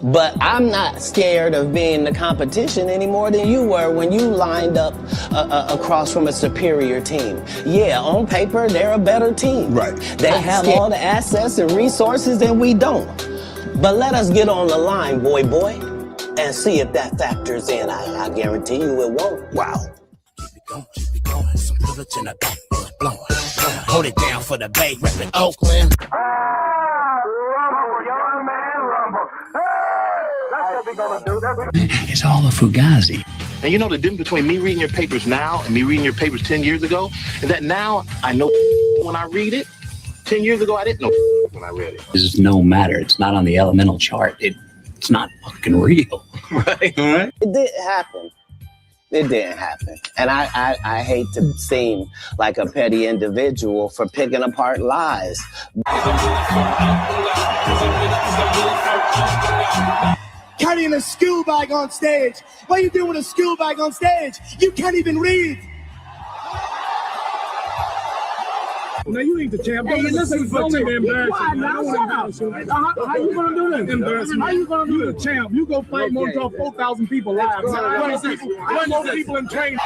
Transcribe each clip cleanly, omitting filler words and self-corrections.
But I'm not scared of being the competition any more than you were when you lined up across from a superior team. Yeah, on paper, they're a better team. Right. They have all the assets and resources and we don't. But let us get on the line, boy, and see if that factors in. I guarantee you it won't. Wow. Keep it going. Some bullets in the back, blowing. Hold it down for the Bay, reppin' Oakland. It's all a fugazi. And you know the difference between me reading your papers now and me reading your papers 10 years ago is that now I know when I read it. 10 years ago, I didn't know when I read it. This is no matter. It's not on the elemental chart. It's not fucking real. Right? All right. It didn't happen. It didn't happen. And I hate to seem like a petty individual for picking apart lies. Carrying a school bag on stage. What are you doing with a school bag on stage? You can't even read. No, you ain't the champ. Hey, listen, don't make me embarrass you. I don't want to embarrass you. How you gonna do that? Embarrassment. How you gonna do that? You the champ. You go fight more than 4,000 people live. 1 more people in training.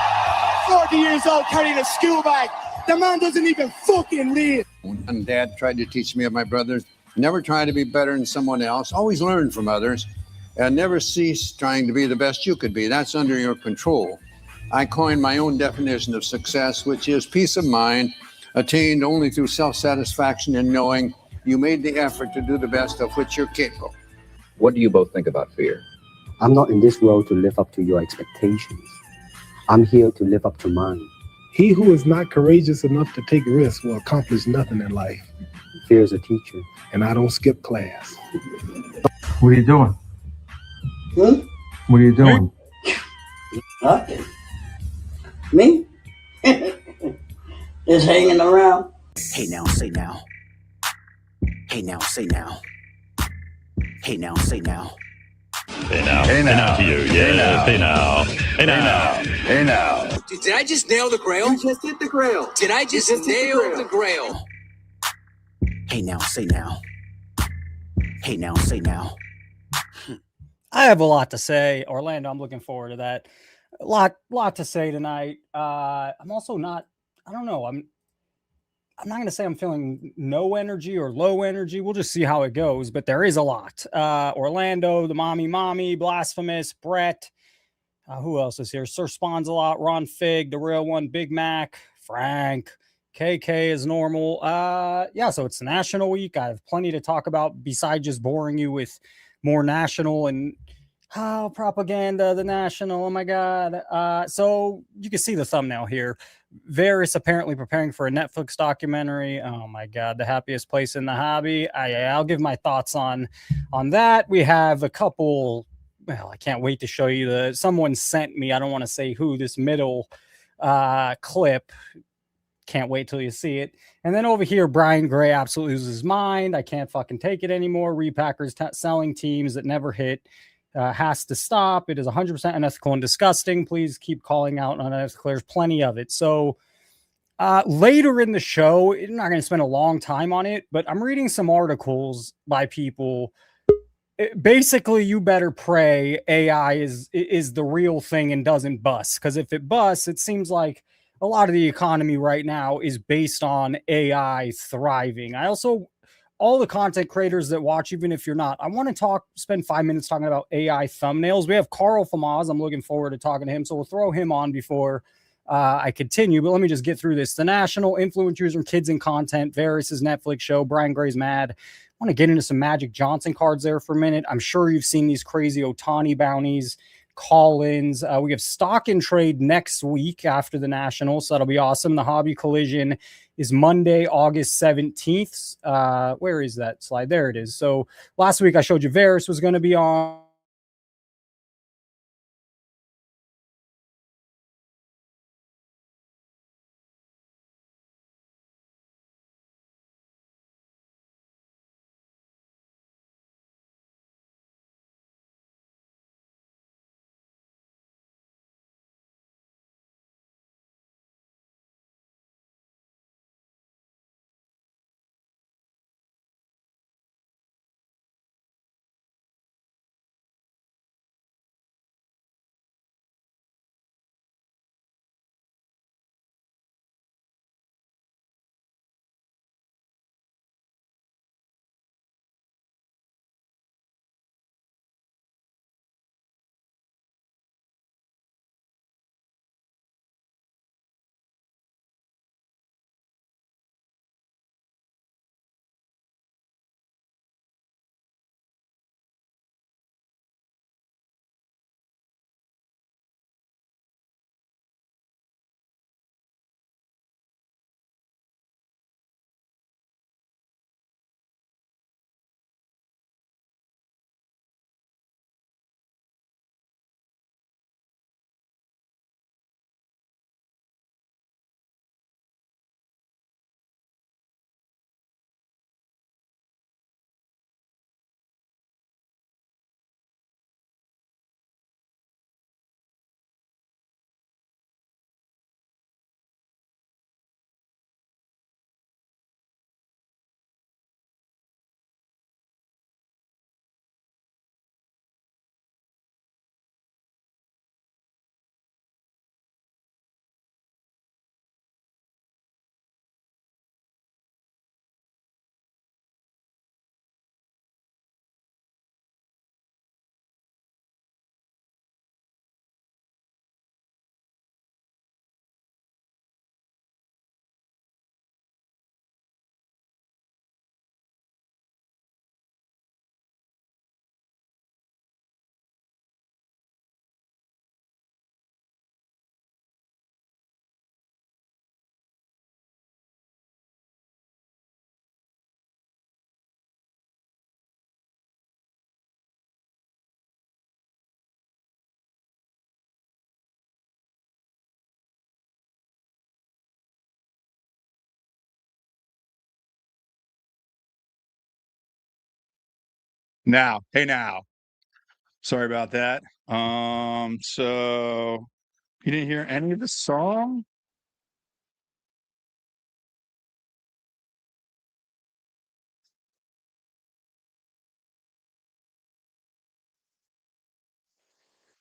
40 years old carrying a school bag. The man doesn't even fucking read. And Dad tried to teach me of my brothers. Never try to be better than someone else. Always learn from others. And never cease trying to be the best you could be. That's under your control. I coined my own definition of success, which is peace of mind, attained only through self-satisfaction and knowing you made the effort to do the best of which you're capable. What do you both think about fear? I'm not in this world to live up to your expectations. I'm here to live up to mine. He who is not courageous enough to take risks will accomplish nothing in life. Fear is a teacher. And I don't skip class. What are you doing? What are you doing? Nothing. Me? Just hanging around. Hey now, say now. Hey now, say now. Hey now, say now. Hey now. Hey now to you. Yeah. Hey now. Hey now. Hey now. Did I just nail the grail? You just hit the grail. Did I just nail the grail? Hey now, say now. Hey now, say now. I have a lot to say. Orlando, I'm looking forward to that. A lot to say tonight. I'm also not, I don't know. I'm not going to say I'm feeling no energy or low energy. We'll just see how it goes, but there is a lot. Orlando, the mommy, Blasphemous, Brett. Who else is here? Sir Spawns a lot, Ron Fig, the real one, Big Mac, Frank, KK is normal. Yeah, so it's National Week. I have plenty to talk about besides just boring you with more national and propaganda, the national. Oh my God. So you can see the thumbnail here. Varys apparently preparing for a Netflix documentary. Oh my God, the happiest place in the hobby. I'll give my thoughts on that. We have a couple. Well, I can't wait to show you someone sent me. I don't want to say who, this middle clip. Can't wait till you see it. And then over here, Brian Gray absolutely loses his mind. I can't fucking take it anymore. Repackers selling teams that never hit. Has to stop. It is 100% unethical and disgusting. Please keep calling out unethical. There's plenty of it. So later in the show, I'm not going to spend a long time on it, but I'm reading some articles by people. Basically, you better pray AI is the real thing and doesn't bust. Because if it busts, it seems like a lot of the economy right now is based on AI thriving. All the content creators that watch, even if you're not, I want to spend 5 minutes talking about AI thumbnails. We have Carl Famaz. I'm looking forward to talking to him. So we'll throw him on before I continue. But let me just get through this. The National, Influencers and Kids in Content, Varys' Netflix show, Brian Gray's Mad. I want to get into some Magic Johnson cards there for a minute. I'm sure you've seen these crazy Ohtani bounties, call-ins. We have stock and trade next week after the National, so that'll be awesome. The Hobby Collision is Monday, August 17th. Where is that slide? There it is. So last week I showed you Varys was going to be on. Now, hey now. Sorry about that. So you didn't hear any of the song?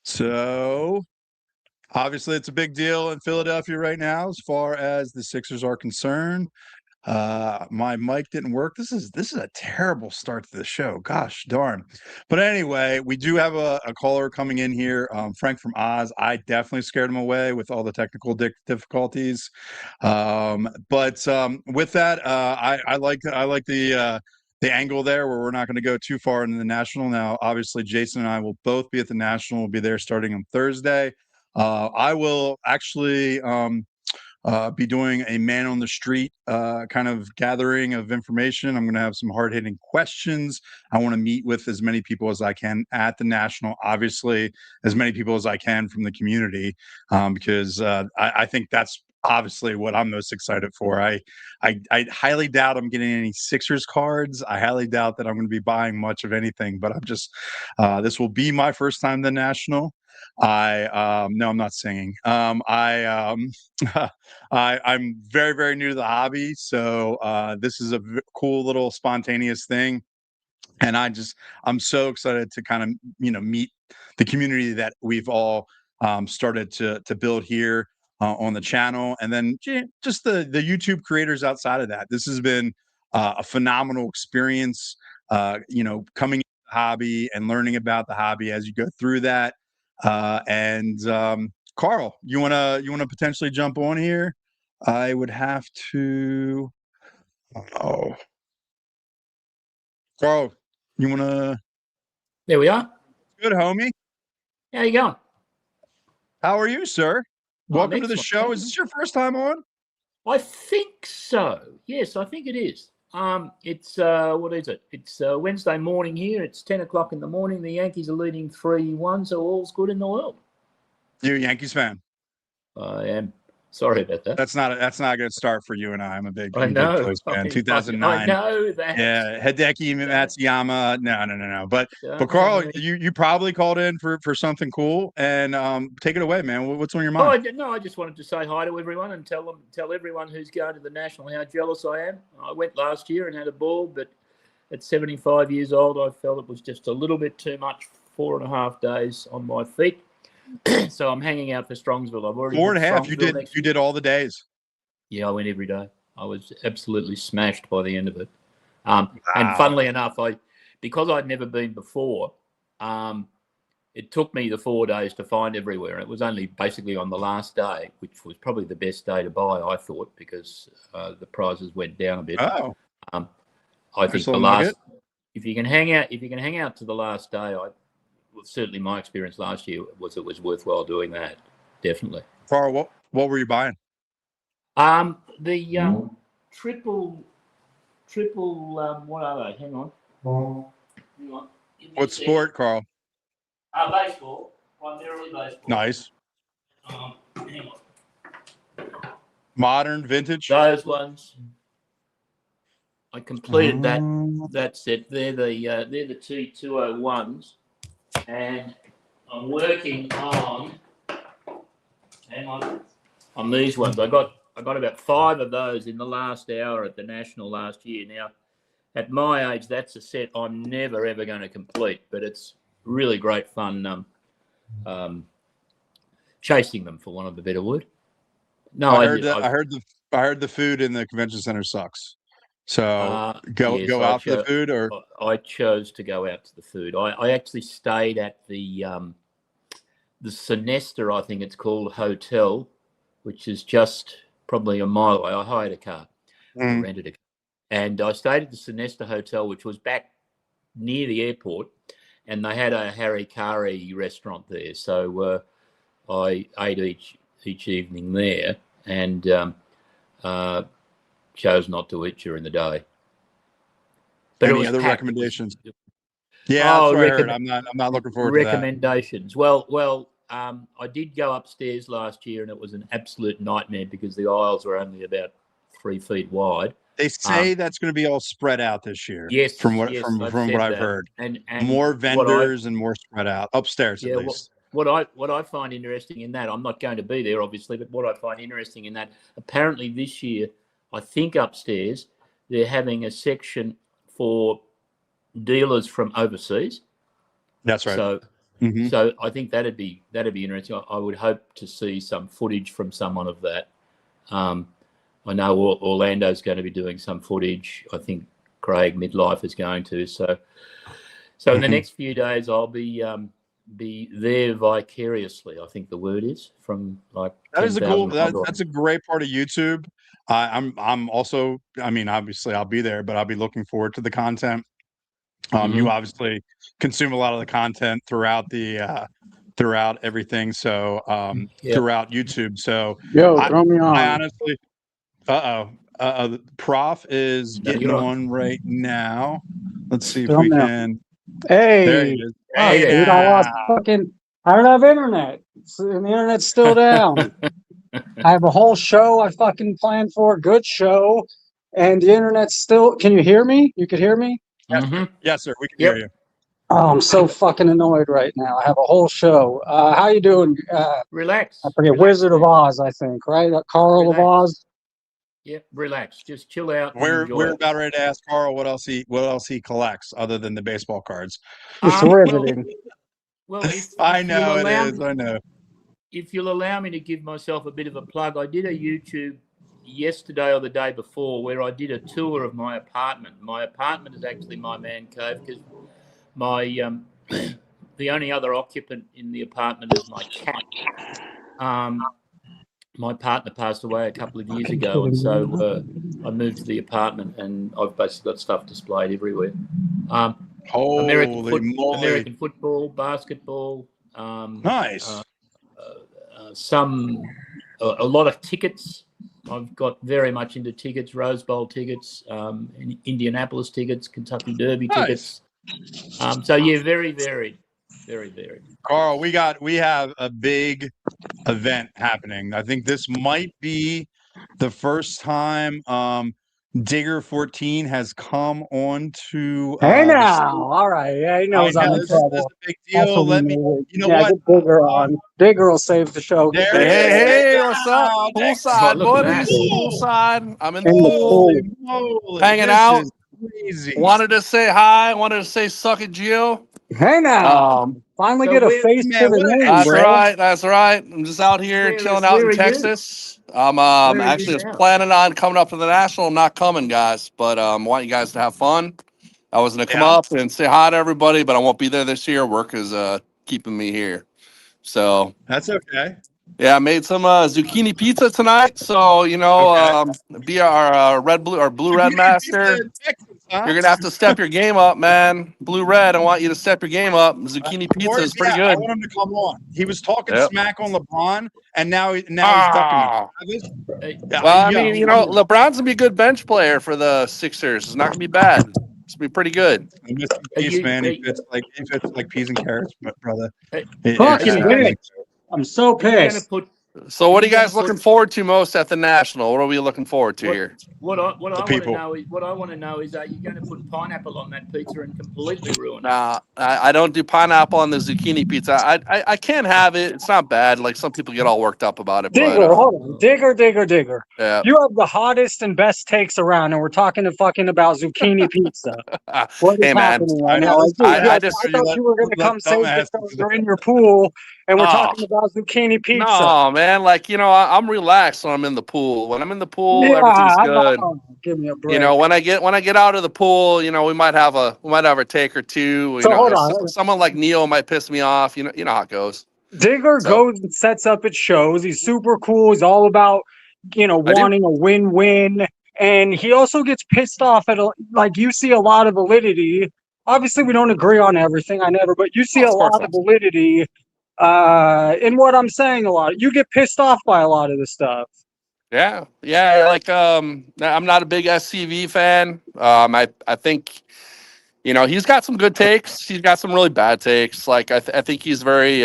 So obviously it's a big deal in Philadelphia right now as far as the Sixers are concerned. My mic didn't work. This is a terrible start to the show. Gosh darn. But anyway, we do have a caller coming in here, Frank from Oz. I definitely scared him away with all the technical difficulties. But with that, I like the angle there where we're not going to go too far into the National. Now, obviously, Jason and I will both be at the National. We'll be there starting on Thursday. I will actually be doing a man on the street kind of gathering of information. I'm going to have some hard hitting questions. I want to meet with as many people as I can at the National, obviously, as many people as I can from the community, because I think that's obviously what I'm most excited for. I highly doubt I'm getting any Sixers cards. I highly doubt that I'm going to be buying much of anything, but I'm just, this will be my first time to the National. No, I'm not singing. I'm very, very new to the hobby, so this is a cool little spontaneous thing, and I'm so excited to kind of meet the community that we've all started to build here on the channel, and then just the YouTube creators outside of that. This has been a phenomenal experience. Coming into the hobby and learning about the hobby as you go through that, and Carl, you wanna potentially jump on here? I would have to. Oh, Carl, you wanna? There we are. Good, homie. How you going? How are you, sir? Welcome to the excellent. show. Is this your first time on? I think so. Yes, I think it is. It's what is it? It's Wednesday morning here. It's 10 o'clock in the morning. The Yankees are leading 3-1, so all's good in the world. You're a Yankees fan. I am. Sorry about that. That's not a good start for you and I. I'm a big I know. Phillies fan. 2009. I know that. Yeah, Hideki Matsuyama. No. But Carl, you probably called in for something cool, and take it away, man. What's on your mind? I just wanted to say hi to everyone and tell everyone who's going to the National how jealous I am. I went last year and had a ball, but at 75 years old, I felt it was just a little bit too much. 4.5 days on my feet. So I'm hanging out for Strongsville. I've already 4.5. You did all the days. Yeah, I went every day. I was absolutely smashed by the end of it. And funnily enough, because I'd never been before, it took me the 4 days to find everywhere. It was only basically on the last day, which was probably the best day to buy, I thought, because the prices went down a bit. Oh. I think the last, if you can hang out to the last day, certainly my experience last year was it was worthwhile doing that. Definitely. Carl, what were you buying? The triple. What are they? Hang on. What sport, Carl? Baseball. Primarily baseball. Nice. Hang on. Modern, vintage. Those ones. I completed that set. They're the T201s. And I'm working on these ones. I got about 5 of those in the last hour at the National last year. Now, at my age, that's a set I'm never ever going to complete, but it's really great fun chasing them, for want of a better word. No, I heard the food in the convention center sucks. So go out for the food, or I chose to go out to the food. I actually stayed at the Sonesta, I think it's called, hotel, which is just probably a mile away. I hired a car, rented a car, and I stayed at the Sonesta hotel, which was back near the airport, and they had a harikari restaurant there. So I ate each evening there, and chose not to eat during the day. But any other recommendations? Yeah, that's what I heard. I'm not looking forward to that. Recommendations. Well, I did go upstairs last year, and it was an absolute nightmare because the aisles were only about 3 feet wide. They say that's going to be all spread out this year. Yes, from what yes, from they've from said what I've that. heard, And more what vendors and more spread out upstairs at least. What I find interesting in that, I'm not going to be there obviously, but what I find interesting in that, apparently this year, I think upstairs they're having a section for dealers from overseas. That's right. So, Mhm. so I think that'd be interesting. I would hope to see some footage from someone of that. I know Orlando's going to be doing some footage. I think Craig Midlife is going to. So in the next few days, I'll be there vicariously. I think the word is from like That is a cool. 10,000 That's a great part of YouTube. I'm also. I mean, obviously, I'll be there, but I'll be looking forward to the content. You obviously consume a lot of the content throughout everything. So throughout YouTube. So throw me on. I honestly. Prof is getting on right now. Let's see if we can. Hey, there he is. Hey, dude, I lost fucking. I don't have internet. And the internet's still down. I have a whole show I fucking planned for, a good show, and the internet's still. Can you hear me? You could hear me? Yes, sir. We can hear you. Oh, I'm so fucking annoyed right now. I have a whole show. How you doing? Relax. I forget. Wizard of Oz, I think, right? Carl of Oz. Yeah, relax. Just chill out. We're about ready to ask Carl what else he collects other than the baseball cards. It's riveting. Well, I know it is. I know. If you'll allow me to give myself a bit of a plug, I did a YouTube yesterday or the day before where I did a tour of my apartment. My apartment is actually my man cave because my the only other occupant in the apartment is my cat. My partner passed away a couple of years ago, and so I moved to the apartment, and I've basically got stuff displayed everywhere. American football, basketball. Nice. A lot of tickets. I've got very much into tickets, Rose Bowl tickets, Indianapolis tickets, Kentucky Derby tickets. So yeah, very varied. Very varied. Carl, we have a big event happening. I think this might be the first time Digger 14 has come on to Hey now, all right. Yeah, he knows I'm in trouble. This is a big deal. Let me. You know what? Get Digger on. Digger will save the show. Hey, what's up? Poolside, buddies. Poolside. I'm in the pool. Hanging out. Wanted to say hi. Wanted to say suck it, Gio. Hey now. Finally get a face to the name. That's bro. right. That's right. I'm just out here chilling out in Texas. I'm actually just planning on coming up to the National. I'm not coming, guys, but I want you guys to have fun. I was going to come up and say hi to everybody, but I won't be there this year. Work is keeping me here. So that's okay. Yeah, I made some zucchini pizza tonight. So, be our blue-red master. You're going to have to step your game up, man. Blue-red, I want you to step your game up. Zucchini pizza is pretty good. I want him to come on. He was talking smack on LeBron, and now he's ducking him. Well, I mean, LeBron's going to be a good bench player for the Sixers. It's not going to be bad. It's going to be pretty good. Peace, man. He fits like peas and carrots, brother. I'm so pissed. So, what are you guys looking forward to most at the National? What are we looking forward to here? What I want to know is, are you going to put pineapple on that pizza and completely ruin it? Nah, I don't do pineapple on the zucchini pizza. I can't have it. It's not bad. Like some people get all worked up about it. Digger, hold on. Digger. Yeah. You have the hottest and best takes around, and we're talking about zucchini pizza. What is hey, man. happening right now? I thought you were going to come save the show. You're in your pool, and we're talking about zucchini pizza. No, man. Like, I'm relaxed when I'm in the pool. When I'm in the pool, everything's good. Give me a break. When I get out of the pool, we might have a take or two. So hold on. Someone like Neil might piss me off. You know how it goes. Digger goes and sets up at shows. He's super cool. He's all about, wanting a win-win. And he also gets pissed off at, you see a lot of validity. Obviously, we don't agree on everything. But you see a lot of validity in what I'm saying a lot. You get pissed off by a lot of this stuff. Yeah. Like, I'm not a big SCV fan. I think, he's got some good takes. He's got some really bad takes. Like, I think he's very.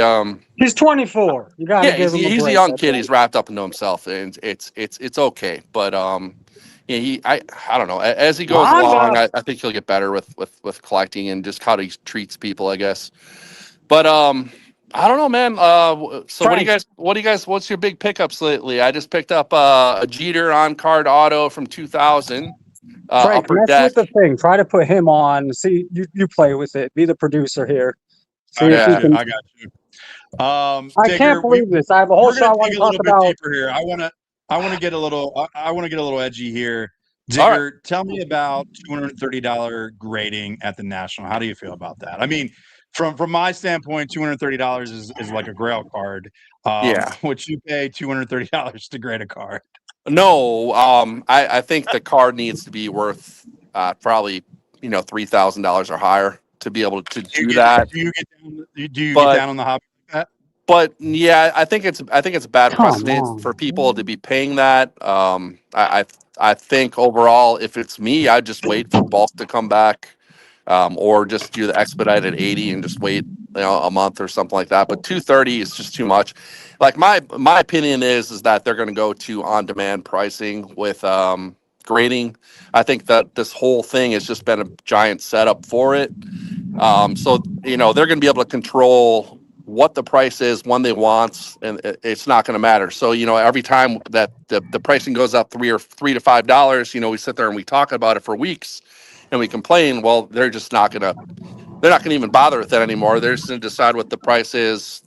He's 24. You gotta give him a break. He's a young kid. He's wrapped up into himself, and it's okay. But I don't know. As he goes along, I think he'll get better with collecting and just how he treats people, I guess. But I don't know, man. So Frank. what's your big pickups lately? I just picked up a Jeter on card auto from 2000, Frank, upper mess deck. with the thing. Try to put him on. See, you play with it. Be the producer here. See if you can. I got you. I Digger, can't believe this. I have a whole we're show I gonna want dig to a talk little bit about. deeper here. I want to get a little. I want to get a little edgy here. Digger, tell me about $230 grading at the National. How do you feel about that? I mean, from my standpoint, $230 is like a Grail card. Yeah. Would you pay $230 to grade a card? No, I think the card needs to be worth probably $3,000 or higher to be able to do that. Do you get down on the hobby like that? But yeah, I think it's a bad Come precedent on, for people to be paying that. I think overall, if it's me, I'd just wait for bulk to come back, or just do the expedited 80 and just wait a month or something like that. But 230 is just too much. Like my opinion is that they're going to go to on demand pricing with grading. I think that this whole thing has just been a giant setup for it. So they're going to be able to control what the price is when they want, and it's not going to matter. So every time that the pricing goes up $3 to $5, we sit there and we talk about it for weeks, and we complain. Well, they're not going to even bother with that anymore. They're just going to decide what the price is,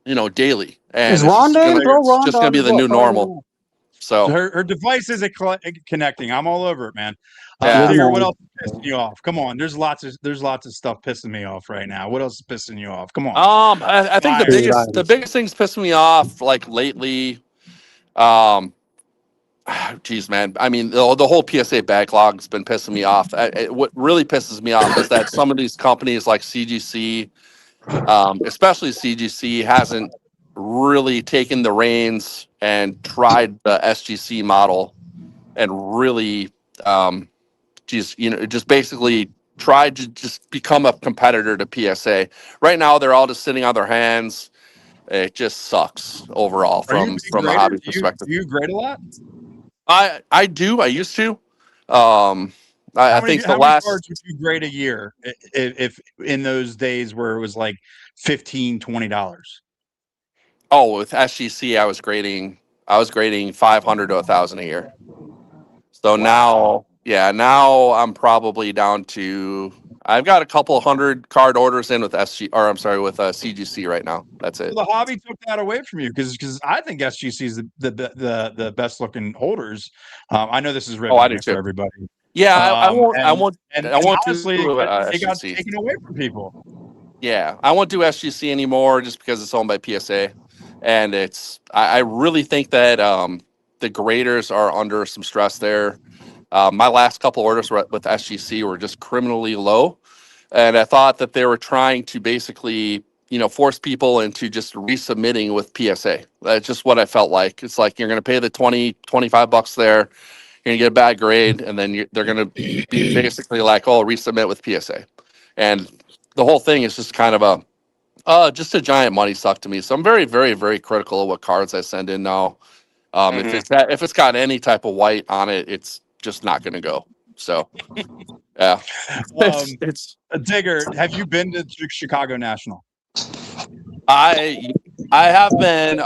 daily, and is it's Rhonda in, bro? just going to be the new normal. So her device isn't connecting. I'm all over it, man. Yeah. Digger, what else is pissing you off? Come on, there's lots of stuff pissing me off right now. What else is pissing you off? Come on. I think the biggest thing's pissing me off like lately. Geez, man. I mean, the whole PSA backlog's been pissing me off. What really pisses me off is that some of these companies like CGC, especially CGC, hasn't really taken the reins and tried the SGC model and really, just basically tried to just become a competitor to PSA. Right now, they're all just sitting on their hands. It just sucks overall from a hobby perspective. Do you grade a lot? I do. I used to. I think how many cards would you grade a year if in those days where it was like $15-$20? Oh, with SGC, I was grading 500 to 1,000 a year. So now I'm probably down to. I've got a couple hundred card orders in with CGC right now. That's it. Well, the hobby took that away from you because I think SGC is the best looking holders. I know this is riveting for everybody. Yeah, I won't. And honestly, do it got SGC. taken away from people. Yeah, I won't do SGC anymore just because it's owned by PSA, and I really think that the graders are under some stress there. My last couple orders with SGC were just criminally low, and I thought that they were trying to basically, force people into just resubmitting with PSA. That's just what I felt like. It's like you're going to pay the $20-$25 there, you're going to get a bad grade, and then they're going to be basically like, oh, resubmit with PSA. And the whole thing is just kind of just a giant money suck to me. So I'm very, very, very critical of what cards I send in now. If it's got any type of white on it, it's just not going to go. So, yeah. Digger, have you been to Chicago National? I have been,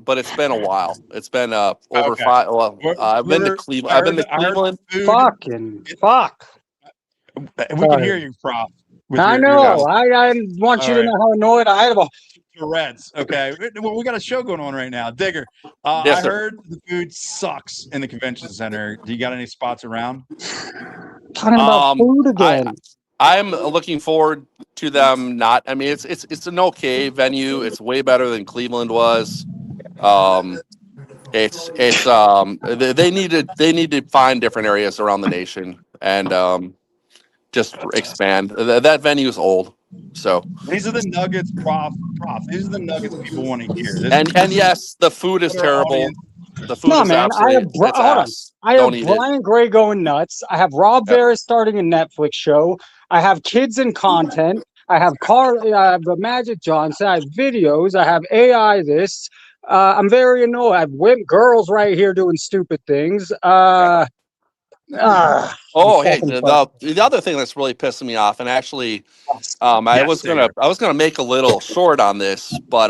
but it's been a while. It's been over 5. Well, I've been to Cleveland. I've been to Cleveland. Fuck. We can hear you, Prof. I know. I want you to know how annoyed I am. Reds. Okay. Well, we got a show going on right now. Digger, Yes, I sir. heard the food sucks in the convention center. Do you got any spots around? Talking about food again. I'm looking forward to them. It's an okay venue. It's way better than Cleveland was. They need to find different areas around the nation and just expand. That venue is old. So These are the nuggets, Prof. These are the nuggets people want to hear. And yes, the food is terrible. The food is man. I have Brian Gray going nuts. I have Rob Veras starting a Netflix show. I have kids in content. I have Magic Johnson. I have videos. I have AI this. I'm very annoyed. I have girls right here doing stupid things. Oh, hey, the other thing that's really pissing me off, and actually, I was gonna make a little short on this, but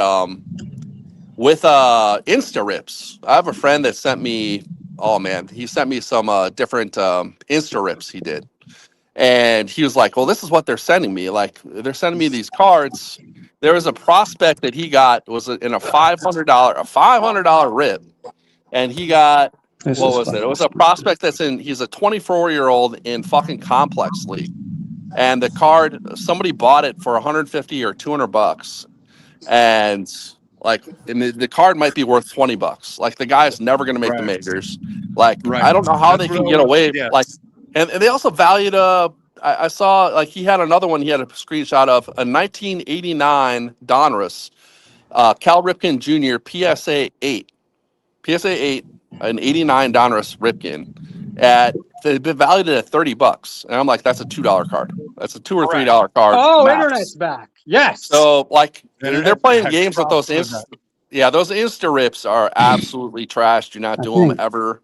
with Insta rips, I have a friend that sent me. Oh man, he sent me some different Insta rips he did, and he was like, "Well, this is what they're sending me. Like, they're sending me these cards. There was a prospect that he got was in a $500 rip, and he got." What was it? It was a prospect he's a 24-year-old in fucking Complex League. And the card, somebody bought it for 150 or 200 bucks. And the card might be worth 20 bucks. Like the guy's never going to make the majors. Like, I don't know how they can get away. Like, and they also valued I saw like he had another one. He had a screenshot of a 1989 Donruss, Cal Ripken Jr. PSA 8, an 89 Donruss Ripken they've been valued at 30 bucks. And I'm like, that's a $2 card. That's a $2 or $3 card. Oh, max. internet's back. Yes. So like they're playing games with those those Insta rips are absolutely trash. Do not do them ever.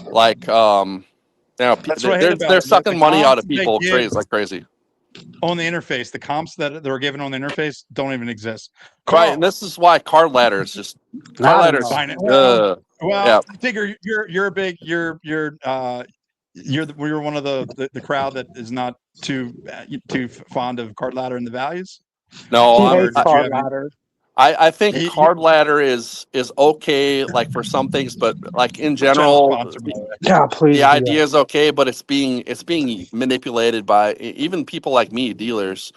Like That's what I hate about they're it. sucking The money out of comps they people give like crazy. On the interface, the comps that they're given on the interface don't even exist. Right, and this is why card ladder is just Well, yeah. Digger, you're one of the crowd that is not too fond of card ladder and the values. No, I think card ladder is okay, like for some things, but like in general, the idea is okay, but it's being manipulated by even people like me, dealers,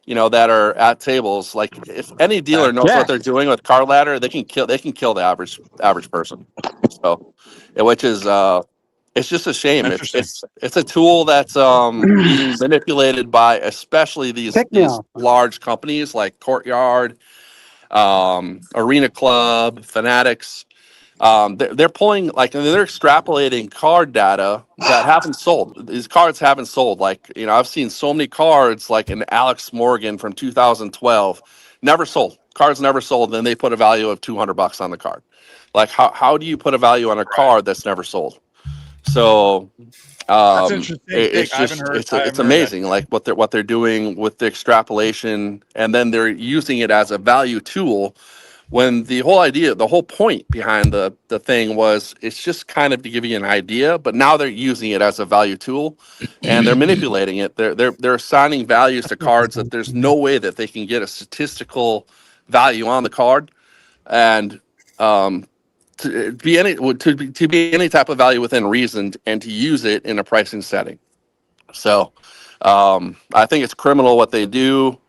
that are at tables. Like if any dealer knows what they're doing with card ladder, they can kill the average person. So, which is it's just a shame. It's a tool that's being manipulated by especially these large companies like Courtyard, Arena Club, Fanatics. They're pulling they're extrapolating card data that haven't sold. These cards haven't sold. Like I've seen so many cards like an Alex Morgan from 2012 never sold. Cards never sold. Then they put a value of $200 on the card. Like how do you put a value on a card that's never sold? So That's interesting. it's just it's amazing like what they're doing with the extrapolation, and then they're using it as a value tool when the whole point behind the thing was it's just kind of to give you an idea, but now they're using it as a value tool and they're manipulating it. They're assigning values to cards that there's no way that they can get a statistical value on the card, and to be any type of value within reason, and to use it in a pricing setting. So I think it's criminal what they do,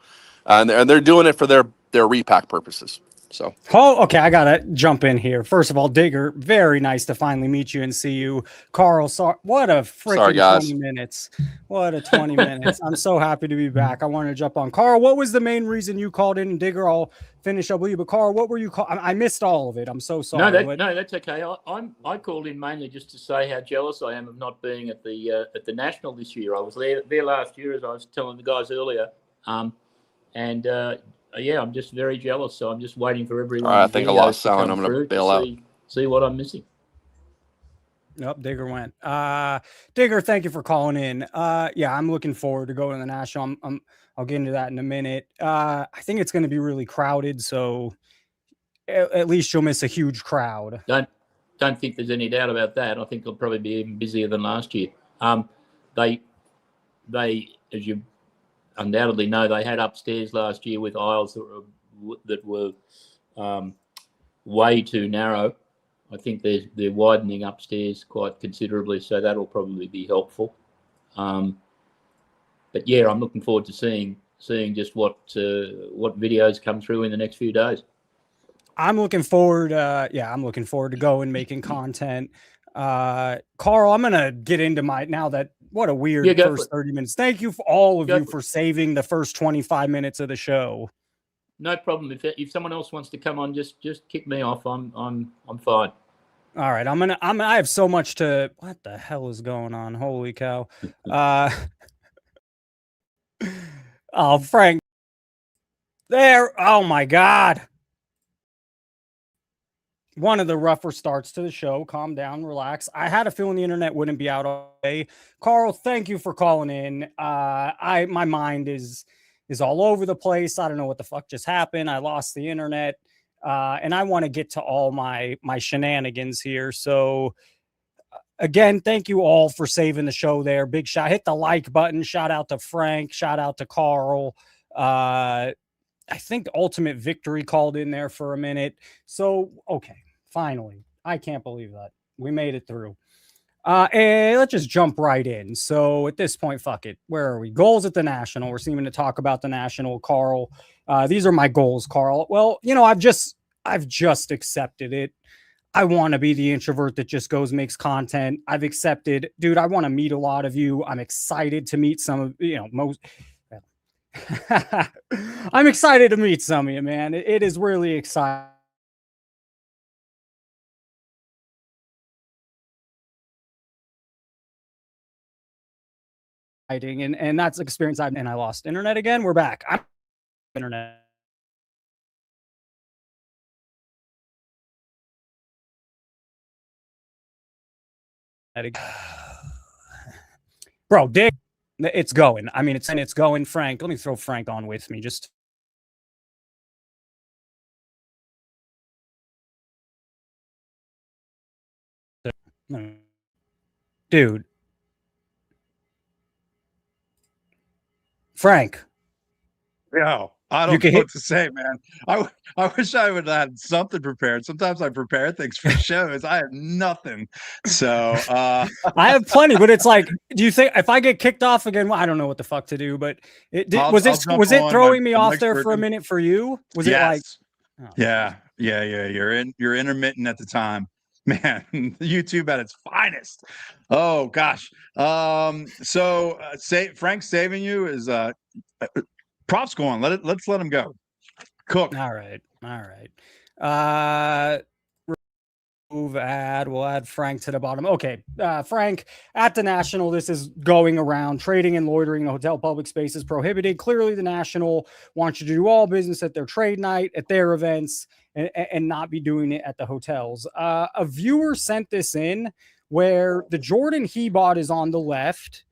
and they're doing it for their repack purposes. So okay, I gotta jump in here. First of all, Digger, very nice to finally meet you and see you. Carl, what a freaking 20 minutes. What a 20 minutes. I'm so happy to be back. I wanted to jump on. Carl, what was the main reason you called in? And Digger, I'll finish up with you. But Carl, what were you I missed all of it. I'm so sorry. No, that's okay. I called in mainly just to say how jealous I am of not being at the National this year. I was there last year, as I was telling the guys earlier. Yeah, I'm just very jealous. So I'm just waiting for everyone. I think I lost sound. I'm going to bail out. See what I'm missing. Nope, Digger went. Digger, thank you for calling in. Yeah, I'm looking forward to going to the National. I'll get into that in a minute. I think it's going to be really crowded, so at least you'll miss a huge crowd. Don't think there's any doubt about that. I think it'll probably be even busier than last year. They, as you undoubtedly know, they had upstairs last year with aisles that were way too narrow. I think they're widening upstairs quite considerably, so that'll probably be helpful. But yeah, I'm looking forward to seeing just what videos come through in the next few days. I'm looking forward. I'm looking forward to going making content. Carl, I'm gonna get into what a weird first 30 minutes. Thank you for all of you for saving the first 25 minutes of the show. No problem. If someone else wants to come on, just kick me off. I'm fine. All right. I have so much to. What the hell is going on? Holy cow. Oh, Frank. There. Oh my God. one of the rougher starts to the show. Calm down, relax. I had a feeling the internet wouldn't be out all day. Carl, thank you for calling in. My mind is all over the place. I don't know what the fuck just happened. I lost the internet, and I want to get to all my shenanigans here. So again, thank you all for saving the show there. Big shout. Hit the like button. Shout out to Frank. Shout out to Carl. I think Ultimate Victory called in there for a minute. So, okay, finally. I can't believe that. We made it through. And let's just jump right in. So at this point, fuck it. Where are we? Goals at the National. We're seeming to talk about the National, Carl. These are my goals, Carl. Well, you know, I've just accepted it. I want to be the introvert that just goes, makes content. I've accepted, dude, I want to meet a lot of you. I'm excited to meet some of, most. I'm excited to meet some of you, man. It is really exciting. And that's experience and I lost internet again. We're back. I'm internet. Bro, dig. It's going. I mean, it's going. Frank, let me throw Frank on with me. Just dude. Frank. Yo, I don't know what to say, man. I wish I would have had something prepared. Sometimes I prepare things for shows. I have nothing. So I have plenty, but it's like, do you think if I get kicked off again, well, I don't know what the fuck to do, but was it throwing me off there for a minute for you? Was it like Yeah. You're intermittent at the time. Man, YouTube at its finest. Oh gosh. Frank saving you is props going. Let's let him go. Cook. All right. Remove ad. We'll add Frank to the bottom. Okay. Frank, at the National, this is going around. Trading and loitering in hotel public spaces prohibited. Clearly, the National wants you to do all business at their trade night, at their events, and not be doing it at the hotels. A viewer sent this in where the Jordan he bought is on the left.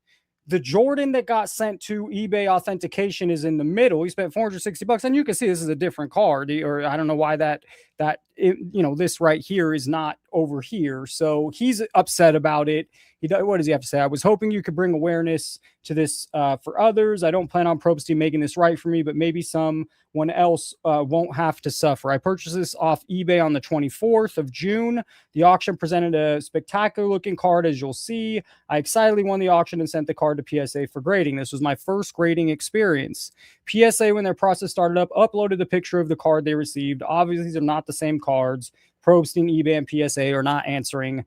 The Jordan that got sent to eBay authentication is in the middle. He spent $460, and you can see this is a different card. Or I don't know why this right here is not over here. So he's upset about it. What does he have to say? I was hoping you could bring awareness to this for others. I don't plan on Probsty making this right for me, but maybe someone else won't have to suffer. I purchased this off eBay on the 24th of June. The auction presented a spectacular looking card, as you'll see. I excitedly won the auction and sent the card to PSA for grading. This was my first grading experience. PSA, when their process started up, uploaded the picture of the card they received. Obviously, these are not the same cards. Probstein, eBay, and PSA are not answering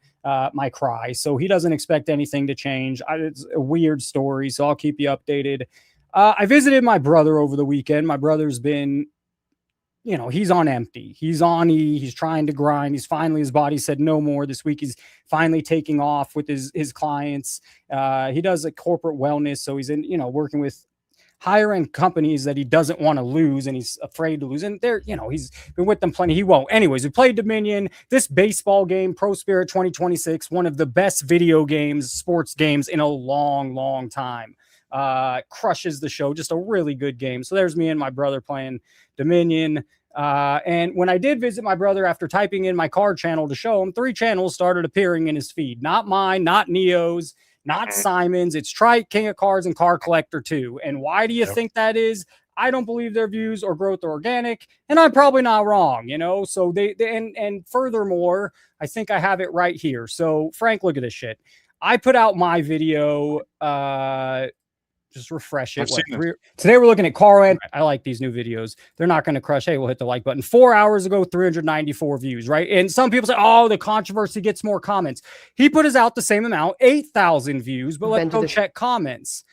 my cry, so he doesn't expect anything to change. It's a weird story, so I'll keep you updated. I visited my brother over the weekend. My brother's been, he's on empty. He's on E. He's trying to grind. His body said no more. This week he's finally taking off with his clients. He does a corporate wellness, so he's in, working with higher end companies that he doesn't want to lose and he's afraid to lose. And he's been with them plenty. He won't. Anyways, we played Dominion, this baseball game, Pro Spirit 2026, one of the best video games, sports games in a long, long time. Crushes the show. Just a really good game. So there's me and my brother playing Dominion. And when I did visit my brother after typing in my card channel to show him, 3 channels started appearing in his feed. Not mine, not Neo's, not Simon's. It's Trike, King of Cards, and Card Collector 2. And why do you think that is? I don't believe their views or growth are organic, and I'm probably not wrong, So and furthermore, I think I have it right here. So Frank, look at this shit. I put out my video. Just refresh it. Today we're looking at Carl, and I like these new videos. They're not going to crush. Hey, we'll hit the like button. 4 hours ago, 394 views, right? And some people say, oh, the controversy gets more comments. He put his out the same amount, 8,000 views, but let's go check comments.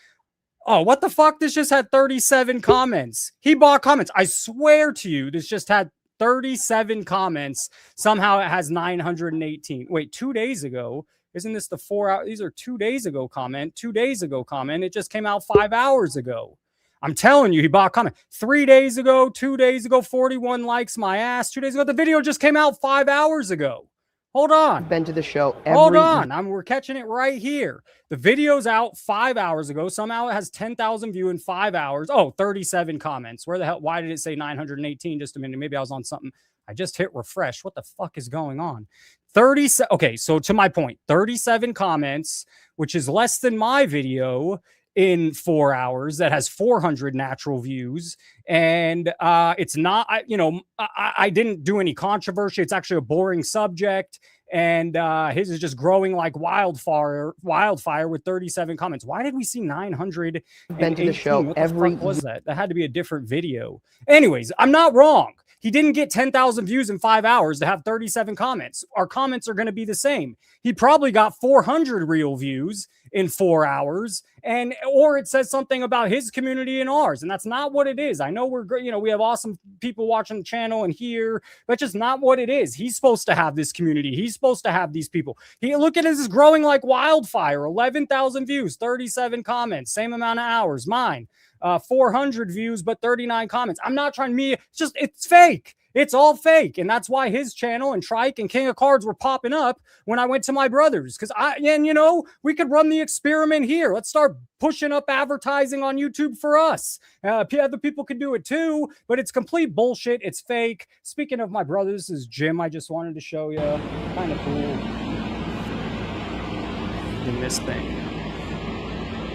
Oh, what the fuck? This just had 37 comments. He bought comments. I swear to you, this just had 37 comments. Somehow it has 918. Wait, 2 days ago. Isn't this the 4 hour? These are 2 days ago comment. 2 days ago comment. It just came out 5 hours ago. I'm telling you, he bought a comment 3 days ago, 2 days ago, 41 likes, my ass. 2 days ago. The video just came out 5 hours ago. Hold on. Been to the show. Hold on. We're catching it right here. The video's out 5 hours ago. Somehow it has 10,000 views in 5 hours. Oh, 37 comments. Where the hell? Why did it say 918? Just a minute. Maybe I was on something. I just hit refresh. What the fuck is going on? 37. Okay, so to my point, 37 comments, which is less than my video in 4 hours that has 400 natural views. And it's not, I didn't do any controversy. It's actually a boring subject. And his is just growing like wildfire with 37 comments. Why did we see 900? Been to the show. What the fuck was that? That had to be a different video. Anyways, I'm not wrong. He didn't get 10,000 views in 5 hours to have 37 comments. Our comments are going to be the same. He probably got 400 real views in 4 hours, or it says something about his community and ours, and that's not what it is. I know we're great, we have awesome people watching the channel and here, but just not what it is. He's supposed to have this community. He's supposed to have these people. Look at this, is growing like wildfire. 11,000 views, 37 comments, same amount of hours. Mine. 400 views, but 39 comments. I'm not trying to it's fake. It's all fake. And that's why his channel and Trike and King of Cards were popping up when I went to my brother's. Because we could run the experiment here. Let's start pushing up advertising on YouTube for us. Other people could do it too, but it's complete bullshit. It's fake. Speaking of my brother, this is Jim. I just wanted to show you. Kind of cool. In this thing.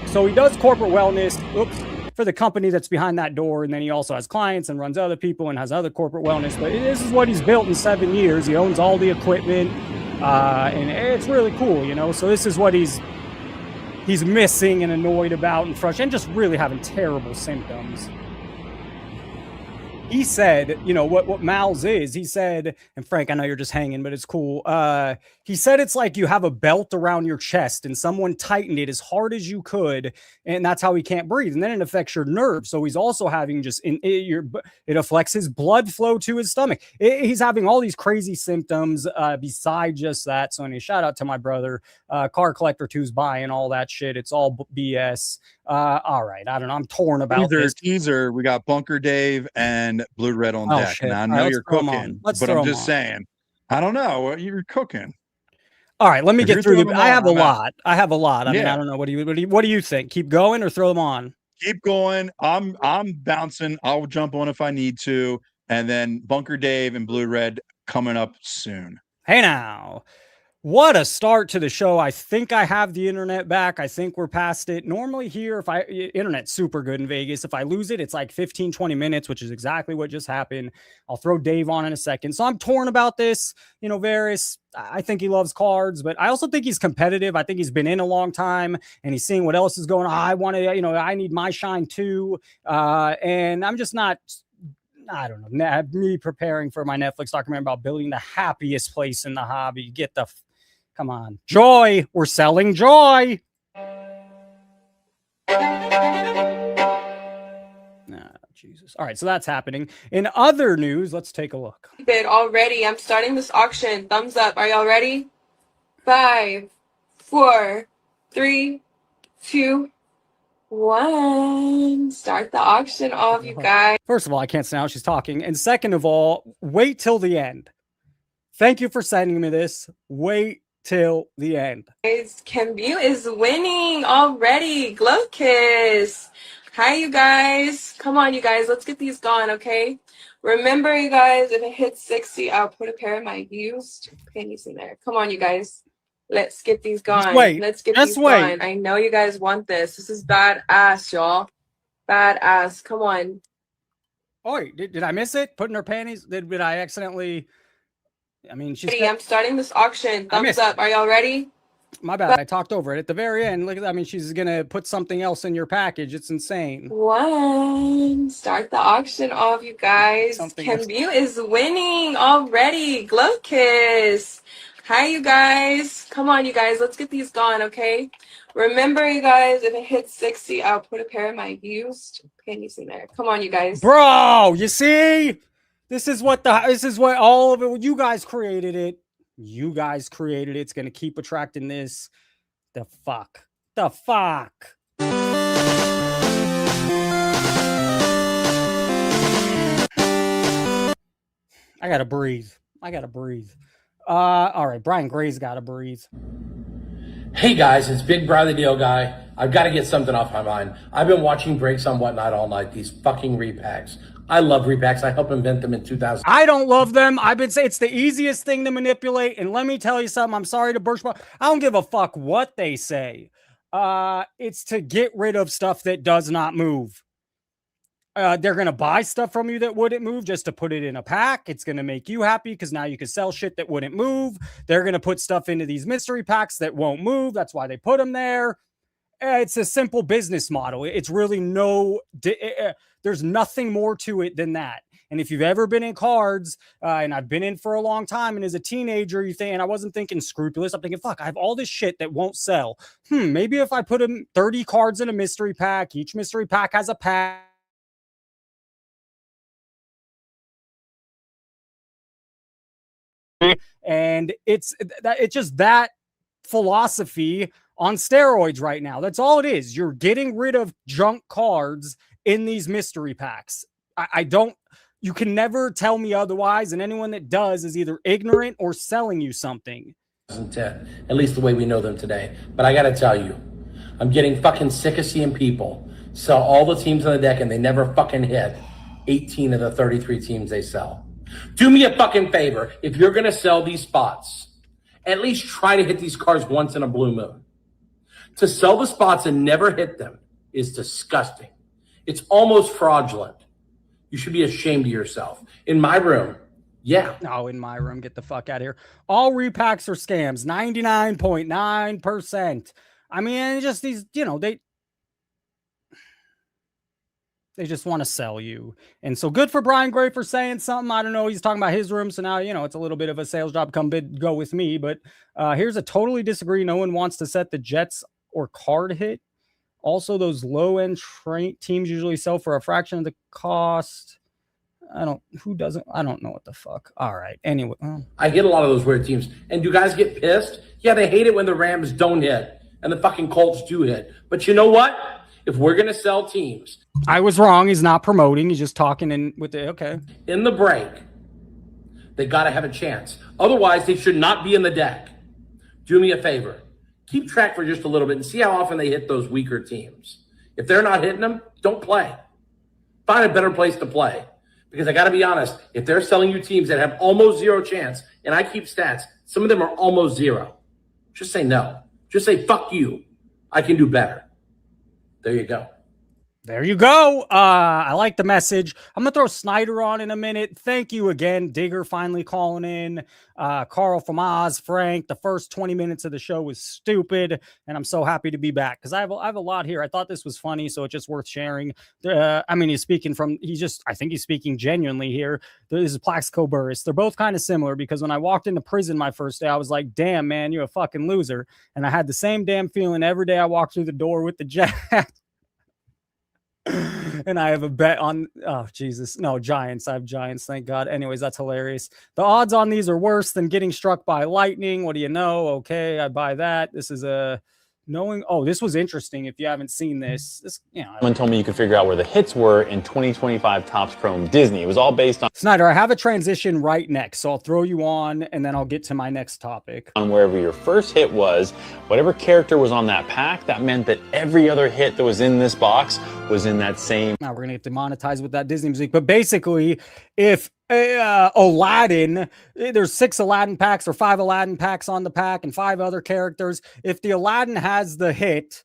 So he does corporate wellness. Oops. For the company that's behind that door, and then he also has clients and runs other people and has other corporate wellness. But this is what he's built in 7 years. He owns all the equipment, and it's really cool, So this is what he's missing and annoyed about and frustrated, and just really having terrible symptoms. He said, what Mal's is, he said, and Frank, I know you're just hanging, but it's cool. He said it's like you have a belt around your chest and someone tightened it as hard as you could, and that's how he can't breathe. And then it affects your nerves. So he's also having it affects his blood flow to his stomach. He's having all these crazy symptoms besides just that. So shout out to my brother, Car Collector 2's buying all that shit. It's all BS. All right. I don't know. I'm torn about this. Teaser. We got Bunker Dave and Blue Red on deck. Shit. And I know you're cooking, but I'm just saying, I don't know. You're cooking. All right, let me get through. I have a lot. I mean, Yeah. I don't know. What do you think? Keep going or throw them on? Keep going. I'm bouncing. I'll jump on if I need to. And then Bunker Dave and Blue Red coming up soon. Hey now. What a start to the show. I think I have the internet back. I think we're past it. Normally here, internet's super good in Vegas. If I lose it, it's like 15, 20 minutes, which is exactly what just happened. I'll throw Dave on in a second. So I'm torn about this. Varys, I think he loves cards, but I also think he's competitive. I think he's been in a long time and he's seeing what else is going on. I want to, I need my shine too. And I'm just not, I don't know, me preparing for my Netflix documentary about building the happiest place in the hobby. Come on. Joy. We're selling joy. Jesus. All right, so that's happening. In other news, let's take a look. Bid already. I'm starting this auction. Thumbs up. Are y'all ready? 5, 4, 3, 2, 1. Start the auction off, you guys. First of all, I can't say how she's talking. And second of all, wait till the end. Thank you for sending me this. Wait till the end. Guys, Cambu is winning already. Glove kiss. Hi, you guys. Come on, you guys. Let's get these gone, okay? Remember, you guys, if it hits 60, I'll put a pair of my used panties in there. Come on, you guys. Let's get these gone. Let's get these gone. I know you guys want this. This is badass, y'all. Badass. Come on. Oh, wait, did I miss it? Putting her panties? Did I accidentally... I mean, I'm starting this auction. Thumbs up. Are y'all ready? My bad. I talked over it at the very end. Look at that. I mean, she's gonna put something else in your package. It's insane. 1. Start the auction off, you guys. Cambu is winning already. Glove kiss. Hi, you guys. Come on, you guys. Let's get these gone, okay? Remember, you guys, if it hits 60, I'll put a pair of my used panties in there. Come on, you guys. Bro, you see? This is what all of it, you guys created it. You guys created it. It's going to keep attracting this. The fuck. I gotta breathe. All right, Brian Gray's gotta breathe. Hey guys, it's Big Brother Deal Guy. I've got to get something off my mind. I've been watching breaks on Whatnot all night. These fucking repacks. I love repacks. I helped invent them in 2000. I don't love them. I've been saying it's the easiest thing to manipulate. And let me tell you something. I'm sorry to burst, but I don't give a fuck what they say. It's to get rid of stuff that does not move. They're going to buy stuff from you that wouldn't move just to put it in a pack. It's going to make you happy because now you can sell shit that wouldn't move. They're going to put stuff into these mystery packs that won't move. That's why they put them there. It's a simple business model. It's really there's nothing more to it than that. And if you've ever been in cards, and I've been in for a long time, and as a teenager, you think, and I wasn't thinking scrupulous, I'm thinking, fuck, I have all this shit that won't sell. Maybe if I put 30 cards in a mystery pack, each mystery pack has a pack. And it's just that philosophy on steroids right now. That's all it is. You're getting rid of junk cards in these mystery packs. You can never tell me otherwise. And anyone that does is either ignorant or selling you something. At least the way we know them today. But I got to tell you, I'm getting fucking sick of seeing people sell all the teams on the deck and they never fucking hit 18 of the 33 teams they sell. Do me a fucking favor. If you're going to sell these spots, at least try to hit these cards once in a blue moon. To sell the spots and never hit them is disgusting. It's almost fraudulent. You should be ashamed of yourself. In my room, yeah. No, in my room, get the fuck out of here. All repacks are scams, 99.9%. I mean, just these, they just want to sell you. And so good for Brian Gray for saying something. I don't know. He's talking about his room. So now, it's a little bit of a sales job. Go with me. But here's a totally disagree. No one wants to set the Jets or card hit. Also, those low-end teams usually sell for a fraction of the cost. I don't know what the fuck. All right. Anyway. I hit a lot of those weird teams. And do guys get pissed? Yeah, they hate it when the Rams don't hit and the fucking Colts do hit. But you know what? If we're going to sell teams. I was wrong. He's not promoting. He's just talking okay. In the break, they got to have a chance. Otherwise, they should not be in the deck. Do me a favor. Keep track for just a little bit and see how often they hit those weaker teams. If they're not hitting them, don't play. Find a better place to play. Because I got to be honest, if they're selling you teams that have almost zero chance, and I keep stats, some of them are almost zero. Just say no. Just say, fuck you. I can do better. There you go. There you go. I like the message. I'm going to throw Snyder on in a minute. Thank you again. Digger finally calling in. Carl from Oz, Frank. The first 20 minutes of the show was stupid, and I'm so happy to be back because I have a lot here. I thought this was funny, so it's just worth sharing. I think he's speaking genuinely here. This is Plaxico Burris. They're both kind of similar because when I walked into prison my first day, I was like, damn, man, you're a fucking loser. And I had the same damn feeling every day I walked through the door with the Jets. And I have a bet on Giants. I have Giants, thank God. Anyways, that's hilarious. The odds on these are worse than getting struck by lightning. What do you know? Okay, I buy that. This is this was interesting. If you haven't seen this, Someone told me you could figure out where the hits were in 2025 Topps Chrome Disney. It was all based on Snyder. I have a transition right next, so I'll throw you on, and then I'll get to my next topic. On wherever your first hit was, whatever character was on that pack, that meant that every other hit that was in this box was in that same. Now we're gonna get demonetized with that Disney music, but basically, if Aladdin, there's 6 Aladdin packs or 5 Aladdin packs on the pack and 5 other characters. If the Aladdin has the hit,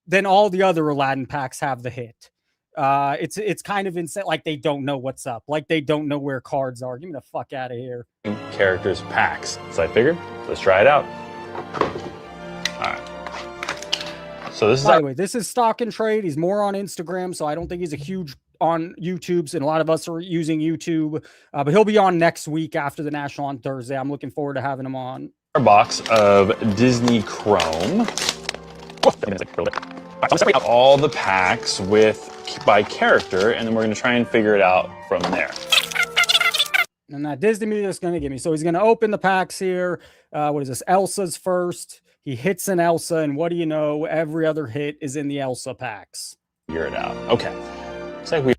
then all the other Aladdin packs have the hit. It's kind of insane. Like they don't know what's up. Like they don't know where cards are. Give me the fuck out of here. Characters packs. So I figured, let's try it out. All right. So this is. By the way, this is Stock and Trade. He's more on Instagram, so I don't think he's a huge on YouTube's, and a lot of us are using YouTube, but he'll be on next week after the National on Thursday. I'm looking forward to having him on. Our box of Disney Chrome. Separate out all the packs by character, and then we're going to try and figure it out from there. And that Disney music is going to give me. So he's going to open the packs here. What is this? Elsa's first. He hits an Elsa, and what do you know? Every other hit is in the Elsa packs. Figure it out. Okay. Looks like we.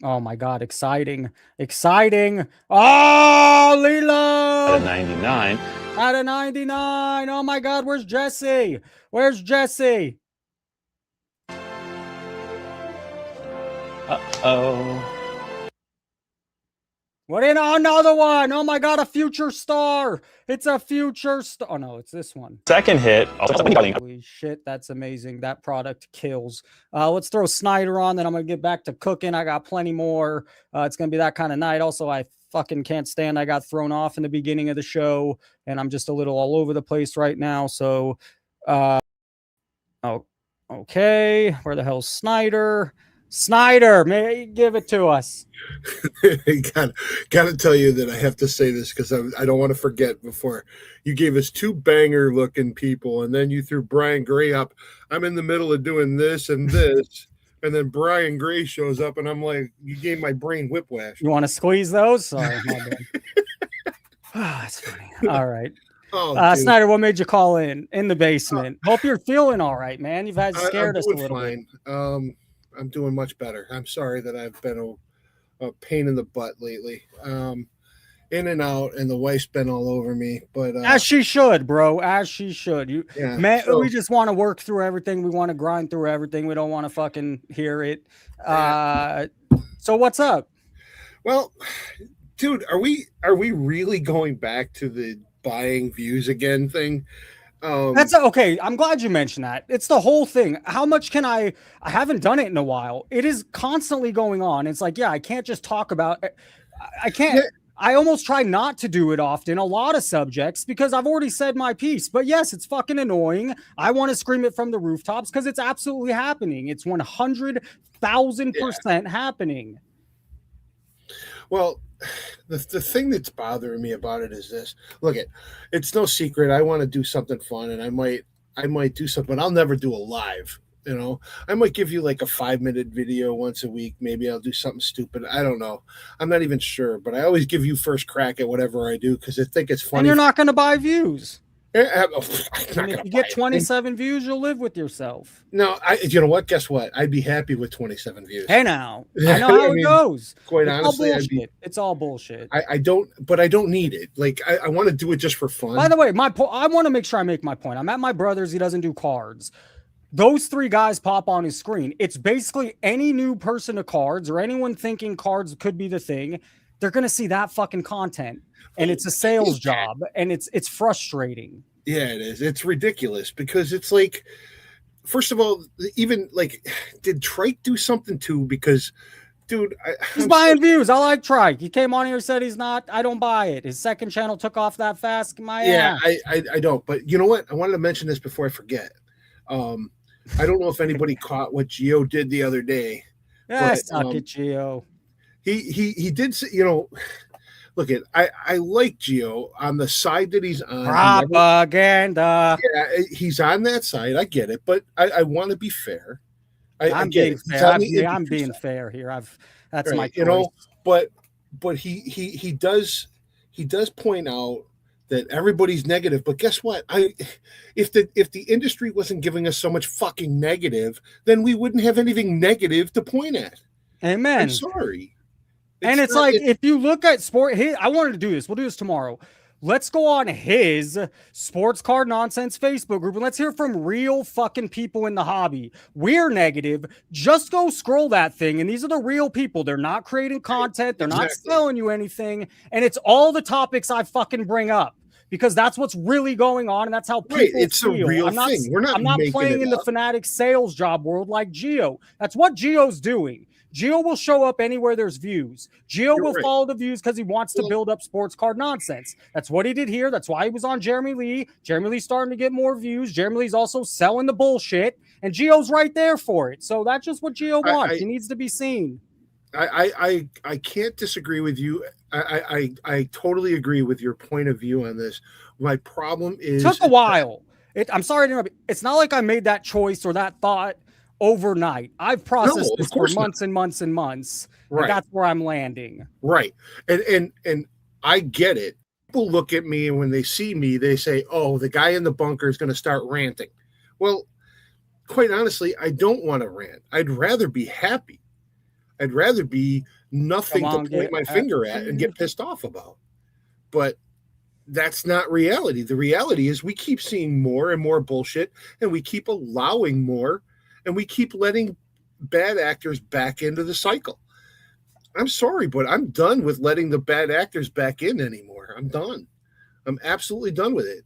Oh my God, exciting. Exciting. Oh, Lilo! At a 99. Out of 99. Oh my God, where's Jesse? Where's Jesse? Uh-oh. What in another one? Oh my God, a future star. It's a future star. Oh no, it's this one. Second hit. Holy shit, that's amazing. That product kills. Let's throw Snyder on, then I'm going to get back to cooking. I got plenty more. It's going to be that kind of night. Also, I fucking can't stand I got thrown off in the beginning of the show, and I'm just a little all over the place right now. So, oh, okay. Where the hell's Snyder? Snyder, may give it to us. Got to tell you that I have to say this because I don't want to forget before. You gave us two banger looking people, and then you threw Brian Gray up. I'm in the middle of doing this and this, and then Brian Gray shows up, and I'm like, you gave my brain whiplash. You want to squeeze those? Sorry, my bad. That's funny. All right. Snyder, what made you call in the basement? Hope you're feeling all right, man. You've had scared us a little bit. I'm doing much better. I'm sorry that I've been a pain in the butt lately. In and out, and the wife's been all over me. But as she should, bro. As she should. We just want to work through everything. We want to grind through everything. We don't want to fucking hear it. So what's up? Well, dude, are we really going back to the buying views again thing? That's okay. I'm glad you mentioned that. It's the whole thing. How much can I haven't done it in a while. It is constantly going on. It's like, yeah, I can't just talk about it. I can't. Yeah. I almost try not to do it often, a lot of subjects, because I've already said my piece. But yes, it's fucking annoying. I want to scream it from the rooftops because it's absolutely happening. It's 100,000% happening. Well, the thing that's bothering me about it is this. Look, it's no secret. I want to do something fun, and I might do something. I'll never do a live. You know, I might give you like a 5-minute video once a week. Maybe I'll do something stupid. I don't know. I'm not even sure, but I always give you first crack at whatever I do because I think it's funny. And you're not going to buy views. If you get 27 views, you'll live with yourself. No, you know what? Guess what? I'd be happy with 27 views. Hey, now I know how it goes. Quite it's honestly, it's all bullshit. I don't need it. Like I want to do it just for fun. By the way, I want to make sure I make my point. I'm at my brother's. He doesn't do cards. Those three guys pop on his screen. It's basically any new person to cards or anyone thinking cards could be the thing. They're going to see that fucking content, and it's a sales job, and it's frustrating. Yeah, it is. It's ridiculous because it's like, first of all, even like, did Trike do something too? Because, dude, he's buying views. I like Trike. He came on here and said he's not. I don't buy it. His second channel took off that fast. I don't. But you know what? I wanted to mention this before I forget. I don't know if anybody caught what Gio did the other day. Yeah, suck it, Gio. He did say, look at I like Gio on the side that he's on. Propaganda. Yeah, he's on that side. I get it, but I want to be fair. I'm being fair. I'm being fair here. That's right, my choice. But he does point out that everybody's negative, but guess what? If the industry wasn't giving us so much fucking negative, then we wouldn't have anything negative to point at. Amen. I'm sorry. It's like if you look at sport, I wanted to do this. We'll do this tomorrow. Let's go on his Sports Card Nonsense Facebook group and let's hear from real fucking people in the hobby. We're negative. Just go scroll that thing. And these are the real people. They're not creating content. They're not selling you anything. And it's all the topics I fucking bring up. Because that's what's really going on, and that's how people it's feel. A real thing. I'm not playing in the fanatic sales job world like Gio. That's what Gio's doing. Gio will show up anywhere there's views. Gio will follow the views because he wants to build up Sports Card Nonsense. That's what he did here. That's why he was on Jeremy Lee. Jeremy Lee's starting to get more views. Jeremy Lee's also selling the bullshit, and Gio's right there for it. So that's just what Gio wants. He needs to be seen. I can't disagree with you. I totally agree with your point of view on this. My problem is it took a while. I'm sorry to interrupt. It's not like I made that choice or that thought overnight. I've processed this for months and months and months. Right. And that's where I'm landing. Right. And I get it. People look at me and when they see me, they say, oh, the guy in the bunker is going to start ranting. Well, quite honestly, I don't want to rant. I'd rather be happy. I'd rather be nothing Come on, to point my finger at and get pissed off about. But that's not reality. The reality is we keep seeing more and more bullshit, and we keep allowing more, and we keep letting bad actors back into the cycle. I'm sorry, but I'm done with letting the bad actors back in anymore. I'm done. I'm absolutely done with it.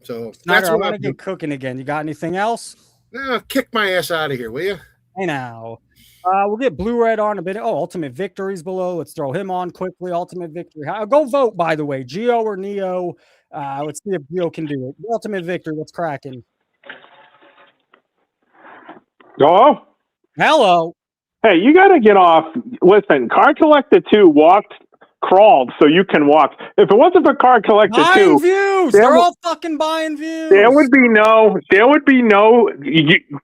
So Snyder, I want to get cooking again. You got anything else? Nah, kick my ass out of here, will you? Hey now. We'll get Blue Red on a bit. Oh, Ultimate Victory's below. Let's throw him on quickly. Ultimate Victory. Go vote, by the way. Geo or Neo? Let's see if Geo can do it. Ultimate Victory. What's cracking? Hello? Hello. Hey, you got to get off. Listen, Card Collector 2 crawled so you can walk. If it wasn't for Card Collector 2, views. They're all fucking buying views. There would be no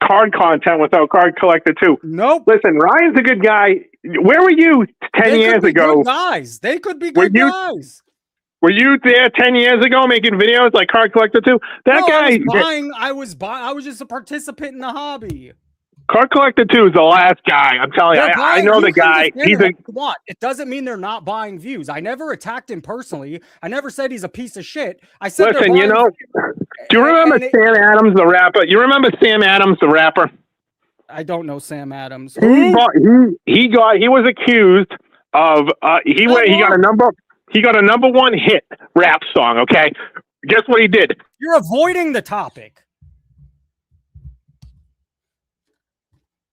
card content without Card Collector 2. Nope. Listen, Ryan's a good guy. Where were you 10 years ago? Good guys. They could be good guys. Were you there 10 years ago making videos like Card Collector 2? I was just a participant in the hobby. Card Collector 2 is the last guy. I'm telling you. I know the guy. It doesn't mean they're not buying views. I never attacked him personally. I never said he's a piece of shit. I said, listen, do you remember Sam Adams, the rapper? You remember Sam Adams, the rapper? I don't know Sam Adams. He was accused of he got a number one hit rap song. Okay, guess what he did? You're avoiding the topic.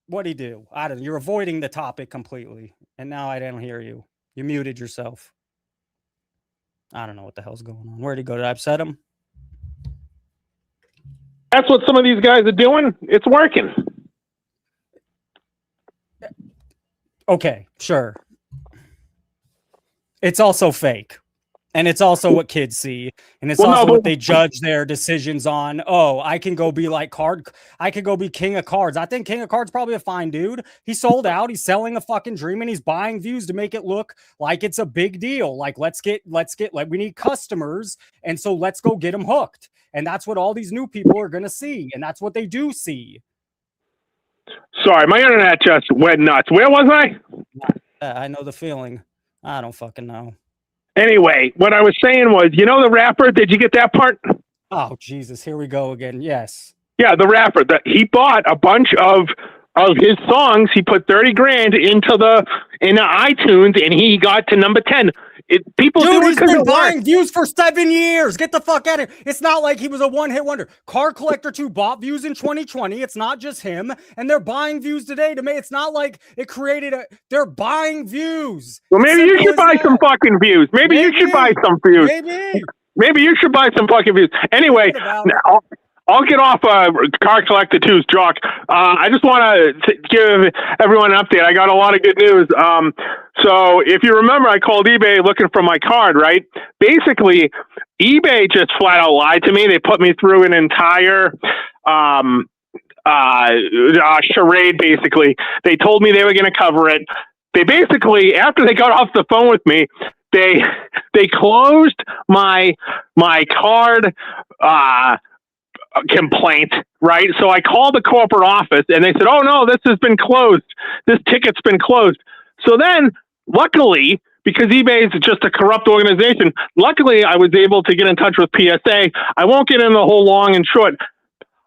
What'd he do? I don't know. You're avoiding the topic completely. And now I don't hear you. You muted yourself. I don't know what the hell's going on. Where'd he go? Did I upset him? That's what some of these guys are doing. It's working. Okay, sure. It's also fake. And it's also what kids see. And it's what they judge their decisions on. Oh, I can go be like I could go be King of Cards. I think King of Cards probably a fine dude. He sold out. He's selling a fucking dream and he's buying views to make it look like it's a big deal. Like, let's get like we need customers. And so let's go get them hooked. And that's what all these new people are going to see. And that's what they do see. Sorry, my internet just went nuts. Where was I? I know the feeling. I don't fucking know. Anyway, what I was saying was, you know the rapper? Did you get that part? Oh, Jesus. Here we go again. Yes. Yeah, the rapper. He bought a bunch of his songs. He put 30 grand into iTunes, and he got to number 10. People do it he's been buying views for 7 years. Get the fuck out of here. It's not like he was a one-hit wonder. Card Collector 2 bought views in 2020. It's not just him. And they're buying views today. It's not like it created they're buying views. Well, maybe you should buy some fucking views. Maybe you should buy some views. Maybe you should buy some fucking views. Anyway, I'll get off Card Collector 2's jock. I just want to give everyone an update. I got a lot of good news. So if you remember, I called eBay looking for my card, right? Basically, eBay just flat out lied to me. They put me through an entire charade, basically. They told me they were going to cover it. They basically, after they got off the phone with me, they closed my card complaint, right? So I called the corporate office and they said, oh no, this has been closed. This ticket's been closed. So then, luckily, because eBay is just a corrupt organization, luckily I was able to get in touch with PSA. I won't get into the whole long and short.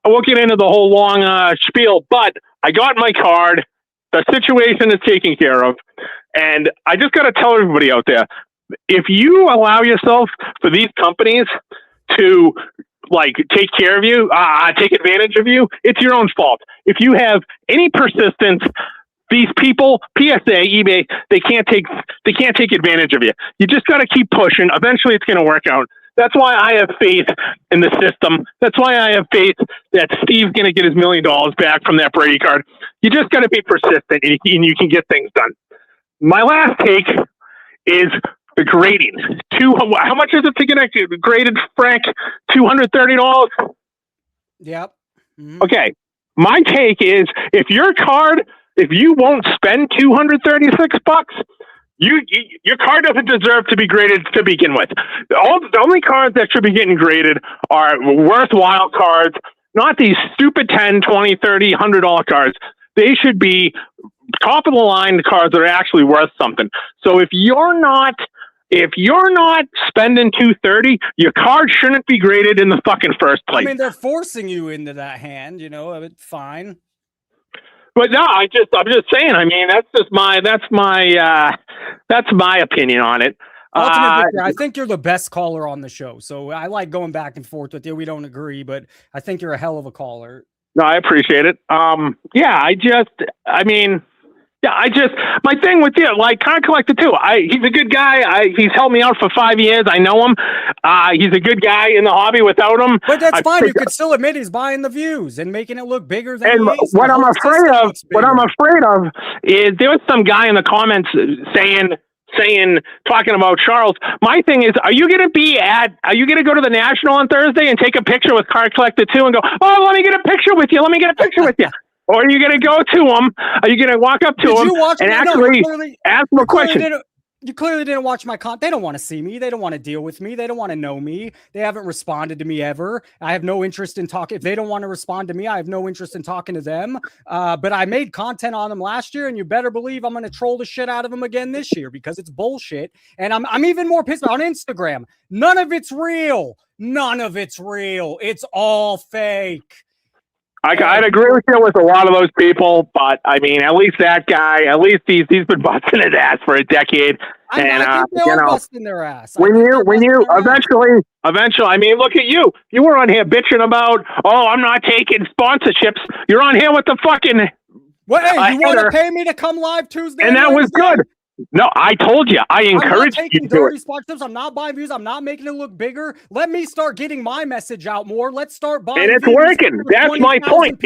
I won't get into the whole long spiel, but I got my card. The situation is taken care of. And I just got to tell everybody out there, if you allow yourself for these companies to take care of you, take advantage of you, it's your own fault. If you have any persistence, these people, PSA, eBay, they can't take advantage of you. You just got to keep pushing. Eventually it's going to work out. That's why I have faith in the system. That's why I have faith that Steve's going to get his $1 million back from that Brady card. You just got to be persistent and you can get things done. My last take is the grading. How much is it to get graded, Frank? $230? Yep. Mm-hmm. Okay. My take is if you won't spend $236, your card doesn't deserve to be graded to begin with. The only cards that should be getting graded are worthwhile cards, not these stupid $10, $20, $30, $100 cards. They should be top of the line cars that are actually worth something. So if you're not spending $230, your card shouldn't be graded in the fucking first place. I mean, they're forcing you into that hand, you know. It's fine. But no, I'm just saying. I mean, that's my opinion on it. Ultimate Victor, I think you're the best caller on the show, so I like going back and forth with you. We don't agree, but I think you're a hell of a caller. No, I appreciate it. My thing with you, like Card Collector too. He's a good guy. He's helped me out for 5 years. I know him. He's a good guy in the hobby. Without him, but that's fine. You could still admit he's buying the views and making it look bigger than. And what I'm afraid of is there was some guy in the comments talking about Charles. My thing is, are you going to go to the National on Thursday and take a picture with Card Collector 2 and go, oh, let me get a picture with you. Or are you going to go to him? Are you going to walk up to him and actually ask him a question? You clearly didn't watch my content. They don't want to see me. They don't want to deal with me. They don't want to know me. They haven't responded to me ever. I have no interest in talking. If they don't want to respond to me, I have no interest in talking to them. But I made content on them last year, and you better believe I'm going to troll the shit out of them again this year because it's bullshit. And I'm even more pissed on Instagram. None of it's real. It's all fake. I'd agree with you with a lot of those people, but I mean, at least that guy, he's been busting his ass for a decade. I think they're busting their ass. When you eventually, I mean, look at you. You were on here bitching about, oh, I'm not taking sponsorships. You're on here with the fucking. Well, hey, you want to pay me to come live Tuesday? And that was good. No, I told you. I encouraged you to do it. Sponsorships. I'm not buying views. I'm not making it look bigger. Let me start getting my message out more. Let's start buying. And it's working. That's my point.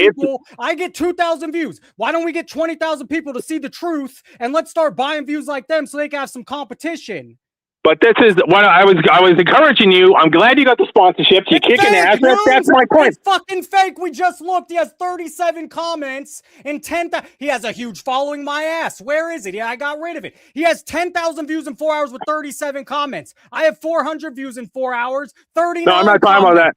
I get 2,000 views. Why don't we get 20,000 people to see the truth? And let's start buying views like them so they can have some competition. But this is what I was encouraging you. I'm glad you got the sponsorships. You're kicking ass. That's my point. It's fucking fake. We just looked. He has 37 comments and 10,000. He has a huge following. My ass. Where is it? Yeah, I got rid of it. He has 10,000 views in 4 hours with 37 comments. I have 400 views in 4 hours. 39. No, I'm not talking about that.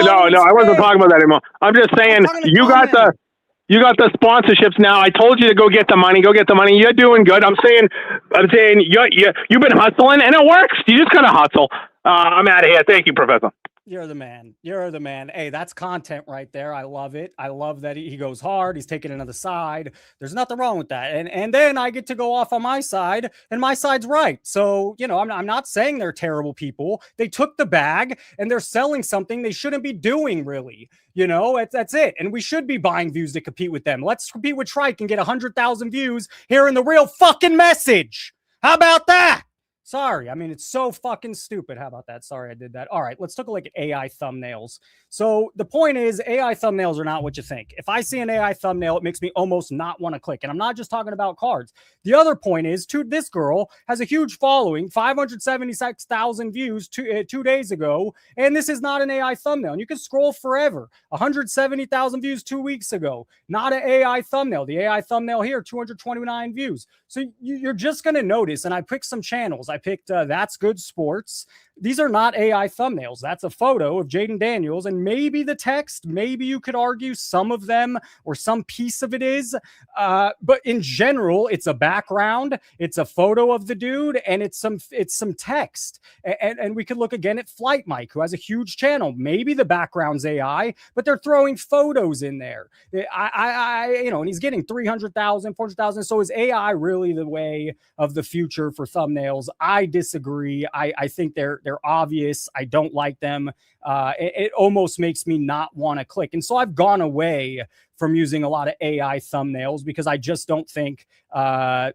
No, I wasn't talking about that anymore. I'm just saying you got the sponsorships now. I told you to go get the money. You're doing good. I'm saying you've been hustling and it works. You just gotta hustle. I'm out of here. Thank you, Professor. You're the man. Hey, that's content right there. I love it. I love that he goes hard. He's taking another side. There's nothing wrong with that. And then I get to go off on my side, and my side's right. So, you know, I'm not saying they're terrible people. They took the bag and they're selling something they shouldn't be doing, really. You know, that's it. And we should be buying views to compete with them. Let's compete with Trike and get 100,000 views hearing the real fucking message. How about that? Sorry. I mean, it's so fucking stupid. How about that? Sorry, I did that. All right, let's take a look at AI thumbnails. So the point is, AI thumbnails are not what you think. If I see an AI thumbnail, it makes me almost not want to click. And I'm not just talking about cards. The other point is, this girl has a huge following, 576,000 views 2 days ago, and this is not an AI thumbnail. And you can scroll forever. 170,000 views 2 weeks ago. Not an AI thumbnail. The AI thumbnail here, 229 views. So you're just going to notice, and I picked some channels. I picked That's Good Sports. These are not AI thumbnails. That's a photo of Jaden Daniels, and maybe the text, maybe you could argue some of them or some piece of it is. But in general, it's a background, it's a photo of the dude, and it's some text. And we could look again at Flight Mike, who has a huge channel. Maybe the background's AI, but they're throwing photos in there. And he's getting 300,000, 400,000. So is AI really the way of the future for thumbnails? I disagree. I think they're obvious. I don't like them. It almost makes me not want to click. And so I've gone away from using a lot of AI thumbnails because I just don't think, yeah.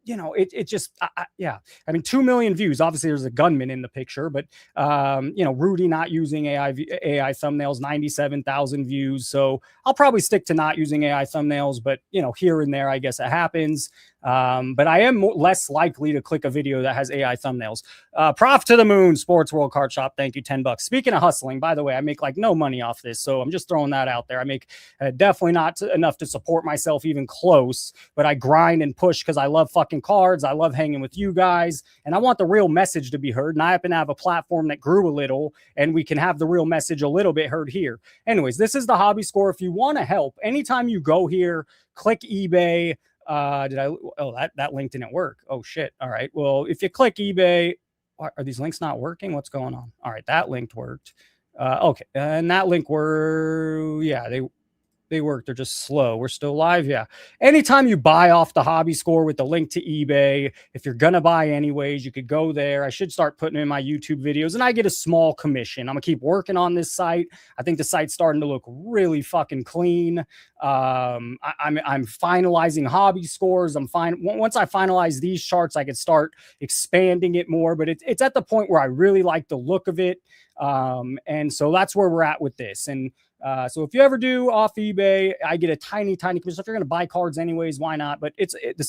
I mean, 2 million views. Obviously, there's a gunman in the picture, but, Rudy not using AI thumbnails, 97,000 views. So I'll probably stick to not using AI thumbnails, but, here and there, I guess it happens. But I am less likely to click a video that has AI thumbnails. Prof to the moon, Sports World Card Shop. Thank you, $10. Speaking of hustling, by the way, I make like no money off this, so I'm just throwing that out there. I make definitely not enough to support myself even close, but I grind and push because I love fucking cards. I love hanging with you guys, and I want the real message to be heard. And I happen to have a platform that grew a little, and we can have the real message a little bit heard here. Anyways, this is the Hobby Score. If you want to help, anytime you go here, click eBay. Did I? Oh, that link didn't work. Oh shit. All right. Well, if you click eBay, are these links not working? What's going on? All right, that link worked. Okay, and that link were they work. They're just slow. We're still live. Yeah. Anytime you buy off the hobby score with the link to eBay, if you're going to buy anyways, you could go there. I should start putting in my YouTube videos and I get a small commission. I'm going to keep working on this site. I think the site's starting to look really fucking clean. I'm finalizing hobby scores. Once I finalize these charts, I could start expanding it more, but it's at the point where I really like the look of it. And so that's where we're at with this. And so if you ever do off eBay, I get a tiny commission. If you're going to buy cards anyways, why not? But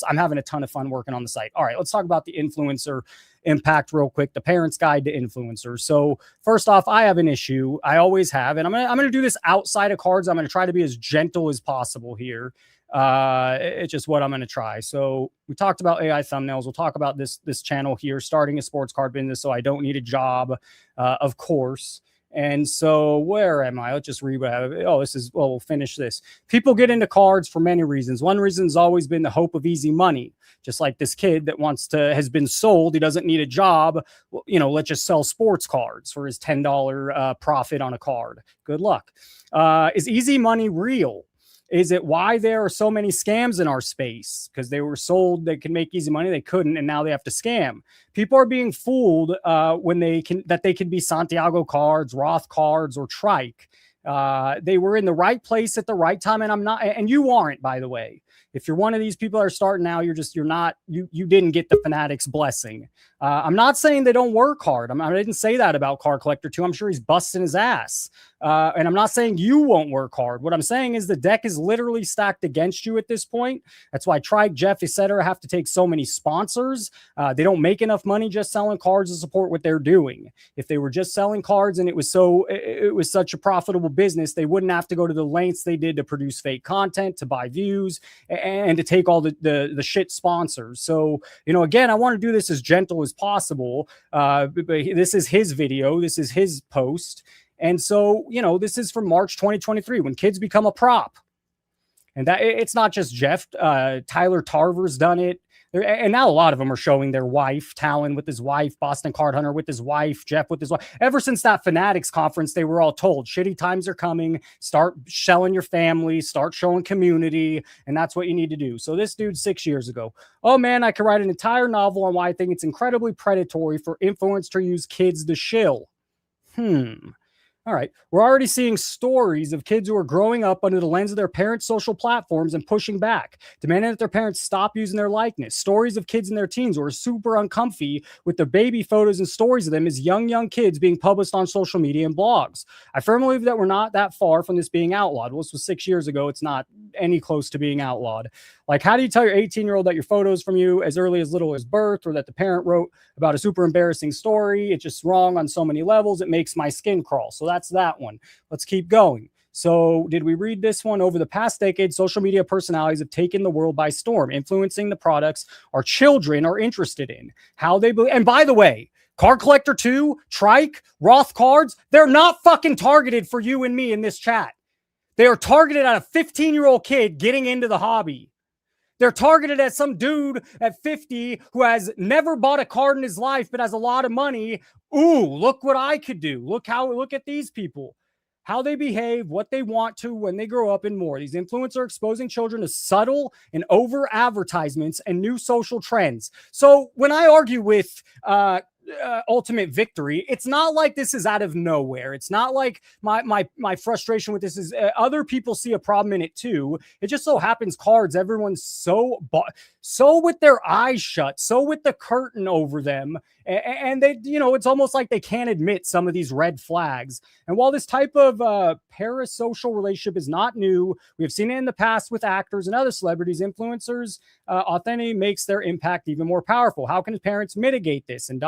I'm having a ton of fun working on the site. All right, let's talk about the influencer impact real quick. The parent's guide to influencers. So first off, I have an issue. I always have, and I'm gonna do this outside of cards. I'm gonna try to be as gentle as possible here. It's just what I'm going to try. So we talked about AI thumbnails. We'll talk about this channel here, starting a sports card business. So I don't need a job, of course. And so where am I? Let's just read what I have. Oh, we'll finish this. People get into cards for many reasons. One reason has always been the hope of easy money. Just like this kid that has been sold. He doesn't need a job. Well, let's just sell sports cards for his $10 profit on a card. Good luck. Is easy money real? Is it why there are so many scams in our space? Because they were sold they could make easy money, they couldn't, and now they have to scam. People are being fooled when they can be Santiago cards, Roth cards, or Trike. They were in the right place at the right time, and I'm not. And you aren't, by the way. If you're one of these people that are starting now, you didn't get the Fanatics blessing. I'm not saying they don't work hard. I didn't say that about Card Collector 2. I'm sure he's busting his ass. And I'm not saying you won't work hard. What I'm saying is the deck is literally stacked against you at this point. That's why Trike, Jeff, etc. have to take so many sponsors. They don't make enough money just selling cards to support what they're doing. If they were just selling cards and it was such a profitable business, they wouldn't have to go to the lengths they did to produce fake content, to buy views, and to take all the shit sponsors. So, again, I want to do this as gentle as possible. But this is his video. This is his post. And so, this is from March 2023 when kids become a prop. And that it's not just Jeff. Tyler Tarver's done it. And now a lot of them are showing their wife, Talon with his wife, Boston Card Hunter with his wife, Jeff with his wife. Ever since that Fanatics conference, they were all told shitty times are coming. Start selling your family, start showing community. And that's what you need to do. So this dude 6 years ago, oh man, I could write an entire novel on why I think it's incredibly predatory for influencers to use kids to shill. All right. We're already seeing stories of kids who are growing up under the lens of their parents' social platforms and pushing back, demanding that their parents stop using their likeness. Stories of kids in their teens who are super uncomfy with their baby photos and stories of them as young kids being published on social media and blogs. I firmly believe that we're not that far from this being outlawed. Well, this was 6 years ago. It's not any close to being outlawed. Like, how do you tell your 18-year-old that your photos from you as early as little as birth, or that the parent wrote about a super embarrassing story? It's just wrong on so many levels. It makes my skin crawl. So that's that one. Let's keep going. So did we read this one? Over the past decade, social media personalities have taken the world by storm, influencing the products our children are interested in. How they believe. And by the way, Card Collector 2, Trike, Roth cards, they're not fucking targeted for you and me in this chat. They are targeted at a 15-year-old kid getting into the hobby. They're targeted at some dude at 50 who has never bought a card in his life but has a lot of money. Ooh, look what I could do. Look at these people. How they behave, what they want to when they grow up, and more. These influencers are exposing children to subtle and over advertisements and new social trends. So when I argue with Ultimate Victory, it's not like this is out of nowhere. It's not like my frustration with this is other people see a problem in it too. It just so happens cards, everyone's so with their eyes shut, so with the curtain over them, and they, it's almost like they can't admit some of these red flags. And while this type of parasocial relationship is not new, we have seen it in the past with actors and other celebrities. Influencers, authenticity makes their impact even more powerful. How can parents mitigate this? And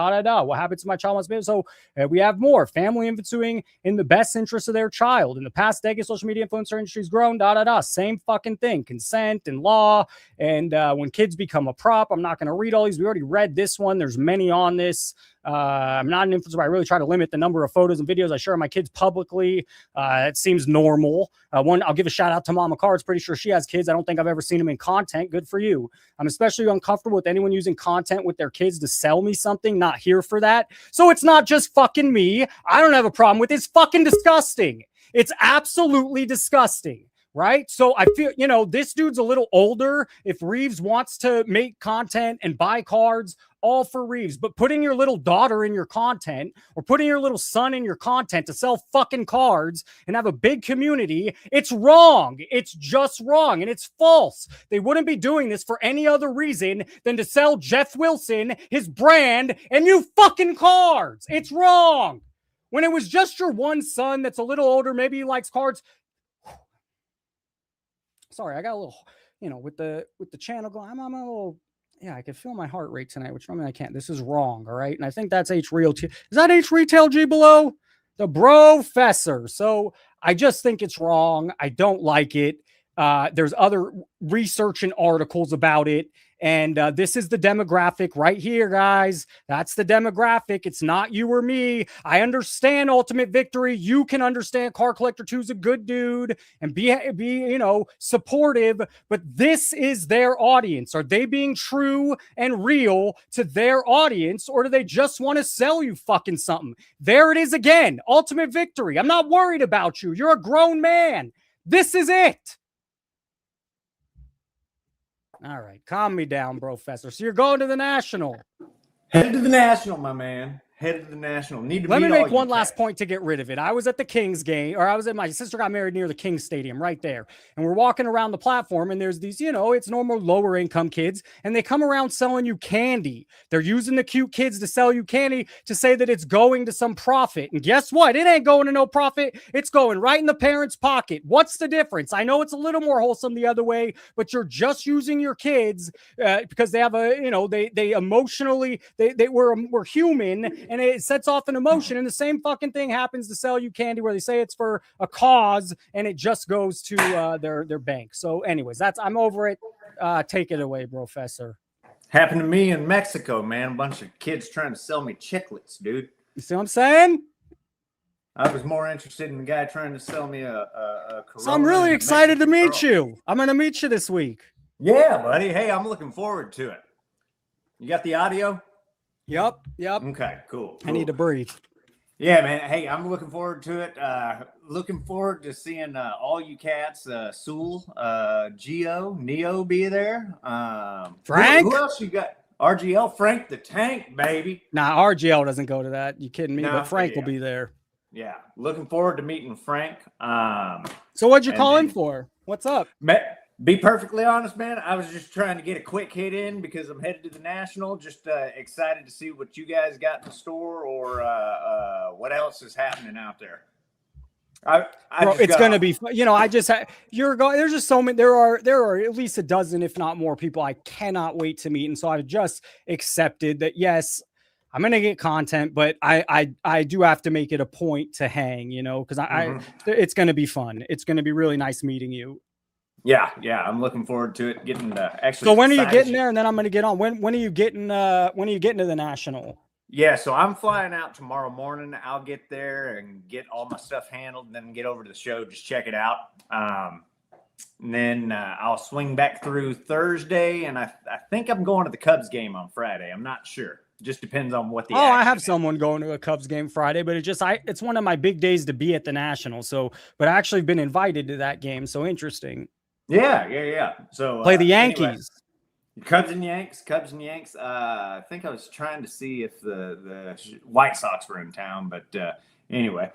What happens to my child must be. So we have more family influencing in the best interest of their child. In the past decade, social media influencer industry has grown, Same fucking thing. Consent and law. And when kids become a prop, I'm not going to read all these. We already read this one. There's many on this. I'm not an influencer, but I really try to limit the number of photos and videos I share of my kids publicly. It seems normal. I'll give a shout out to Mama Cards. Pretty sure she has kids. I don't think I've ever seen them in content. Good for you. I'm especially uncomfortable with anyone using content with their kids to sell me something. Not here for that. So it's not just fucking me. I don't have a problem with it. It's fucking disgusting. It's absolutely disgusting. Right? So I feel, this dude's a little older. If Reeves wants to make content and buy cards, all for Reeves. But putting your little daughter in your content or putting your little son in your content to sell fucking cards and have a big community, it's wrong. It's just wrong. And it's false. They wouldn't be doing this for any other reason than to sell Jeff Wilson, his brand, and you fucking cards. It's wrong. When it was just your one son that's a little older, maybe he likes cards. Sorry, I got a little, with the channel going, I'm a little, I can feel my heart rate tonight, which normally I can't. This is wrong, all right? And I think that's H Real. Is that H Retail G below? The Brofessor. So I just think it's wrong. I don't like it. There's other research and articles about it. And this is the demographic right here, guys. That's the demographic. It's not you or me. I understand Ultimate Victory. You can understand Car Collector 2 is a good dude and be supportive. But this is their audience. Are they being true and real to their audience, or do they just want to sell you fucking something? There it is again. Ultimate Victory. I'm not worried about you. You're a grown man. This is it. All right, calm me down, Professor. So you're going to the National. Headed to the National, my man. Headed to the National. Let me make one last point to get rid of it. I was at the Kings game, or my sister got married near the Kings Stadium right there. And we're walking around the platform, and there's these, it's normal lower income kids, and they come around selling you candy. They're using the cute kids to sell you candy to say that it's going to some profit. And guess what? It ain't going to no profit. It's going right in the parents' pocket. What's the difference? I know it's a little more wholesome the other way, but you're just using your kids because they have they emotionally, we're human. And it sets off an emotion. And the same fucking thing happens to sell you candy where they say it's for a cause and it just goes to their bank. So anyways, I'm over it. Take it away, Professor. Happened to me in Mexico, man. A bunch of kids trying to sell me chiclets, dude. You see what I'm saying? I was more interested in the guy trying to sell me a Corona. So I'm really excited to meet you. I'm going to meet you this week. Yeah, buddy. Hey, I'm looking forward to it. You got the audio? Yep. Okay, cool. I need to breathe. Yeah, man. Hey, I'm looking forward to it. Looking forward to seeing all you cats, Sewell, Gio, Neo be there. Frank? Who else you got? RGL, Frank the Tank, baby. Nah, RGL doesn't go to that. You kidding me? No, but Frank will be there. Yeah, looking forward to meeting Frank. So what'd you call in for? What's up? Be perfectly honest, man, I was just trying to get a quick hit in because I'm headed to the National. Just excited to see what you guys got in store or what else is happening out there. It's going to be, there's just so many, there are at least a dozen, if not more people I cannot wait to meet. And so I've just accepted that, yes, I'm going to get content, but I do have to make it a point to hang, because it's going to be fun. It's going to be really nice meeting you. Yeah, I'm looking forward to it. Getting to actually. So when are you getting there? And then I'm going to get on. When are you getting? When are you getting to the National? Yeah, so I'm flying out tomorrow morning. I'll get there and get all my stuff handled, and then get over to the show. Just check it out. And then I'll swing back through Thursday, and I think I'm going to the Cubs game on Friday. I'm not sure. Just depends on what the. Oh, I have someone going to a Cubs game Friday, but it's one of my big days to be at the National. So, but I actually been invited to that game. So interesting. Yeah. So play the Yankees. Anyway, Cubs and Yanks. I think I was trying to see if the White Sox were in town, but anyway,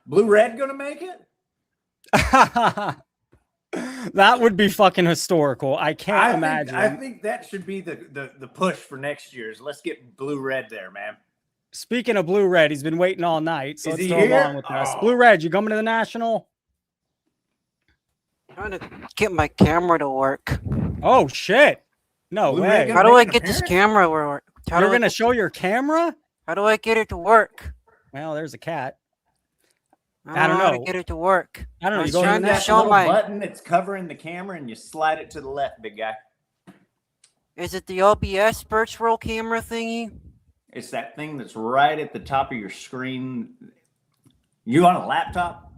Blue Red gonna make it? That would be fucking historical. I can't imagine. I think that should be the push for next year's. Let's get Blue Red there, man. Speaking of Blue Red, he's been waiting all night, so let's throw along with us. Oh. Blue Red, you coming to the National? Trying to get my camera to work. Oh shit! No way. How do I get this camera to work? You're gonna show your camera? How do I get it to work? Well, there's a cat. I don't know how to get it to work. I don't know. I You was go trying in to that show little my. button that's covering the camera, and you slide it to the left, big guy. Is it the OBS birch roll camera thingy? It's that thing that's right at the top of your screen. You on a laptop?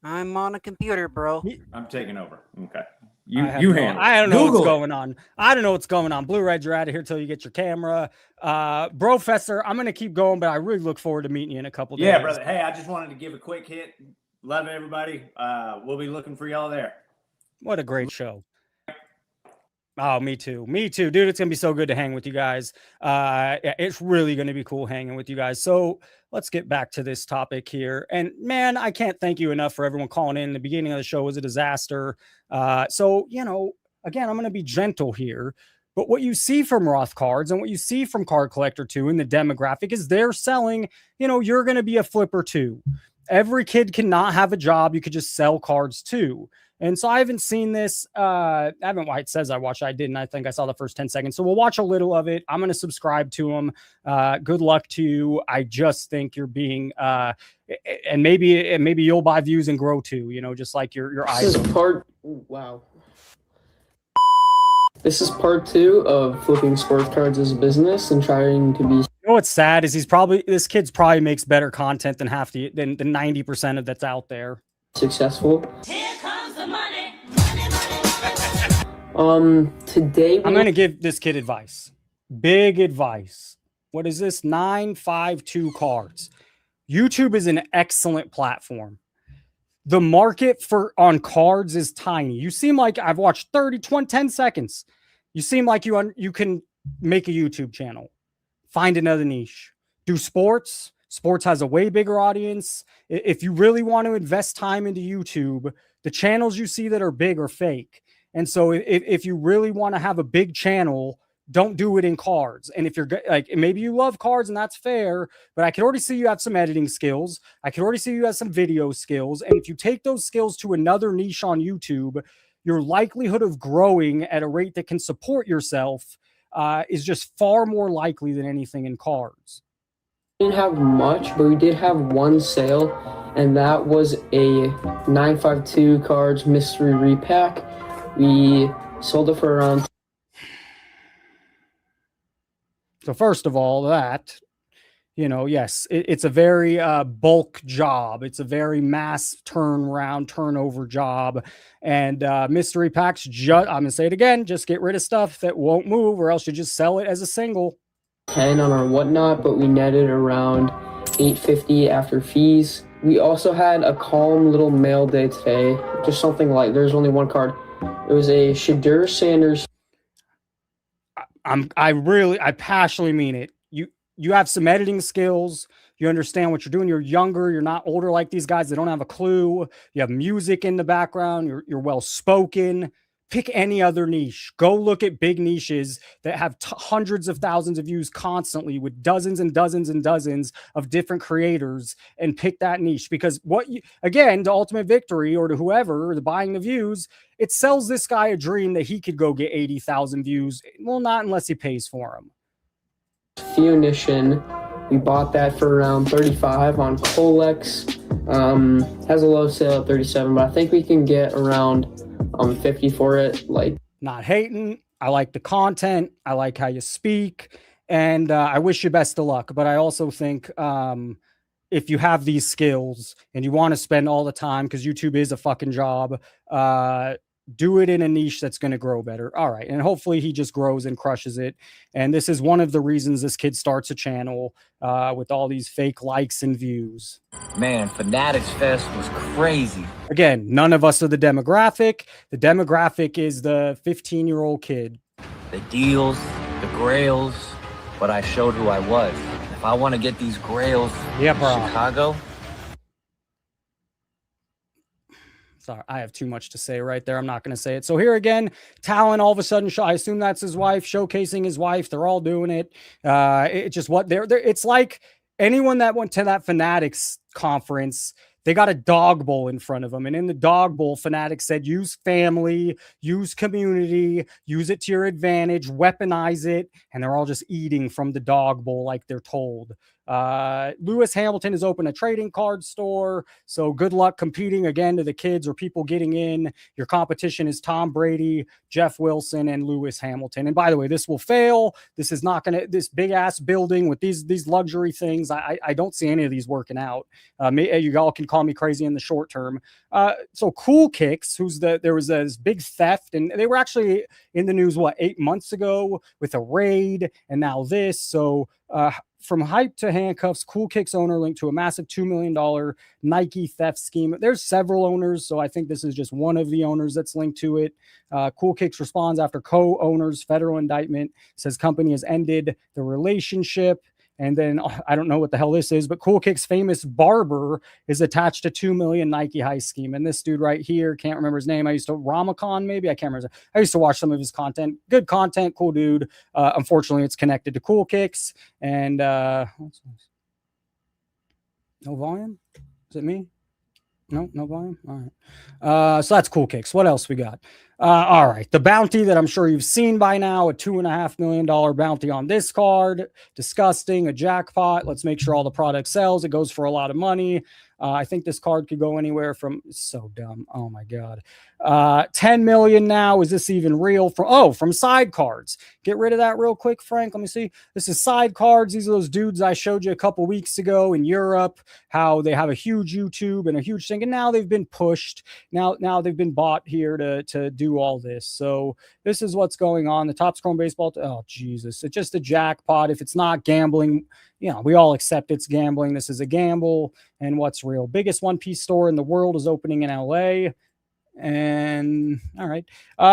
I'm on a computer, bro. I'm taking over. Okay. I You don't handle it. I don't know Google what's it. going on. I don't know what's going on. Blue Red, you're out of here till you get your camera. Brofessor, I'm gonna keep going, but I really look forward to meeting you in a couple days. Yeah, brother. Hey, I just wanted to give a quick hit. Love everybody. We'll be looking for y'all there. What a great show. Oh, me too. Me too, dude. It's gonna be so good to hang with you guys. Yeah, it's really gonna be cool hanging with you guys. So let's get back to this topic here. And man, I can't thank you enough for everyone calling in. The beginning of the show was a disaster. So again, I'm gonna be gentle here. But what you see from Roth Cards and what you see from Card Collector 2 in the demographic is they're selling, you're going to be a flipper too. Every kid cannot have a job. You could just sell cards too. And so I haven't seen this. It says I watched. I didn't. I think I saw the first 10 seconds. So we'll watch a little of it. I'm going to subscribe to them. Good luck to you. I just think you're being, and maybe you'll buy views and grow too, just like your This is wow. This is part 2 of flipping sports cards as a business and trying to be. You know what's sad is this kid's probably makes better content than than 90% of that's out there. Successful. Here comes the money. Today I'm going to give this kid advice. Big advice. What is this? 952 cards. YouTube is an excellent platform. The market on cards is tiny. You seem like I've watched 30, 20, 10 seconds. You seem like you can make a YouTube channel. Find another niche. Do sports. Sports has a way bigger audience. If you really want to invest time into YouTube, the channels you see that are big are fake. And so if you really want to have a big channel, don't do it in cards. And if you're like, maybe you love cards and that's fair, but I can already see you have some editing skills. I can already see you have some video skills. And if you take those skills to another niche on YouTube, your likelihood of growing at a rate that can support yourself is just far more likely than anything in cards. We didn't have much, but we did have one sale, and that was a 952 cards mystery repack. We sold it for around. So first of all, yes, it's a very bulk job. It's a very mass turnover job. And mystery packs, I'm going to say it again, just get rid of stuff that won't move, or else you just sell it as a single. 10 on our whatnot, but we netted around $8.50 after fees. We also had a calm little mail day today. Just something like, there's only one card. It was a Shadur Sanders. I passionately mean it. You have some editing skills. You understand what you're doing. You're younger. You're not older like these guys that don't have a clue. You have music in the background. You're well spoken. Pick any other niche. Go look at big niches that have hundreds of thousands of views constantly with dozens and dozens and dozens of different creators, and pick that niche. Because to Ultimate Victory or to whoever, the buying the views, it sells this guy a dream that he could go get 80,000 views. Well, not unless he pays for them. Funition. We bought that for around 35 on Colex. Has a low sale at 37, but I think we can get around 50 for it. Not hating. I like the content. I like how you speak, and I wish you best of luck. But I also think if you have these skills and you want to spend all the time, because YouTube is a fucking job, do it in a niche that's going to grow better. All right. And hopefully he just grows and crushes it. And this is one of the reasons this kid starts a channel with all these fake likes and views. Man, Fanatics Fest was crazy. Again, none of us are the demographic. The demographic is the 15-year-old kid. The deals, the grails, but I showed who I was. If I want to get these grails in Chicago. Sorry, I have too much to say right there. I'm not going to say it. So here again, Talon all of a sudden, I assume that's his wife, showcasing his wife. They're all doing it. It's just what they're it's like anyone that went to that Fanatics conference they got a dog bowl in front of them. And in the dog bowl, Fanatics said, use family, use community, use it to your advantage, weaponize it. And they're all just eating from the dog bowl like they're told. Lewis Hamilton has opened a trading card store. So good luck competing again to the kids or people getting in. Your competition is Tom Brady, Jeff Wilson, and Lewis Hamilton. And by the way, this will fail. This is not going to, this big ass building with these luxury things. I don't see any of these working out. You all can call me crazy in the short term. So Cool Kicks, there was this big theft, and they were actually in the news, 8 months ago with a raid, and now this. So, from hype to handcuffs, Cool Kicks owner linked to a massive $2 million Nike theft scheme. There's several owners, so I think this is just one of the owners that's linked to it. Cool Kicks responds after co-owners federal indictment, says company has ended the relationship. And then I don't know what the hell this is, but Cool Kicks famous barber is attached to $2 million Nike heist scheme. And this dude right here, can't remember his name. Ramakon, maybe. I can't remember. I used to watch some of his content. Good content, cool dude. Unfortunately, it's connected to Cool Kicks. And no volume? Is it me? No volume? All right. So that's Cool Kicks. What else we got? All right. The bounty that I'm sure you've seen by now, a $2.5 million bounty on this card. Disgusting. A jackpot. Let's make sure all the product sells. It goes for a lot of money. I think this card could go anywhere from, so dumb. Oh my God. 10 million now. Is this even real? From side cards. Get rid of that real quick, Frank. Let me see. This is side cards. These are those dudes I showed you a couple weeks ago in Europe, how they have a huge YouTube and a huge thing. And now they've been pushed. Now they've been bought here to do all this. So this is what's going on. The Topps Chrome Baseball. Oh, Jesus. It's just a jackpot. If it's not gambling, we all accept it's gambling. This is a gamble. And what's real? Biggest one-piece store in the world is opening in LA. And all right,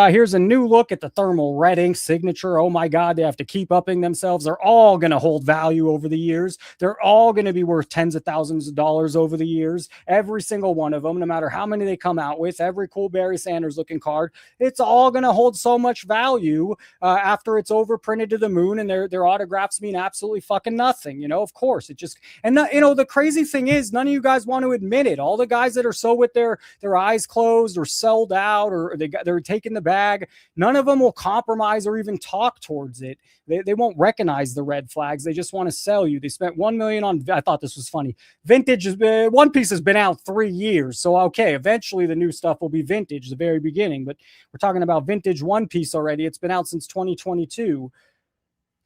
here's a new look at the thermal red ink signature. Oh my God, they have to keep upping themselves. They're all going to hold value over the years. They're all going to be worth tens of thousands of dollars over the years. Every single one of them, no matter how many they come out with, every cool Barry Sanders looking card, it's all going to hold so much value after it's overprinted to the moon, and their autographs mean absolutely fucking nothing. Of course, it just, and the crazy thing is, none of you guys want to admit it. All the guys that are so with their eyes closed or sold out or they're taking the bag, none of them will compromise or even talk towards it. They won't recognize the red flags. They just want to sell you. They spent $1 million on, I thought this was funny, vintage. One Piece has been out 3 years, so okay, eventually the new stuff will be vintage, the very beginning, but we're talking about vintage One Piece already. It's been out since 2022.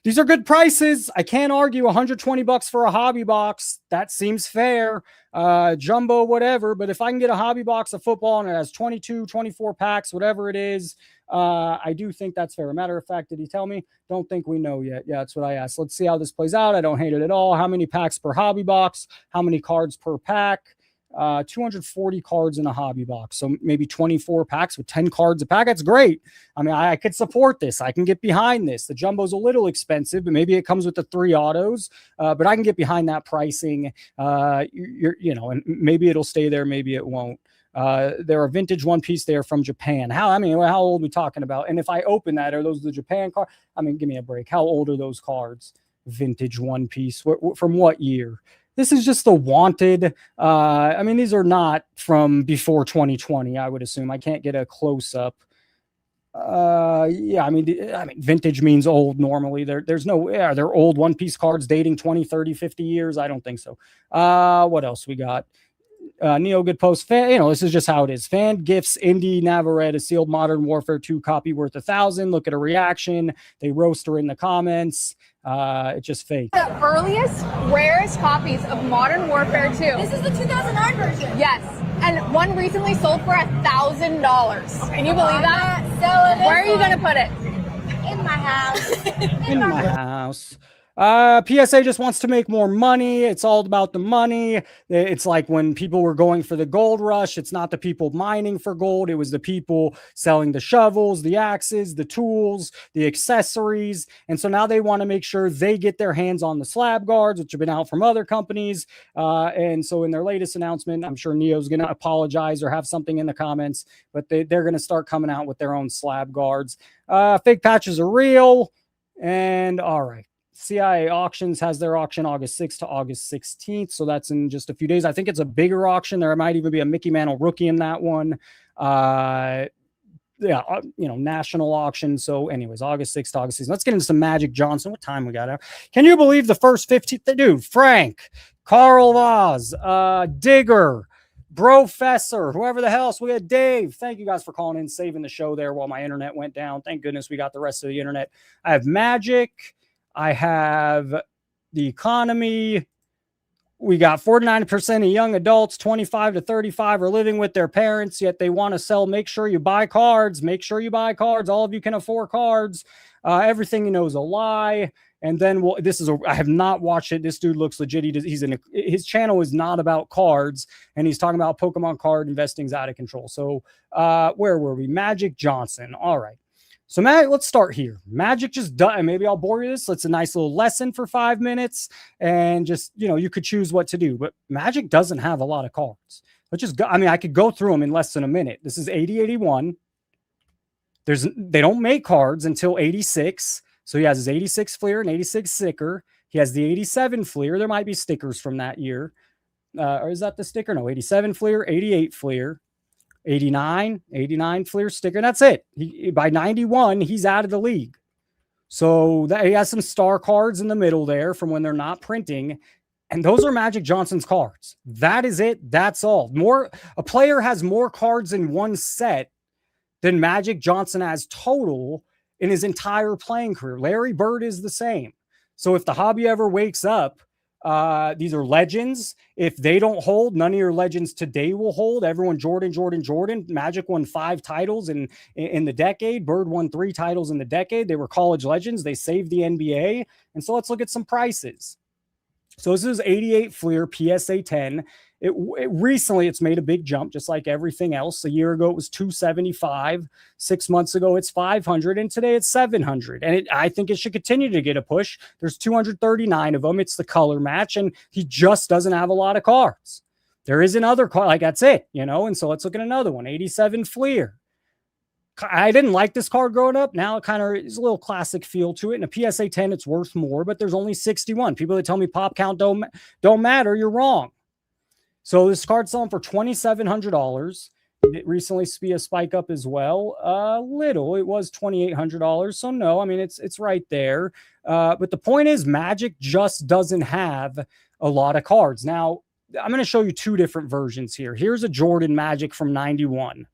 These are good prices. I can't argue. $120 for a hobby box. That seems fair. Jumbo, whatever. But if I can get a hobby box of football and it has 22, 24 packs, whatever it is, I do think that's fair. Matter of fact, did he tell me? Don't think we know yet. Yeah, that's what I asked. Let's see how this plays out. I don't hate it at all. How many packs per hobby box? How many cards per pack? 240 cards in a hobby box. So maybe 24 packs with 10 cards a pack. That's great. I mean, I could support this. I can get behind this. The jumbo's a little expensive, but maybe it comes with the 3 autos. But I can get behind that pricing. And maybe it'll stay there. Maybe it won't. There are vintage One Piece there from Japan. How old are we talking about? And if I open that, are those the Japan cards? I mean, give me a break. How old are those cards? Vintage One Piece. From what year? This is just the wanted. These are not from before 2020, I would assume. I can't get a close-up. Vintage means old normally. There's no, they're old One Piece cards dating 20, 30, 50 years. I don't think so. What else we got? Neo Good Post fan, this is just how it is. Fan gifts Indy Navarrete a sealed Modern Warfare 2 copy worth $1,000. Look at her reaction. They roast her in the comments. It's just fake. The earliest, rarest copies of Modern Warfare 2. This is the 2009 version. Yes, and one recently sold for $1,000. Can you believe that? Where are you gonna put it? In my house. In my house. PSA just wants to make more money. It's all about the money. It's like when people were going for the gold rush, it's not the people mining for gold. It was the people selling the shovels, the axes, the tools, the accessories. And so now they want to make sure they get their hands on the slab guards, which have been out from other companies. And so in their latest announcement, I'm sure Neo's going to apologize or have something in the comments, but they're going to start coming out with their own slab guards. Fake patches are real. And all right. CIA Auctions has their auction August 6th to August 16th. So that's in just a few days. I think it's a bigger auction. There might even be a Mickey Mantle rookie in that one. National auction. So anyways, August 6th to August 16th. Let's get into some Magic Johnson. What time we got out? Can you believe the first 15? Dude, Frank, Carl Vaz, Digger, Professor, whoever the hell else. We had Dave. Thank you guys for calling in, saving the show there while my internet went down. Thank goodness we got the rest of the internet. I have Magic. I have the economy. We got 49% of young adults, 25 to 35, are living with their parents, yet they want to sell. Make sure you buy cards. Make sure you buy cards. All of you can afford cards. Everything you know is a lie. And then I have not watched it. This dude looks legit. His channel is not about cards, and he's talking about Pokemon card investing's out of control. So where were we? Magic Johnson. All right. So let's start here. Magic just done. Maybe I'll bore you this. It's a nice little lesson for 5 minutes, and just, you could choose what to do. But Magic doesn't have a lot of cards. Let's just go. I mean, I could go through them in less than a minute. This is 80-81. They don't make cards until 86. So he has his 86 Fleer and 86 sticker. He has the 87 Fleer. There might be stickers from that year. Or is that the sticker? No, 87 Fleer, 88 Fleer. 89 Fleer sticker. That's it. By 91, he's out of the league. So he has some star cards in the middle there from when they're not printing. And those are Magic Johnson's cards. That is it. That's all. A player has more cards in one set than Magic Johnson has total in his entire playing career. Larry Bird is the same. So if the hobby ever wakes up, these are legends. If they don't hold, none of your legends today will hold. Everyone, Jordan. Magic won 5 titles in the decade. Bird won 3 titles in the decade. They were college legends. They saved the NBA. And so let's look at some prices. So this is 88 Fleer PSA 10. Recently, it's made a big jump, just like everything else. A year ago, it was 275. 6 months ago, it's 500. And today, it's 700. And I think it should continue to get a push. There's 239 of them. It's the color match. And he just doesn't have a lot of cards. There is another card. Like, that's it, And so let's look at another one. 87 Fleer. I didn't like this card growing up. Now it kind of is a little classic feel to it. In a PSA 10, it's worth more, but there's only 61. People that tell me pop count don't matter, you're wrong. So this card's selling for $2,700. It recently see a spike up as well. It was $2,800. So no, I mean, it's right there. But the point is, Magic just doesn't have a lot of cards. Now, I'm going to show you 2 different versions here. Here's a Jordan Magic from 91.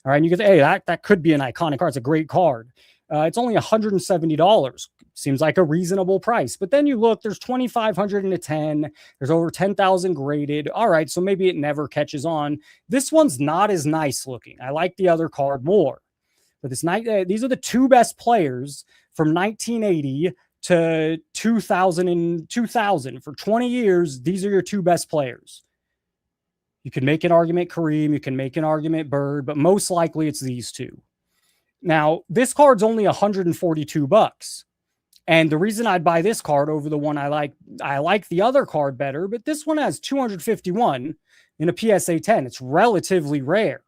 All right, and you can say, hey, that could be an iconic card. It's a great card. It's only $170. Seems like a reasonable price. But then you look, there's 2,500 in a 10. There's over 10,000 graded. All right, so maybe it never catches on. This one's not as nice looking. I like the other card more. But these are the 2 best players from 1980 to 2000. For 20 years, these are your 2 best players. You can make an argument Kareem, you can make an argument Bird, but most likely it's these 2. Now, this card's only $142. And the reason I'd buy this card over the one I like the other card better, but this one has 251 in a PSA 10. It's relatively rare.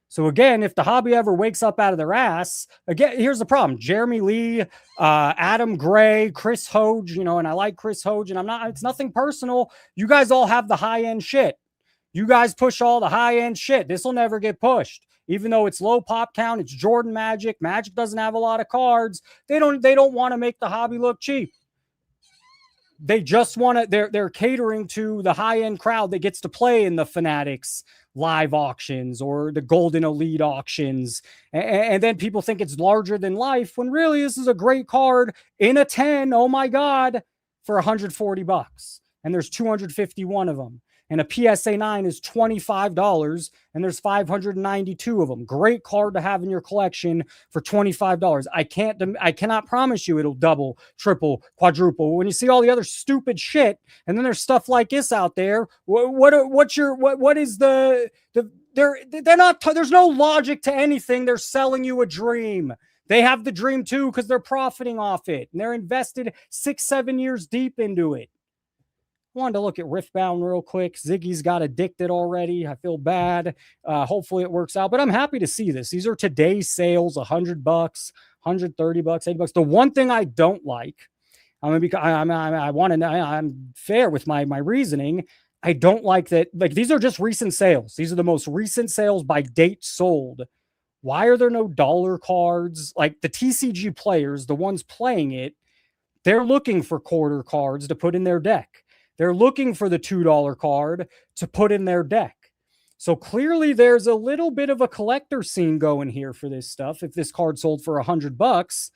So again, if the hobby ever wakes up out of their ass, again, here's the problem. Jeremy Lee, Adam Gray, Chris Hoge, and I like Chris Hoge, and it's nothing personal. You guys all have the high-end shit. You guys push all the high-end shit. This will never get pushed. Even though it's low pop count, it's Jordan Magic. Magic doesn't have a lot of cards. They don't want to make the hobby look cheap. They just want to, they're catering to the high-end crowd that gets to play in the Fanatics live auctions or the Golden Elite auctions. And then people think it's larger than life when really this is a great card in a 10. Oh my God, for $140. And there's 251 of them. And a PSA 9 is $25, and there's 592 of them. Great card to have in your collection for $25. I cannot promise you it'll double, triple, quadruple. When you see all the other stupid shit, and then there's stuff like this out there, there's no logic to anything. They're selling you a dream. They have the dream too because they're profiting off it, and they're invested 6-7 years deep into it. Wanted to look at Riftbound real quick. Ziggy's got addicted already. I feel bad. Hopefully it works out, but I'm happy to see this. These are today's sales, $100, $130, $80. The one thing I don't like, I'm gonna be. I want to. I'm fair with my reasoning. I don't like that. Like, these are just recent sales. These are the most recent sales by date sold. Why are there no dollar cards? Like, the TCG players, the ones playing it, they're looking for quarter cards to put in their deck. They're looking for the $2 card to put in their deck. So clearly there's a little bit of a collector scene going here for this stuff. If this card sold for $100,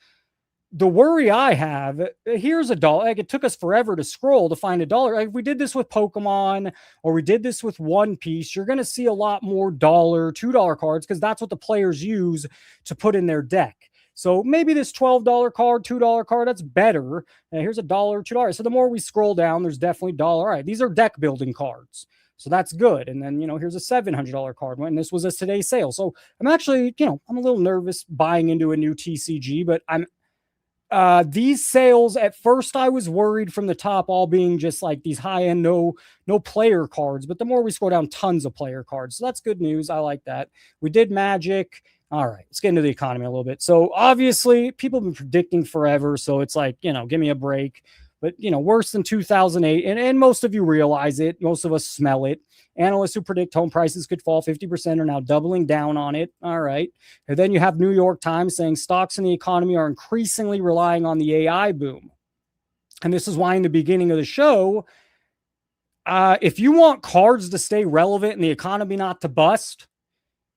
the worry I have, here's a dollar. Like, it took us forever to scroll to find a dollar. Like, if we did this with Pokemon or we did this with One Piece, you're going to see a lot more $2 cards, because that's what the players use to put in their deck. So maybe this $12 card, $2 card, that's better. And here's $1, $2. So the more we scroll down, there's definitely $1. All right, these are deck building cards. So that's good. And then, here's a $700 card when this was a today's sale. So I'm actually, I'm a little nervous buying into a new TCG, but these sales, at first I was worried from the top, all being just like these high-end, no player cards. But the more we scroll down, tons of player cards. So that's good news. I like that. We did Magic. All right, let's get into the economy a little bit. So obviously people have been predicting forever. So it's like, give me a break. But, worse than 2008. And most of you realize it. Most of us smell it. Analysts who predict home prices could fall 50% are now doubling down on it. All right. And then you have New York Times saying stocks in the economy are increasingly relying on the AI boom. And this is why in the beginning of the show, if you want cards to stay relevant and the economy not to bust,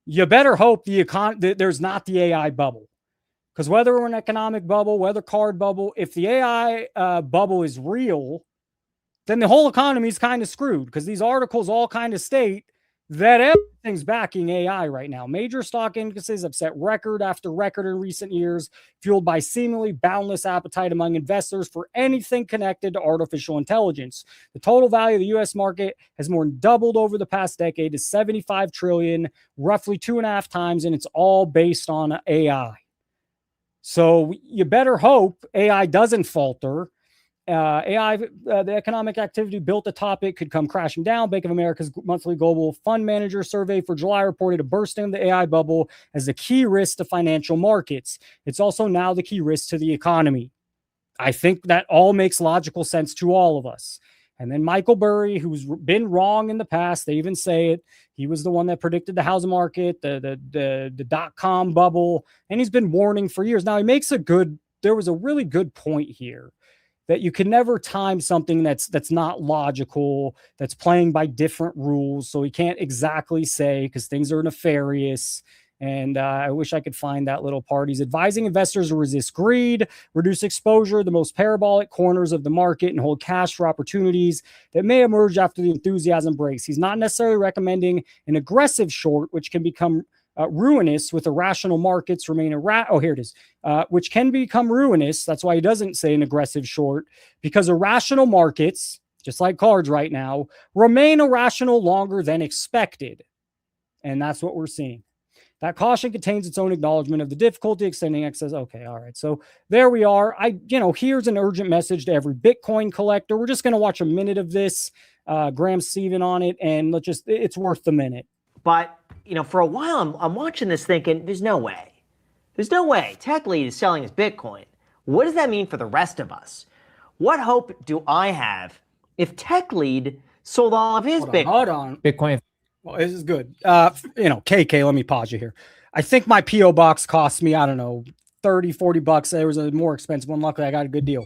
you better hope there's not the AI bubble. Because whether we're in an economic bubble, whether card bubble, if the AI bubble is real, then the whole economy is kind of screwed, because these articles all kind of state that everything's backing AI right now. Major stock indices have set record after record in recent years, fueled by seemingly boundless appetite among investors for anything connected to artificial intelligence. The total value of the U.S. market has more than doubled over the past decade to $75 trillion, roughly 2.5 times, and it's all based on AI. So you better hope AI doesn't falter. The economic activity built atop it could come crashing down. Bank of America's monthly global fund manager survey for July reported a bursting of the AI bubble as the key risk to financial markets. It's also now the key risk to the economy. I think that all makes logical sense to all of us. And then Michael Burry, who's been wrong in the past, they even say it. He was the one that predicted the housing market, the dot-com bubble, and he's been warning for years. Now, there was a really good point here, that you can never time something that's not logical, that's playing by different rules. So he can't exactly say, because things are nefarious. And I wish I could find that little part. He's advising investors to resist greed, reduce exposure, the most parabolic corners of the market, and hold cash for opportunities that may emerge after the enthusiasm breaks. He's not necessarily recommending an aggressive short, which can become ruinous with irrational markets remain which can become ruinous. That's why he doesn't say an aggressive short, because irrational markets, just like cards right now, remain irrational longer than expected. And that's what we're seeing. That caution contains its own acknowledgement of the difficulty extending excess. Okay, all right. So there we are. Here's an urgent message to every Bitcoin collector. We're just going to watch a minute of this. Graham Stephen on it, and it's worth the minute. But, for a while, I'm watching this thinking, there's no way. There's no way. TechLead is selling his Bitcoin. What does that mean for the rest of us? What hope do I have if TechLead sold all of his Bitcoin? Hold on. Bitcoin. Well, this is good. KK, let me pause you here. I think my P.O. box cost me, I don't know, $30-$40. There was a more expensive one. Luckily, I got a good deal.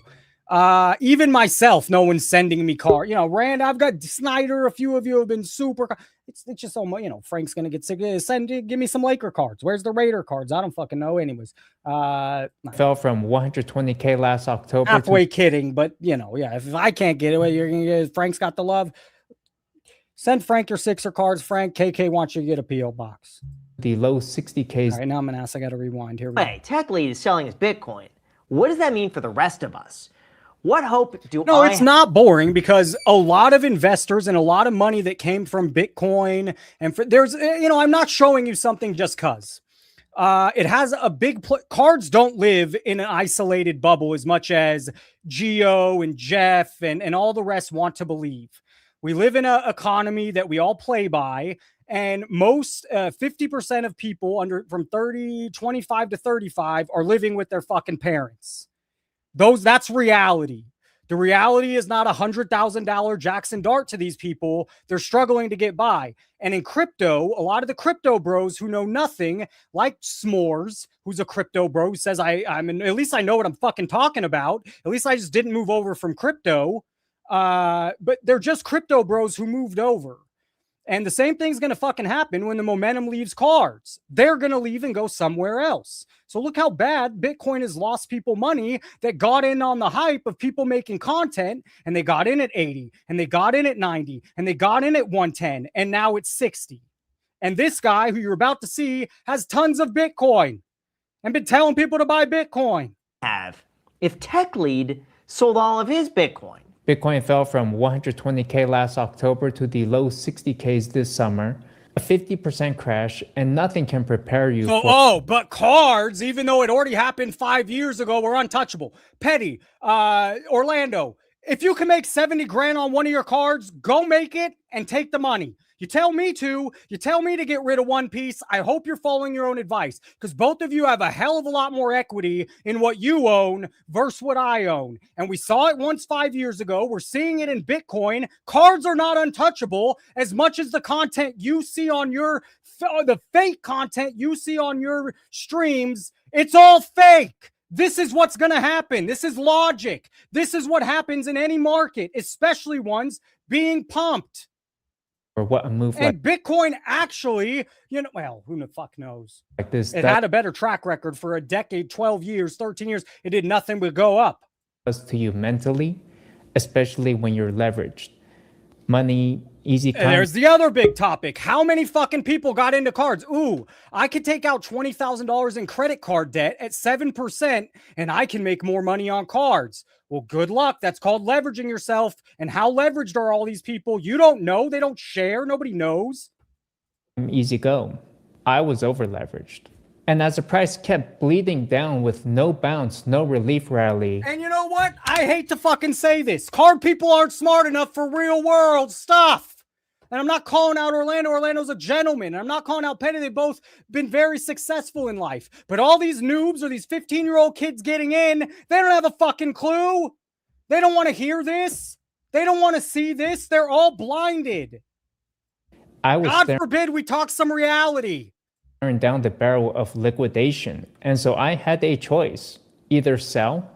Even myself, no one's sending me car. Rand, I've got Snyder. A few of you have been super. It's just so much. Frank's gonna get sick. Give me some Laker cards. Where's the Raider cards? I don't fucking know. Anyways, fell from 120K last October. Halfway kidding, but if I can't get it, you're gonna get. Frank's got the love. Send Frank your Sixer cards. Frank, KK wants you to get a P.O. box. The low 60Ks. All right, now I'm gonna ask. I got to rewind here. Hey, TechLead is selling his Bitcoin. What does that mean for the rest of us? What hope do No, it's not boring, because a lot of investors and a lot of money that came from Bitcoin and I'm not showing you something just because it has a big cards don't live in an isolated bubble as much as Geo and Jeff and all the rest want to believe. We live in an economy that we all play by, and most 50% of people from 25 to 35 are living with their fucking parents. That's reality. The reality is not $100,000 Jackson Dart to these people. They're struggling to get by. And in crypto, a lot of the crypto bros who know nothing, like S'mores, who's a crypto bro, who says, at least I know what I'm fucking talking about. At least I just didn't move over from crypto. But they're just crypto bros who moved over. And the same thing's going to fucking happen when the momentum leaves cards. They're going to leave and go somewhere else. So look how bad Bitcoin has lost people money that got in on the hype of people making content, and they got in at 80, and they got in at 90, and they got in at 110, and now it's 60. And this guy who you're about to see has tons of Bitcoin and been telling people to buy Bitcoin. If Tech Lead sold all of his Bitcoin. Bitcoin fell from 120K last October to the low 60Ks this summer. A 50% crash, and nothing can prepare you for... But cards, even though it already happened 5 years ago, were untouchable. Petty, Orlando, if you can make 70 grand on one of your cards, go make it and take the money. You tell me to. You tell me to get rid of One Piece. I hope you're following your own advice, because both of you have a hell of a lot more equity in what you own versus what I own. And we saw it once 5 years ago. We're seeing it in Bitcoin. Cards are not untouchable as much as the content you see on the fake content you see on your streams. It's all fake. This is what's going to happen. This is logic. This is what happens in any market, especially ones being pumped. Or what a move and Bitcoin actually, who the fuck knows? Like this, it had a better track record for a decade, 12 years, 13 years. It did nothing but go up. To you mentally, especially when you're leveraged. Money, easy. And there's the other big topic. How many fucking people got into cards? Ooh, I could take out $20,000 in credit card debt at 7%, and I can make more money on cards. Well, good luck. That's called leveraging yourself. And how leveraged are all these people? You don't know. They don't share. Nobody knows. Easy go. I was over leveraged. And as the price kept bleeding down with no bounce, no relief rally. And you know what? I hate to fucking say this. Card people aren't smart enough for real world stuff. And I'm not calling out Orlando. Orlando's a gentleman. I'm not calling out Petty. They've both been very successful in life. But all these noobs or these 15-year-old kids getting in, they don't have a fucking clue. They don't want to hear this. They don't want to see this. They're all blinded. God forbid we talk some reality. Down the barrel of liquidation. And so I had a choice. Either sell,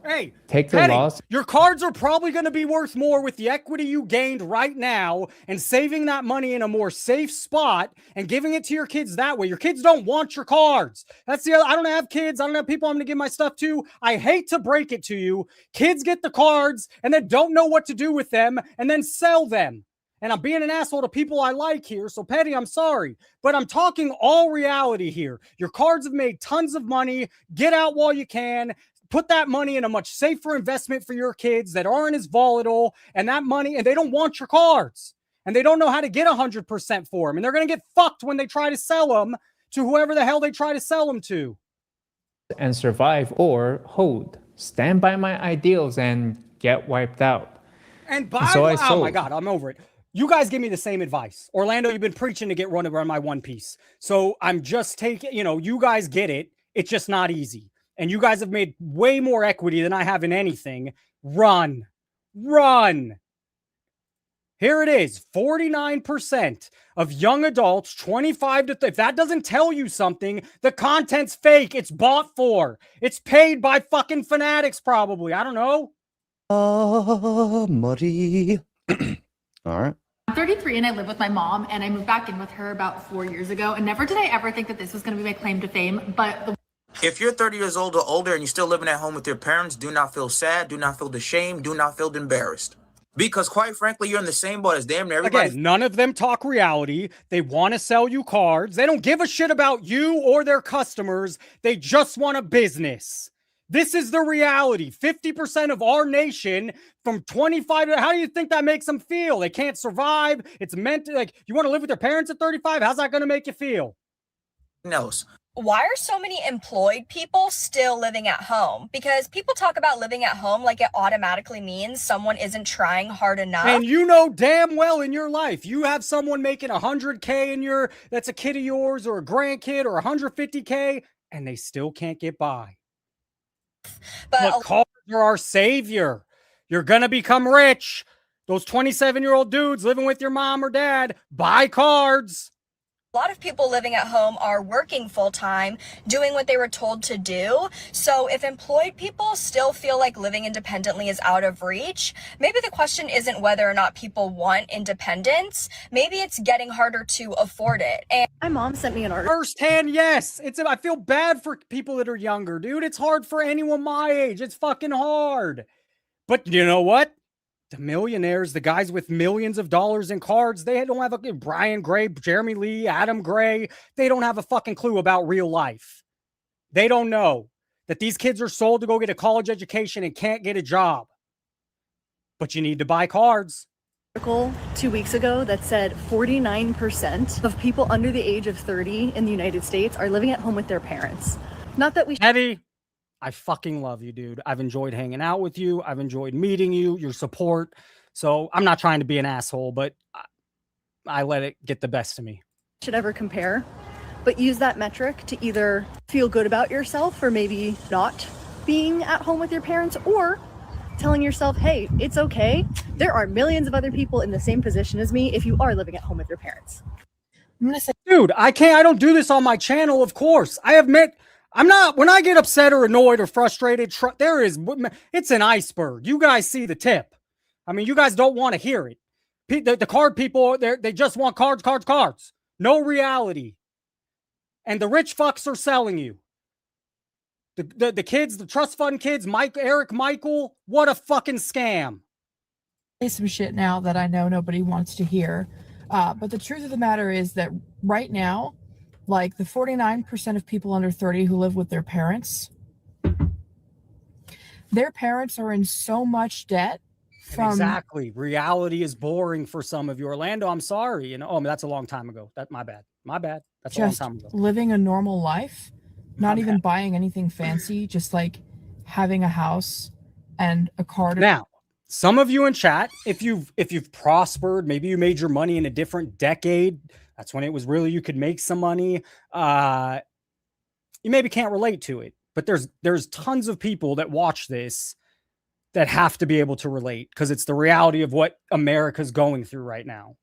take the loss. Your cards are probably going to be worth more with the equity you gained right now and saving that money in a more safe spot and giving it to your kids that way. Your kids don't want your cards. That's the other. I don't have kids. I don't have people I'm going to give my stuff to. I hate to break it to you. Kids get the cards and then don't know what to do with them and then sell them. And I'm being an asshole to people I like here. So, Petty, I'm sorry. But I'm talking all reality here. Your cards have made tons of money. Get out while you can. Put that money in a much safer investment for your kids that aren't as volatile. And that money, and they don't want your cards. And they don't know how to get 100% for them. And they're going to get fucked when they try to sell them to whoever the hell they try to sell them to. And survive or hold. Stand by my ideals and get wiped out. And oh my God, I'm over it. You guys give me the same advice. Orlando, you've been preaching to get run around my One Piece. So I'm just taking, you guys get it. It's just not easy. And you guys have made way more equity than I have in anything. Run. Here it is. 49% of young adults, 25 to if that doesn't tell you something, the content's fake. It's bought for. It's paid by fucking fanatics probably. I don't know. Muddy. All right. I'm 33 and I live with my mom, and I moved back in with her about 4 years ago, and never did I ever think that this was going to be my claim to fame, but if you're 30 years old or older and you're still living at home with your parents, do not feel sad, do not feel ashamed, do not feel embarrassed. Because quite frankly, you're in the same boat as damn near everybody. Again, none of them talk reality. They want to sell you cards. They don't give a shit about you or their customers. They just want a business. This is the reality. 50% of our nation from 25 to, how do you think that makes them feel? They can't survive. It's meant to, you want to live with your parents at 35? How's that going to make you feel? Knows. Why are so many employed people still living at home? Because people talk about living at home like it automatically means someone isn't trying hard enough. And you know damn well in your life, you have someone making $100K that's a kid of yours or a grandkid or $150K, and they still can't get by. But cards are our savior. You're going to become rich. Those 27-year-old dudes living with your mom or dad, buy cards. a lot of people living at home are working full-time, doing what they were told to do. So if employed people still feel like living independently is out of reach, maybe the question isn't whether or not people want independence. Maybe it's getting harder to afford it. And my mom sent me an article. Firsthand, yes. I feel bad for people that are younger, dude. It's hard for anyone my age. It's fucking hard. But you know what? The millionaires, the guys with millions of dollars in cards, they don't have a Brian Gray, Jeremy Lee, Adam Gray. They don't have a fucking clue about real life. They don't know that these kids are sold to go get a college education and can't get a job. But you need to buy cards. Article 2 weeks ago that said 49% of people under the age of 30 in the United States are living at home with their parents. Not that we Heavy. I fucking love you, dude. I've enjoyed hanging out with you. I've enjoyed meeting you, your support. So I'm not trying to be an asshole, but I let it get the best of me. should ever compare, but use that metric to either feel good about yourself or maybe not being at home with your parents, or telling yourself, hey, it's okay. There are millions of other people in the same position as me if you are living at home with your parents. I'm gonna say, dude, I don't do this on my channel, of course. I admit, I'm not, when I get upset or annoyed or frustrated, it's an iceberg. You guys see the tip. I mean, you guys don't want to hear it. The card people, they just want cards, cards, cards. No reality. And the rich fucks are selling you. The kids, the trust fund kids, Eric Michael, what a fucking scam. Say some shit now that I know nobody wants to hear. But the truth of the matter is that right now, like the 49% of people under 30 who live with their parents are in so much debt. Exactly. Reality is boring for some of you. Orlando, I'm sorry. That's a long time ago. My bad. That's a long time ago. Living a normal life, not even buying anything fancy, just like having a house and a car. Now, some of you in chat, if you've prospered, maybe you made your money in a different decade. That's when it was really, you could make some money. You maybe can't relate to it, but there's tons of people that watch this that have to be able to relate, because it's the reality of what America's going through right now.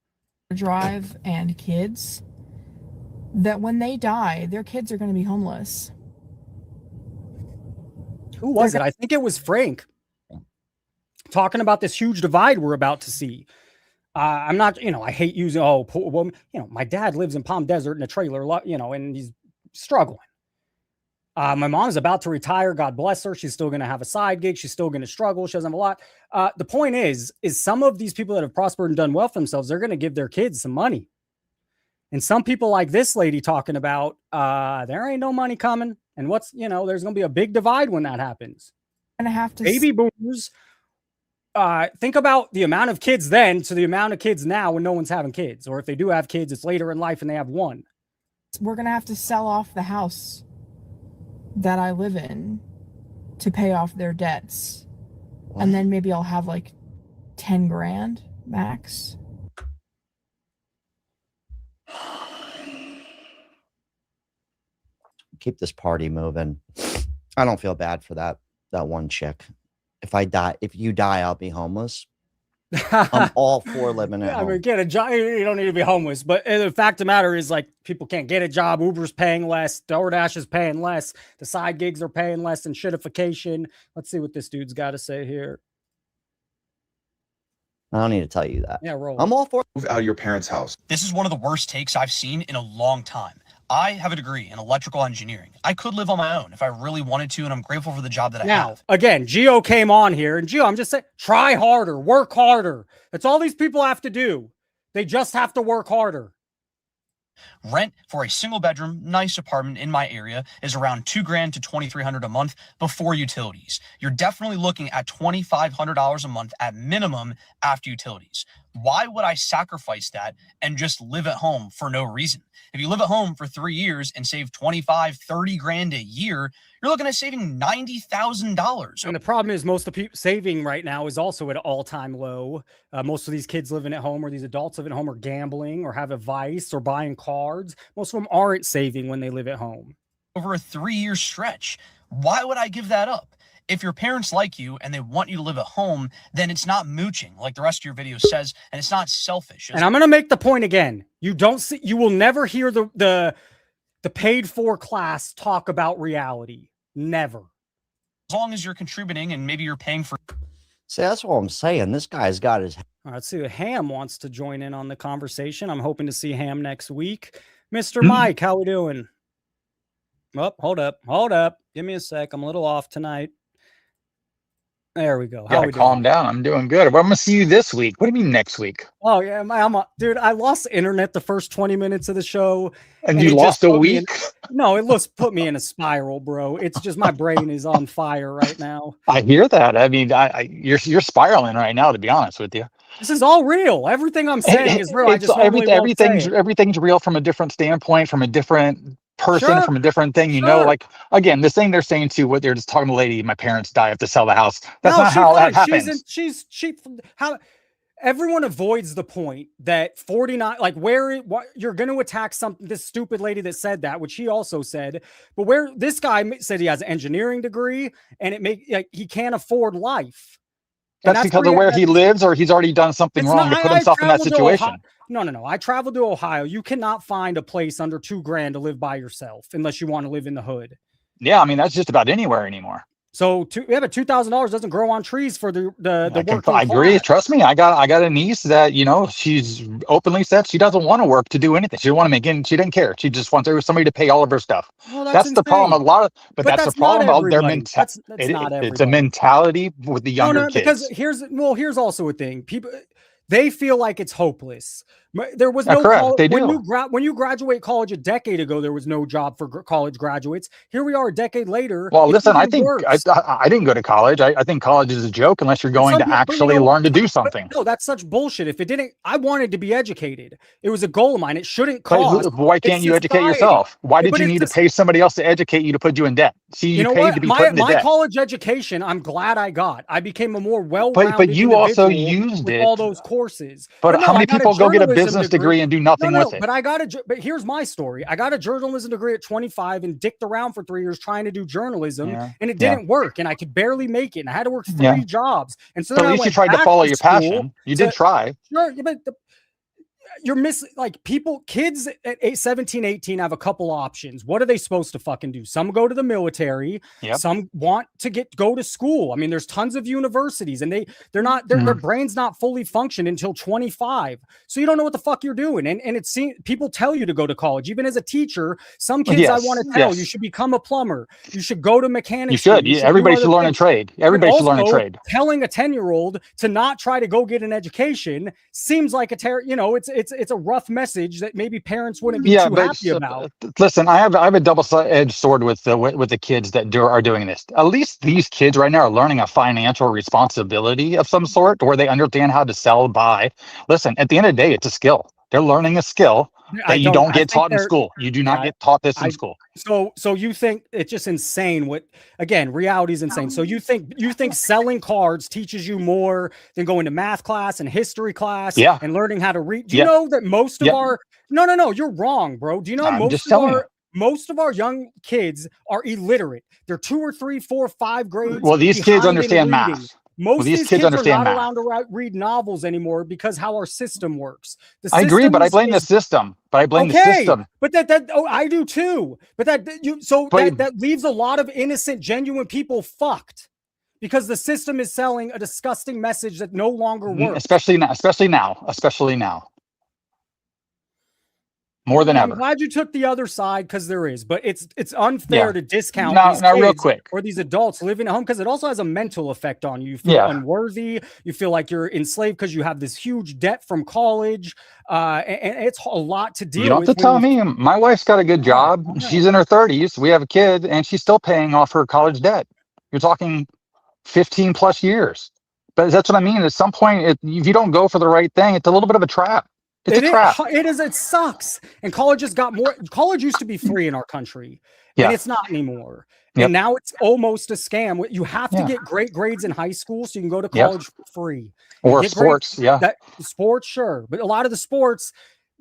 Drive and kids, that when they die, their kids are going to be homeless. Who was it? I think it was Frank talking about this huge divide we're about to see. I'm not, I hate using, my dad lives in Palm Desert in a trailer, and he's struggling. My mom's about to retire. God bless her. She's still going to have a side gig. She's still going to struggle. She doesn't have a lot. The point is some of these people that have prospered and done well for themselves, they're going to give their kids some money. And some people like this lady talking about, there ain't no money coming. And there's going to be a big divide when that happens. And I have to baby boomers. Think about the amount of kids then to the amount of kids now when no one's having kids. Or if they do have kids, it's later in life and they have one. We're going to have to sell off the house that I live in to pay off their debts. What? And then maybe I'll have like 10 grand max. Keep this party moving. I don't feel bad for that one chick. If you die, I'll be homeless. I'm all for living at home. I mean, get a job. You don't need to be homeless. But the fact of the matter is, like, people can't get a job. Uber's paying less. DoorDash is paying less. The side gigs are paying less and shitification. Let's see what this dude's got to say here. I don't need to tell you that. Yeah, roll. I'm all for move out of your parents' house. This is one of the worst takes I've seen in a long time. I have a degree in electrical engineering. I could live on my own if I really wanted to, and I'm grateful for the job that I have. Again, Gio came on here, and Gio, I'm just saying, try harder, work harder. That's all these people have to do. They just have to work harder. Rent for a single bedroom, nice apartment in my area is around $2,000 to $2,300 a month before utilities. You're definitely looking at $2,500 a month at minimum after utilities. Why would I sacrifice that and just live at home for no reason? If you live at home for 3 years and save 25, 30 grand a year, you're looking at saving $90,000. And the problem is most of the people saving right now is also at an all-time low. Most of these kids living at home, or these adults living at home, are gambling or have a vice or buying cards. Most of them aren't saving when they live at home. Over a 3-year stretch, why would I give that up? If your parents like you and they want you to live at home, then it's not mooching like the rest of your video says, and it's not selfish. And I'm going to make the point again. You will never hear the paid for class talk about reality. Never. As long as you're contributing and maybe you're paying for. See, that's what I'm saying. This guy's got his. All right, let's see if Ham wants to join in on the conversation. I'm hoping to see Ham next week. Mr. Mike, how we doing? Oh, hold up. Give me a sec. I'm a little off tonight. There we go. How we calm down. I'm doing good. Well, I'm gonna see you this week. What do you mean next week? Oh yeah, dude. I lost internet the first 20 minutes of the show, and you lost a week. No, it put me in a spiral, bro. It's just my brain is on fire right now. I hear that. I mean, you're spiraling right now. To be honest with you, this is all real. Everything I'm saying is real. Everything's real from a different standpoint, from a different person, from a different thing. You know, like again, this thing they're saying to what they're just talking to the lady. My parents die. I have to sell the house. That's not how that happens. How everyone avoids the point that 49, like what you're going to attack this stupid lady that said that, which he also said, but where this guy said he has an engineering degree and he can't afford life. That's because of where he lives, or he's already done something wrong to put himself in that situation. No. I traveled to Ohio. You cannot find a place under $2,000 to live by yourself unless you want to live in the hood. Yeah, I mean that's just about anywhere anymore. So but $2,000 doesn't grow on trees for the working I agree. class. Trust me, I got a niece that she's openly said she doesn't want to work to do anything. She didn't want to make it. She didn't care. She just wants somebody to pay all of her stuff. Well, that's the problem. But that's the problem about their mentality. That's not everybody. It's a mentality with the younger kids. Because here's also a thing. People, they feel like it's hopeless. There was no correct. They do. When you graduate college a decade ago, there was no job for college graduates. Here we are a decade later. Well, listen, I think I didn't go to college. I think college is a joke unless you're going to actually learn to do something. No, that's such bullshit. If it didn't, I wanted to be educated. It was a goal of mine. It shouldn't cost. Why can't you educate yourself? Why did you need to pay somebody else to educate you to put you in debt? See, you paid to be put into debt. My college education, I'm glad I got. I became a more well-rounded But you also used with it. all those courses. But how many people go get a business degree and do nothing with it? But here's my story. I got a journalism degree at 25 and dicked around for 3 years trying to do journalism, and it didn't work, and I could barely make it, and I had to work 3 jobs. And so at least you tried to follow your passion. You did try. Sure, but you're missing, like, kids at 17, 18 have a couple options. What are they supposed to fucking do? Some go to the military. Some want to go to school. I mean, there's tons of universities, and their brain's not fully functioned until 25. So you don't know what the fuck you're doing. And people tell you to go to college. Even as a teacher, some kids I want to tell you should become a plumber. You should go to mechanics. You should. Everybody should learn a trade. Everybody should learn a trade. Telling a 10-year-old to not try to go get an education seems like it's a rough message that maybe parents wouldn't be too happy about. Listen, I have a double-edged sword with the kids that are doing this. At least these kids right now are learning a financial responsibility of some sort, where they understand how to sell, buy. Listen, at the end of the day, it's a skill. They're learning a skill that you don't get taught in school. You do not get taught this in school. So you think it's just insane? Reality is insane. So you think selling cards teaches you more than going to math class and history class and learning how to read? Do you know that most of our no, you're wrong, bro. Do you know most of our young kids are illiterate? They're 2 or 3, 4, 5 grades. Well, these kids understand math. Most of these kids are not allowed to read novels anymore because how our system works. I agree, but I blame the system. But I do too. But that leaves a lot of innocent, genuine people fucked because the system is selling a disgusting message that no longer works. Especially now. More than ever. I'm glad you took the other side, because there is, but it's unfair to discount these kids real quick. or these adults living at home, because it also has a mental effect on you. You feel unworthy. You feel like you're enslaved because you have this huge debt from college, and it's a lot to deal with. You don't have to tell me. My wife's got a good job. She's in her 30s. We have a kid, and she's still paying off her college debt. You're talking 15 plus years. But that's what I mean. At some point, if you don't go for the right thing, it's a little bit of a trap. It's a trap. It sucks. And college has got more. College used to be free in our country, and it's not anymore. And now it's almost a scam. You have to get great grades in high school so you can go to college for free. Or sports, sports, sure. But a lot of the sports,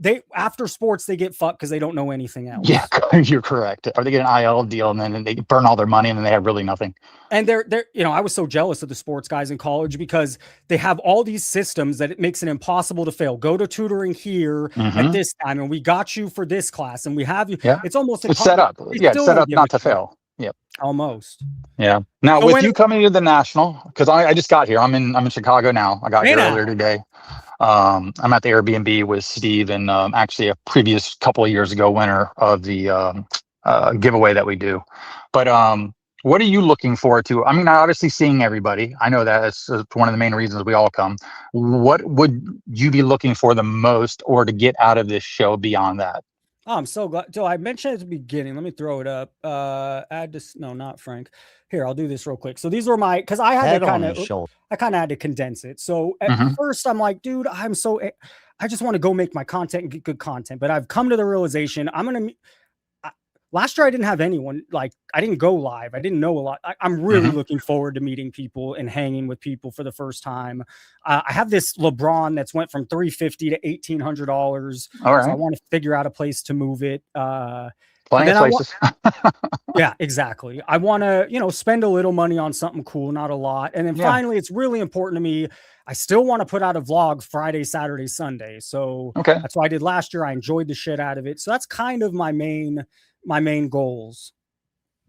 they after sports they get fucked because they don't know anything else. Yeah, you're correct. Or they get an IL deal and then they burn all their money and then they have really nothing. And they're I was so jealous of the sports guys in college because they have all these systems that it makes it impossible to fail. Go to tutoring here at this time, and we got you for this class, and we have you. Yeah, it's almost it's set up. Yeah, it's set up not to fail. Yep. Almost. Yeah. Now So with you coming to the National, because I just got here. I'm in Chicago now. I got here earlier today. I'm at the Airbnb with Steve and actually a previous couple of years ago winner of the giveaway that we do. But what are you looking forward to? I mean, obviously seeing everybody. I know that's one of the main reasons we all come. What would you be looking for the most or to get out of this show beyond that? Oh, I'm so glad. So I mentioned at the beginning, let me throw it up. Add this. No, not Frank. Here, I'll do this real quick. So these were my, because I had to kind of had to condense it. So at first I'm like, dude, I just want to go make my content and get good content. But I've come to the realization last year I didn't have anyone, like I didn't go live. I didn't know a lot. I'm really looking forward to meeting people and hanging with people for the first time. I have this LeBron that's went from $350 to $1,800. All right. So I want to figure out a place to move it. Plenty of places. Yeah, exactly. I want to, spend a little money on something cool, not a lot. And then finally, it's really important to me. I still want to put out a vlog Friday, Saturday, Sunday. So that's what I did last year. I enjoyed the shit out of it. So that's kind of my main goals.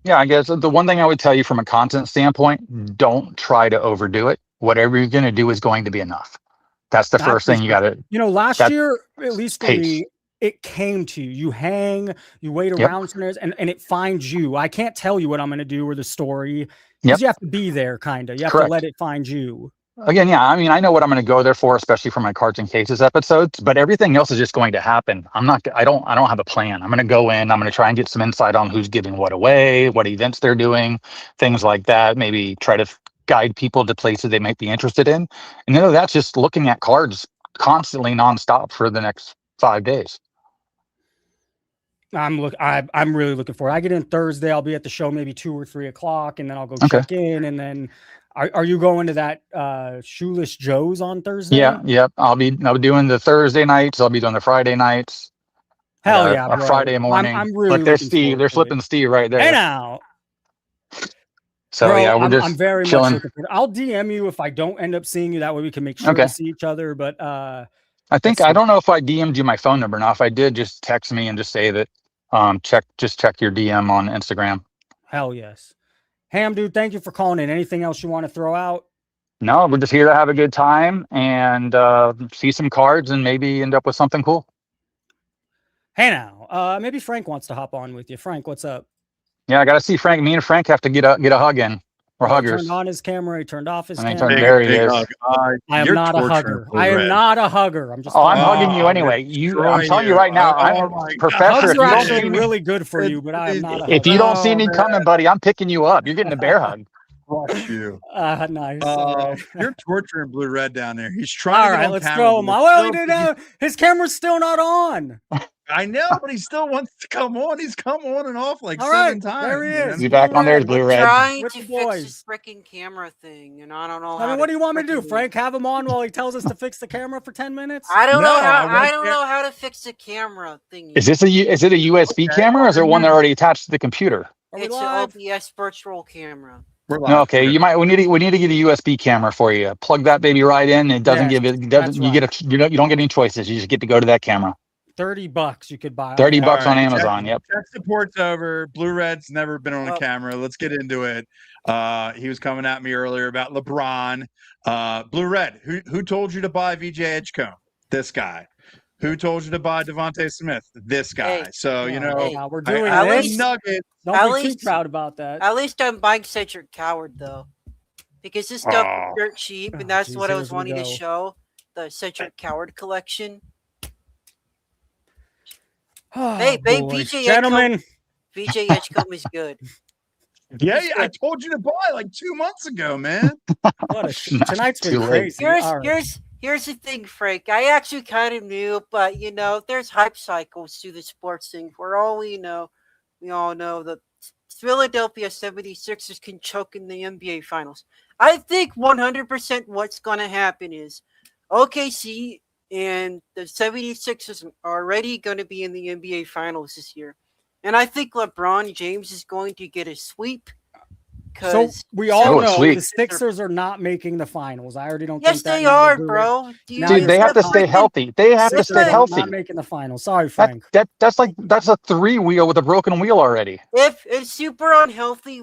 Yeah, I guess the one thing I would tell you from a content standpoint, don't try to overdo it. Whatever you're going to do is going to be enough. That's the first thing you got to. Last year, at least for me, it came to you. You hang, you wait around and it finds you. I can't tell you what I'm going to do or the story because you have to be there, kind of. You have to let it find you. Again, yeah, I mean, I know what I'm going to go there for, especially for my Cards and Cases episodes, but everything else is just going to happen. I don't have a plan. I'm going to go in, I'm going to try and get some insight on who's giving what away, what events they're doing, things like that. Maybe try to guide people to places they might be interested in. And that's just looking at cards constantly nonstop for the next 5 days. I'm really looking forward. I get in Thursday. I'll be at the show maybe 2 or 3 o'clock, and then I'll go check in. And then, are you going to that Shoeless Joe's on Thursday? Yeah, yep. I'll be doing the Thursday nights. I'll be doing the Friday nights. Hell yeah, a Friday morning. I'm really. Look, there's Steve. They're flipping Steve right there. Hey now. So bro, yeah, I'm very chilling. Much looking forward. I'll DM you if I don't end up seeing you. That way we can make sure to see each other. But I don't know if I DM'd you my phone number. Now, if I did, just text me and just say that. Check your DM on Instagram. Hell yes. Ham, dude, thank you for calling in. Anything else you want to throw out? No, we're just here to have a good time and see some cards and maybe end up with something cool. Hey now, maybe Frank wants to hop on with you. Frank, what's up? Yeah, I got to see Frank. Me and Frank have to get a hug in. We're huggers. He turned on his camera. He turned off his camera. There he is. I am not a hugger. I am not a hugger. I'm just. I'm hugging you anyway. I'm telling you right now, Professor. Hugs are actually really good for you, but I am not. If you don't see me coming, buddy, I'm picking you up. You're getting a bear hug. Fuck you. Nice. You're torturing Blue Red down there. He's trying. All right, let's throw him on. Well, he didn't. His camera's still not on. I know, but he still wants to come on. He's come on and off like 7 times. There he is. He's back on there, Blue Red. Trying to fix this freaking camera thing, and I don't know. I mean, what do you want me to do, Frank? Have him on while he tells us to fix the camera for 10 minutes? I don't know how to fix the camera thing. Is it a USB camera, or is there one that already attached to the computer? It's an OBS virtual camera. Okay, we need to get a USB camera for you. Plug that baby right in. It doesn't you don't get any choices. You just get to go to that camera. $30 you could buy. $30 on Amazon. Yep. Tech support's over. Blue Red's never been on a camera. Let's get into it. He was coming at me earlier about LeBron. Blue Red, who told you to buy VJ Edgecombe? This guy. Who told you to buy Devontae Smith? This guy. We're doing this. Nuggets. Don't be too proud about that. At least I'm buying Cedric Coward though, because this stuff is dirt cheap, and that's what I was wanting to show. The Cedric Coward collection. Hey, BJ gentlemen. VJ Edgecombe is good. Yeah, I told you to buy like 2 months ago, man. Tonight's been crazy. Here's the thing, Frank. I actually kind of knew, but there's hype cycles to the sports thing. For all we all know that Philadelphia 76ers can choke in the NBA Finals. I think 100% what's going to happen is OKC and the 76ers are already going to be in the NBA Finals this year. And I think LeBron James is going to get a sweep. So we all know sweet. the Sixers are not making the finals. I already don't Yes, think that. they now are, Blue bro. Red- Do you- now Dude, you're they have to freaking- stay healthy. They have to Sixers stay are healthy. Not making the finals. Sorry, Frank. That's a three wheel with a broken wheel already. If it's super unhealthy,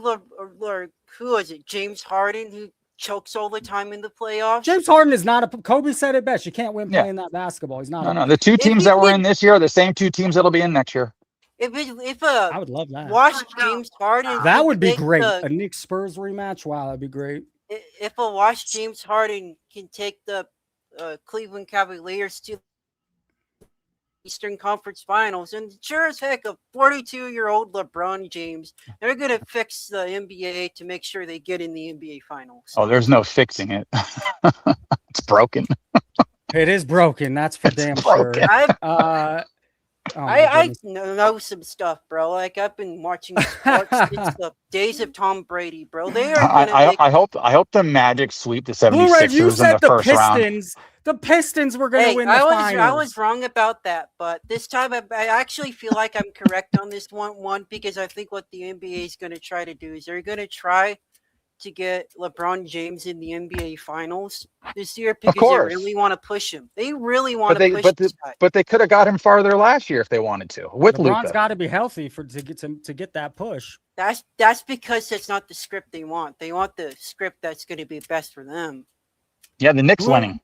who is it? James Harden, who chokes all the time in the playoffs. James Harden is not a. Kobe said it best. You can't win Yeah. playing that basketball. He's not. No, the two teams that were in this year are the same two teams that'll be in next year. I would love that. Washed James Harden. That can would be take great. the- A Knicks Spurs rematch. Wow, that'd be great. if a washed James Harden can take the Cleveland Cavaliers to Eastern Conference Finals, and sure as heck, a 42-year-old LeBron James, they're going to fix the NBA to make sure they get in the NBA Finals. Oh, there's no fixing it. It's broken. It is broken. That's for damn sure. I know some stuff, bro. Like I've been watching sports since the days of Tom Brady, bro. They are gonna make. I hope the Magic sweep the 76ers Blue Red, you in said the the first round. Pistons. The Pistons were going to win the finals. I was wrong about that, but this time I actually feel like I'm correct on this one because I think what the NBA is going to try to do is they're going to try to get LeBron James in the NBA Finals this year because they course. really want to push him. They really want to push this guy. But they could have got him farther last year if they wanted to. With LeBron's Luka. got to be healthy to get that push. That's because that's not the script they want. They want the script that's going to be best for them. Yeah, the Knicks winning.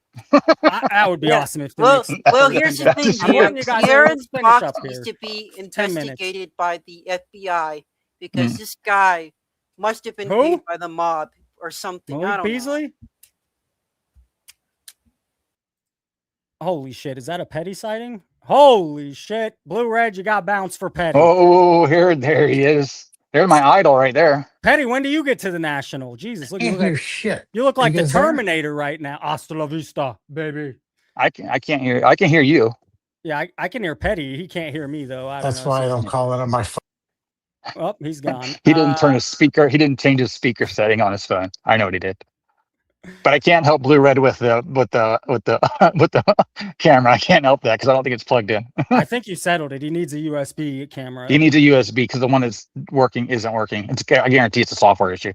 That would be awesome if the Knicks. Well, here's the thing. De'Aaron's box needs to be 10 minutes. investigated by the FBI because this guy must have been Who? paid by the mob or something. I Malik don't Beasley? Holy shit. Is that a Petty sighting? Holy shit. Blue Red, you got bounced for Petty. Oh, there he is. There's my idol right there. Petty, when do you get to the National? Jesus, look, Can't hear shit. You look like You the guys there? Terminator right now. Hasta la vista, baby. I can't hear. I can hear you. Yeah, I can hear Petty. He can't hear me though. I don't That's know. why I don't call it on my phone. Oh, he's gone. He didn't turn his speaker. He didn't change his speaker setting on his phone. I know what he did. But I can't help Blue Red with the camera. I can't help that because I don't think it's plugged in. I think you settled it. He needs a USB camera. He needs a USB because the one that's working isn't working. I guarantee it's a software issue.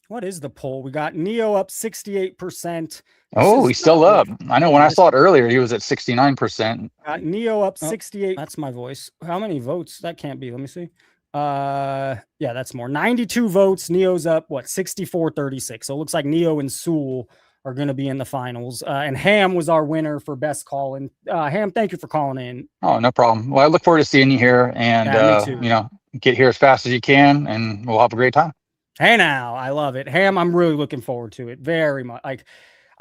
What is the poll? We got Neo up 68%. Oh, he's still up. I know when I saw it earlier, he was at 69%. Got Neo up 68. That's my voice. How many votes? That can't be. Let me see. Yeah, that's more. 92 votes. Neo's up, 64-36. So it looks like Neo and Sewell are going to be in the finals. And Ham was our winner for best call. And Ham, thank you for calling in. Oh, no problem. Well, I look forward to seeing you here and, me too. Get here as fast as you can and we'll have a great time. Hey now, I love it. Ham, I'm really looking forward to it very much. Like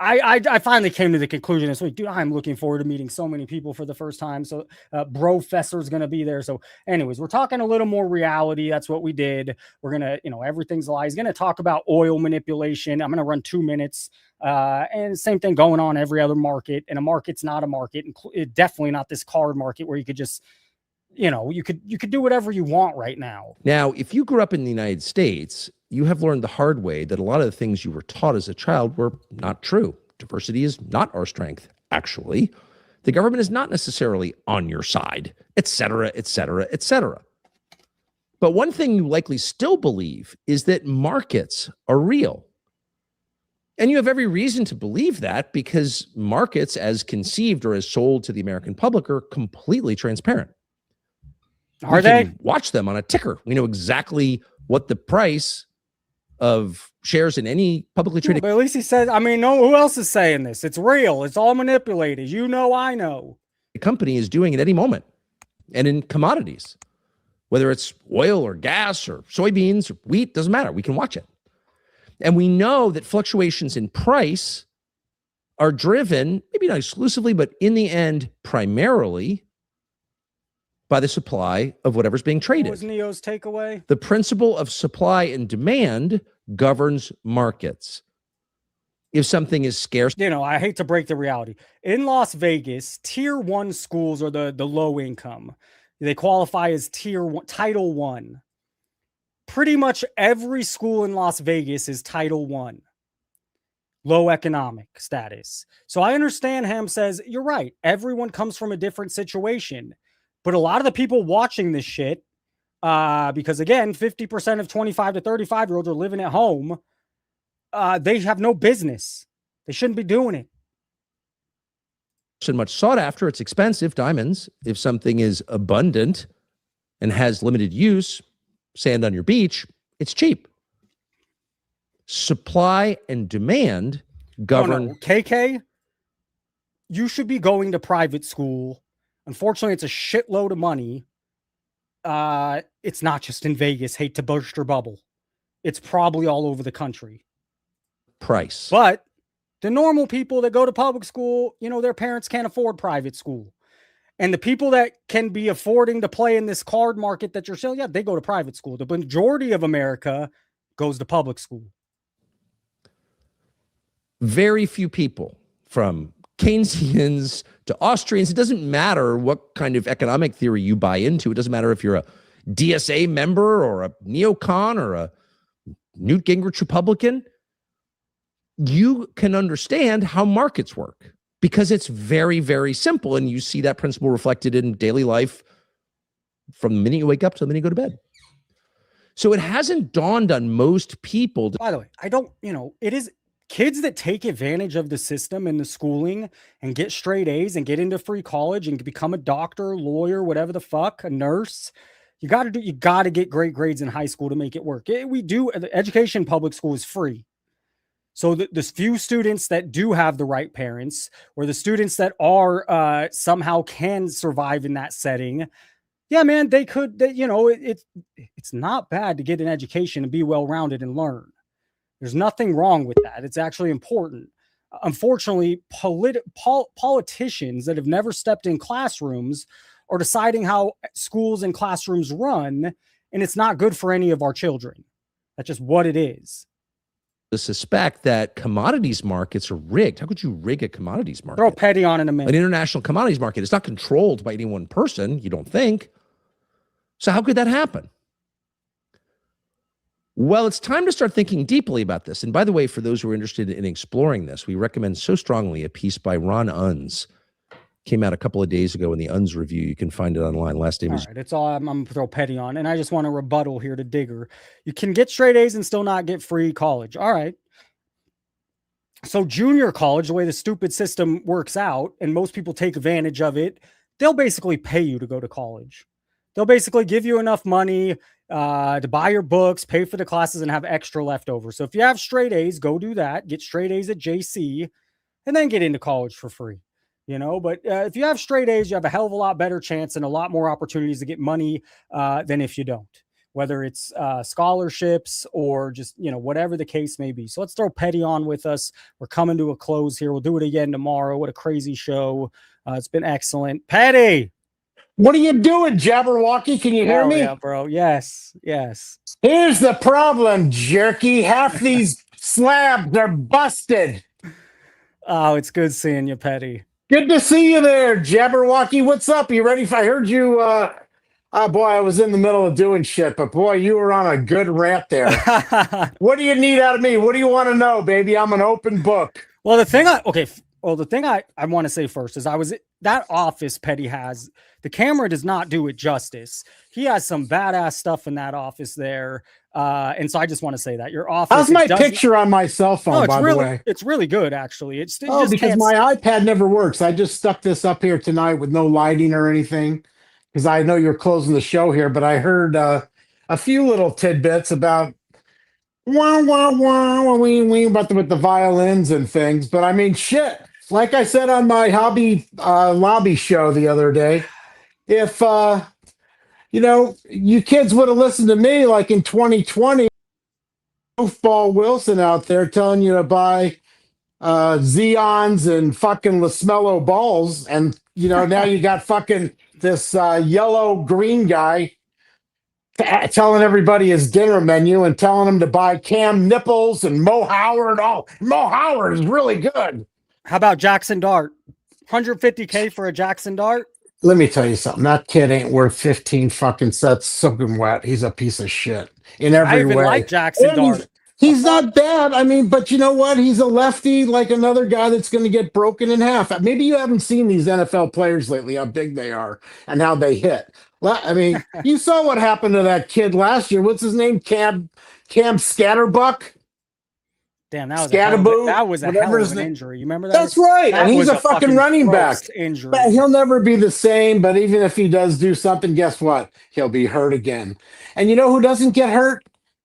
I finally came to the conclusion this week, dude, I'm looking forward to meeting so many people for the first time. So Brofessor is going to be there. So anyways, we're talking a little more reality. That's what we did. We're going to, everything's a lie. He's going to talk about oil manipulation. I'm going to run 2 minutes. And same thing going on every other market. And a market's not a market. Definitely not this card market where you could just, you could do whatever you want right now. Now, if you grew up in the United States, you have learned the hard way that a lot of the things you were taught as a child were not true. Diversity is not our strength, actually. The government is not necessarily on your side, et cetera, et cetera, et cetera. But one thing you likely still believe is that markets are real. And you have every reason to believe that because markets, as conceived or as sold to the American public, are completely transparent. Are they? Watch them on a ticker. We know exactly what the price of shares in any publicly traded. But at least he said, who else is saying this? It's real. It's all manipulated. I know. The company is doing at any moment. And in commodities, whether it's oil or gas or soybeans or wheat, doesn't matter. We can watch it. And we know that fluctuations in price are driven, maybe not exclusively, but in the end, primarily by the supply of whatever's being traded. What was Neo's takeaway? The principle of supply and demand governs markets. If something is scarce, I hate to break the reality. In Las Vegas, tier 1 schools are the low income. They qualify as Title 1. Pretty much every school in Las Vegas is Title 1. low economic status. So I understand Ham says, you're right. Everyone comes from a different situation. But a lot of the people watching this shit, because again, 50% of 25 to 35-year-olds are living at home, they have no business. They shouldn't be doing it. And much sought after. It's expensive. Diamonds. If something is abundant and has limited use, sand on your beach, it's cheap. Supply and demand govern. No. KK, you should be going to private school. Unfortunately, it's a shitload of money. It's not just in Vegas. Hate to burst your bubble. It's probably all over the country. Price. But the normal people that go to public school, you know, their parents can't afford private school. And the people that can be affording to play in this card market that you're selling, yeah, they go to private school. The majority of America goes to public school. Very few people, from Keynesians to Austrians, it doesn't matter what kind of economic theory you buy into. It doesn't matter if you're a DSA member or a neocon or a Newt Gingrich Republican. You can understand how markets work because it's very, very simple. And you see that principle reflected in daily life from the minute you wake up to the minute you go to bed. So it hasn't dawned on most people. By the way, it is kids that take advantage of the system and the schooling and get straight A's and get into free college and become a doctor, lawyer, whatever the fuck, a nurse. You got to get great grades in high school to make it work. The education in public school is free. So the few students that do have the right parents, or the students that are somehow can survive in that setting, yeah, man, they could. It's not bad to get an education and be well-rounded and learn. There's nothing wrong with that. It's actually important. Unfortunately, politicians that have never stepped in classrooms are deciding how schools and classrooms run, and it's not good for any of our children. That's just what it is. To suspect that commodities markets are rigged. How could you rig a commodities market? Throw Petty on in a minute. An international commodities market. It's not controlled by any one person, you don't think. So how could that happen? Well, it's time to start thinking deeply about this. And by the way, for those who are interested in exploring this, we recommend so strongly a piece by Ron Unz. Came out a couple of days ago in the Unz Review. You can find it online. Last name is... All right, it's all I'm going to throw Petty on. And I just want to rebuttal here to Digger. You can get straight A's and still not get free college. All right. So junior college, the way the stupid system works out, and most people take advantage of it, they'll basically pay you to go to college. They'll basically give you enough money to buy your books, pay for the classes, and have extra left over. So if you have straight A's, go do that. Get straight A's at JC, and then get into college for free. But if you have straight A's, you have a hell of a lot better chance and a lot more opportunities to get money than if you don't, whether it's scholarships or just, whatever the case may be. So let's throw Petty on with us. We're coming to a close here. We'll do it again tomorrow. What a crazy show. It's been excellent. Petty. What are you doing, Jabberwocky? Can you hear me? Yeah, bro. Yes. Here's the problem, jerky. Half these slabs are busted. Oh, it's good seeing you, Petty. Good to see you there, Jabberwocky. What's up? You ready? I heard you. Boy, I was in the middle of doing shit, but boy, you were on a good rant there. What do you need out of me? What do you want to know, baby? I'm an open book. Well, the thing I want to say first is that office Petty has. The camera does not do it justice. He has some badass stuff in that office there. And so I just want to say that your office. How's my picture on my cell phone, by the way? It's really good, actually. Because my iPad never works. I just stuck this up here tonight with no lighting or anything. Because I know you're closing the show here, but I heard a few little tidbits about with the violins and things. But I mean, shit. Like I said on my hobby lobby show the other day, if you kids would have listened to me like in 2020, Goofball Wilson out there telling you to buy Xeons and fucking LaSmello balls, and now you got fucking this yellow green guy telling everybody his dinner menu and telling them to buy Cam Nipples and Mo Howard. Oh, Mo Howard is really good. How about Jackson Dart? $150K for a Jackson Dart? Let me tell you something. That kid ain't worth 15 fucking sets soaking wet. He's a piece of shit in every way. I even like Jackson Dart. He's not bad. I mean, but you know what? He's a lefty, like another guy that's going to get broken in half. Maybe you haven't seen these NFL players lately, how big they are and how they hit. I mean, you saw what happened to that kid last year. What's his name? Cam Scatterbuck? Damn, that was Scatterboo, that was a whatever hell his of an name. injury. You remember that? That's right. That And he's was a fucking running back. gross injury. But he'll never be the same. But even if he does do something, guess what? He'll be hurt again. And you know who doesn't get hurt?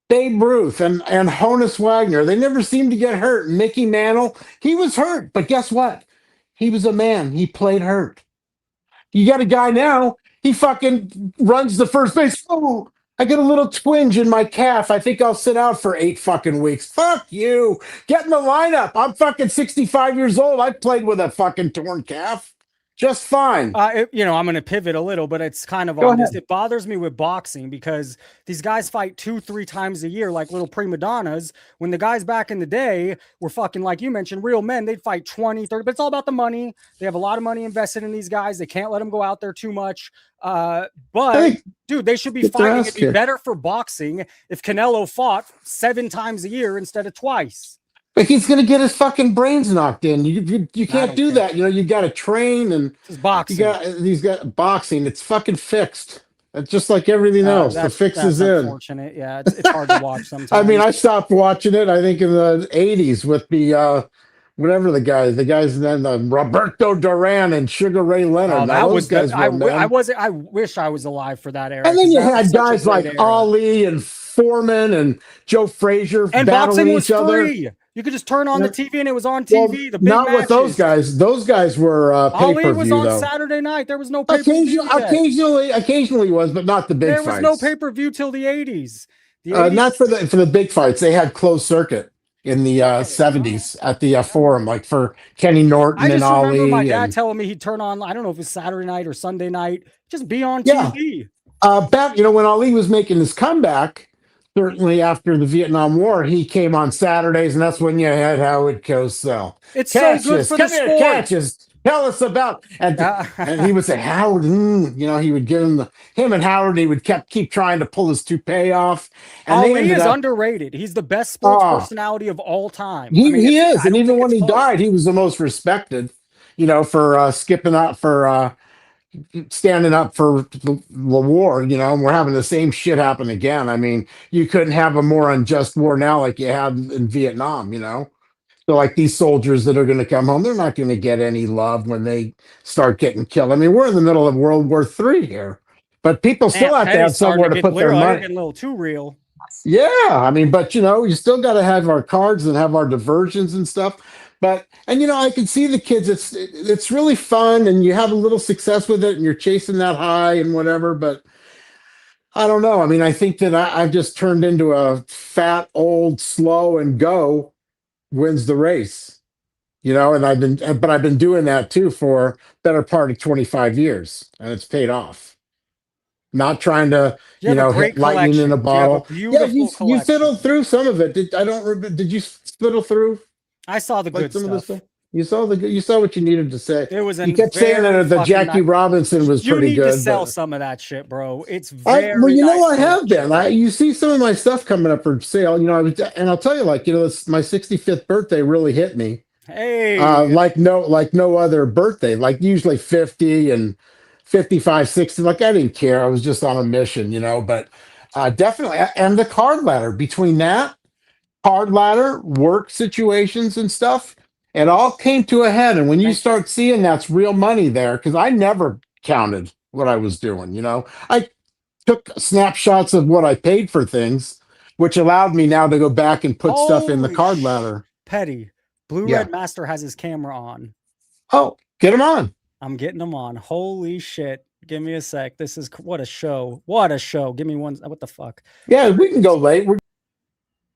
Babe Ruth and Honus Wagner. They never seem to get hurt. Mickey Mantle, he was hurt. But guess what? He was a man. He played hurt. You got a guy now, he fucking runs the first base. Oh, I get a little twinge in my calf. I think I'll sit out for 8 fucking weeks. Fuck you. Get in the lineup. I'm fucking 65 years old. I've played with a fucking torn calf. Just fine. I'm going to pivot a little, but it's kind of Go on this. ahead. It bothers me with boxing because these guys fight 2-3 times a year like little prima donnas. When the guys back in the day were fucking, like you mentioned, real men, they'd fight 20, 30, but it's all about the money. They have a lot of money invested in these guys. They can't let them go out there too much. But dude, they should be fighting. It'd be better for boxing if Canelo fought 7 times a year instead of twice. But he's going to get his fucking brains knocked in. You can't do that. You know, you got to train and boxing. He's got boxing. It's fucking fixed. It's just like everything else. The fix is in. Unfortunate. Yeah, it's hard to watch sometimes. I mean, I stopped watching it, I think, in the 80s with the whatever the guys then Roberto Duran and Sugar Ray Leonard. Oh, now, those guys I wish I was alive for that era. And then you that was had such a guys great like era. Ali and Foreman and Joe Frazier And battling boxing was each other. free. You could just turn on the TV and it was on Well, TV. The big not matches. with those guys. Those guys were Ali pay-per-view, was on though. Saturday night. There was no pay-per-view. Occasionally was, but not the big There fights. was no pay-per-view till the 80s. Not for the big fights. They had closed circuit in the 70s at the Forum, like for Kenny Norton I just and Ali. remember my dad and, telling me he'd turn on, I don't know if it was Saturday night or Sunday night, just be on TV. back, when Ali was making his comeback, certainly after the Vietnam War, he came on Saturdays, and that's when you had Howard Cosell. It's so good for the sport. Catches. Tell us about, and he would say, Howard, he would give him and Howard, he would keep trying to pull his toupee off. And Ali is underrated. He's the best sports personality of all time. He is, and even when he died, he was the most respected, for skipping out for standing up for the war, and we're having the same shit happen again. I mean, you couldn't have a more unjust war now like you had in Vietnam, So like these soldiers that are going to come home, they're not going to get any love when they start getting killed. I mean, we're in the middle of World War III here, but people still have to have somewhere to put their money. Getting a little too real. Yeah, I mean, but you still got to have our cards and have our diversions and stuff. But I can see the kids. It's really fun, and you have a little success with it, and you're chasing that high and whatever. But I don't know. I mean, I think that I've just turned into a fat, old, slow, and go wins the race. And I've been doing that too for better part of 25 years, and it's paid off. Not trying to, hit lightning in a bottle. You fiddled through some of it. Did you fiddle through? I saw the good stuff. You saw what you needed to say. It was. You kept saying that Jackie Robinson was pretty good. You need to sell some of that shit, bro. It's very. I have been. You see some of my stuff coming up for sale. And I'll tell you, my 65th birthday really hit me. Hey. Like no other birthday. Like usually 50 and 55, 60. Like I didn't care. I was just on a mission, But definitely, and the card ladder between that. Hard ladder, work situations and stuff, it all came to a head. And when you start seeing that's real money there, because I never counted what I was doing, I took snapshots of what I paid for things, which allowed me now to go back and put stuff in the card ladder. Petty, Red Master has his camera on. Oh, get him on. I'm getting him on. Holy shit. Give me a sec. This is what a show. What a show. Give me one. What the fuck? Yeah, we can go late.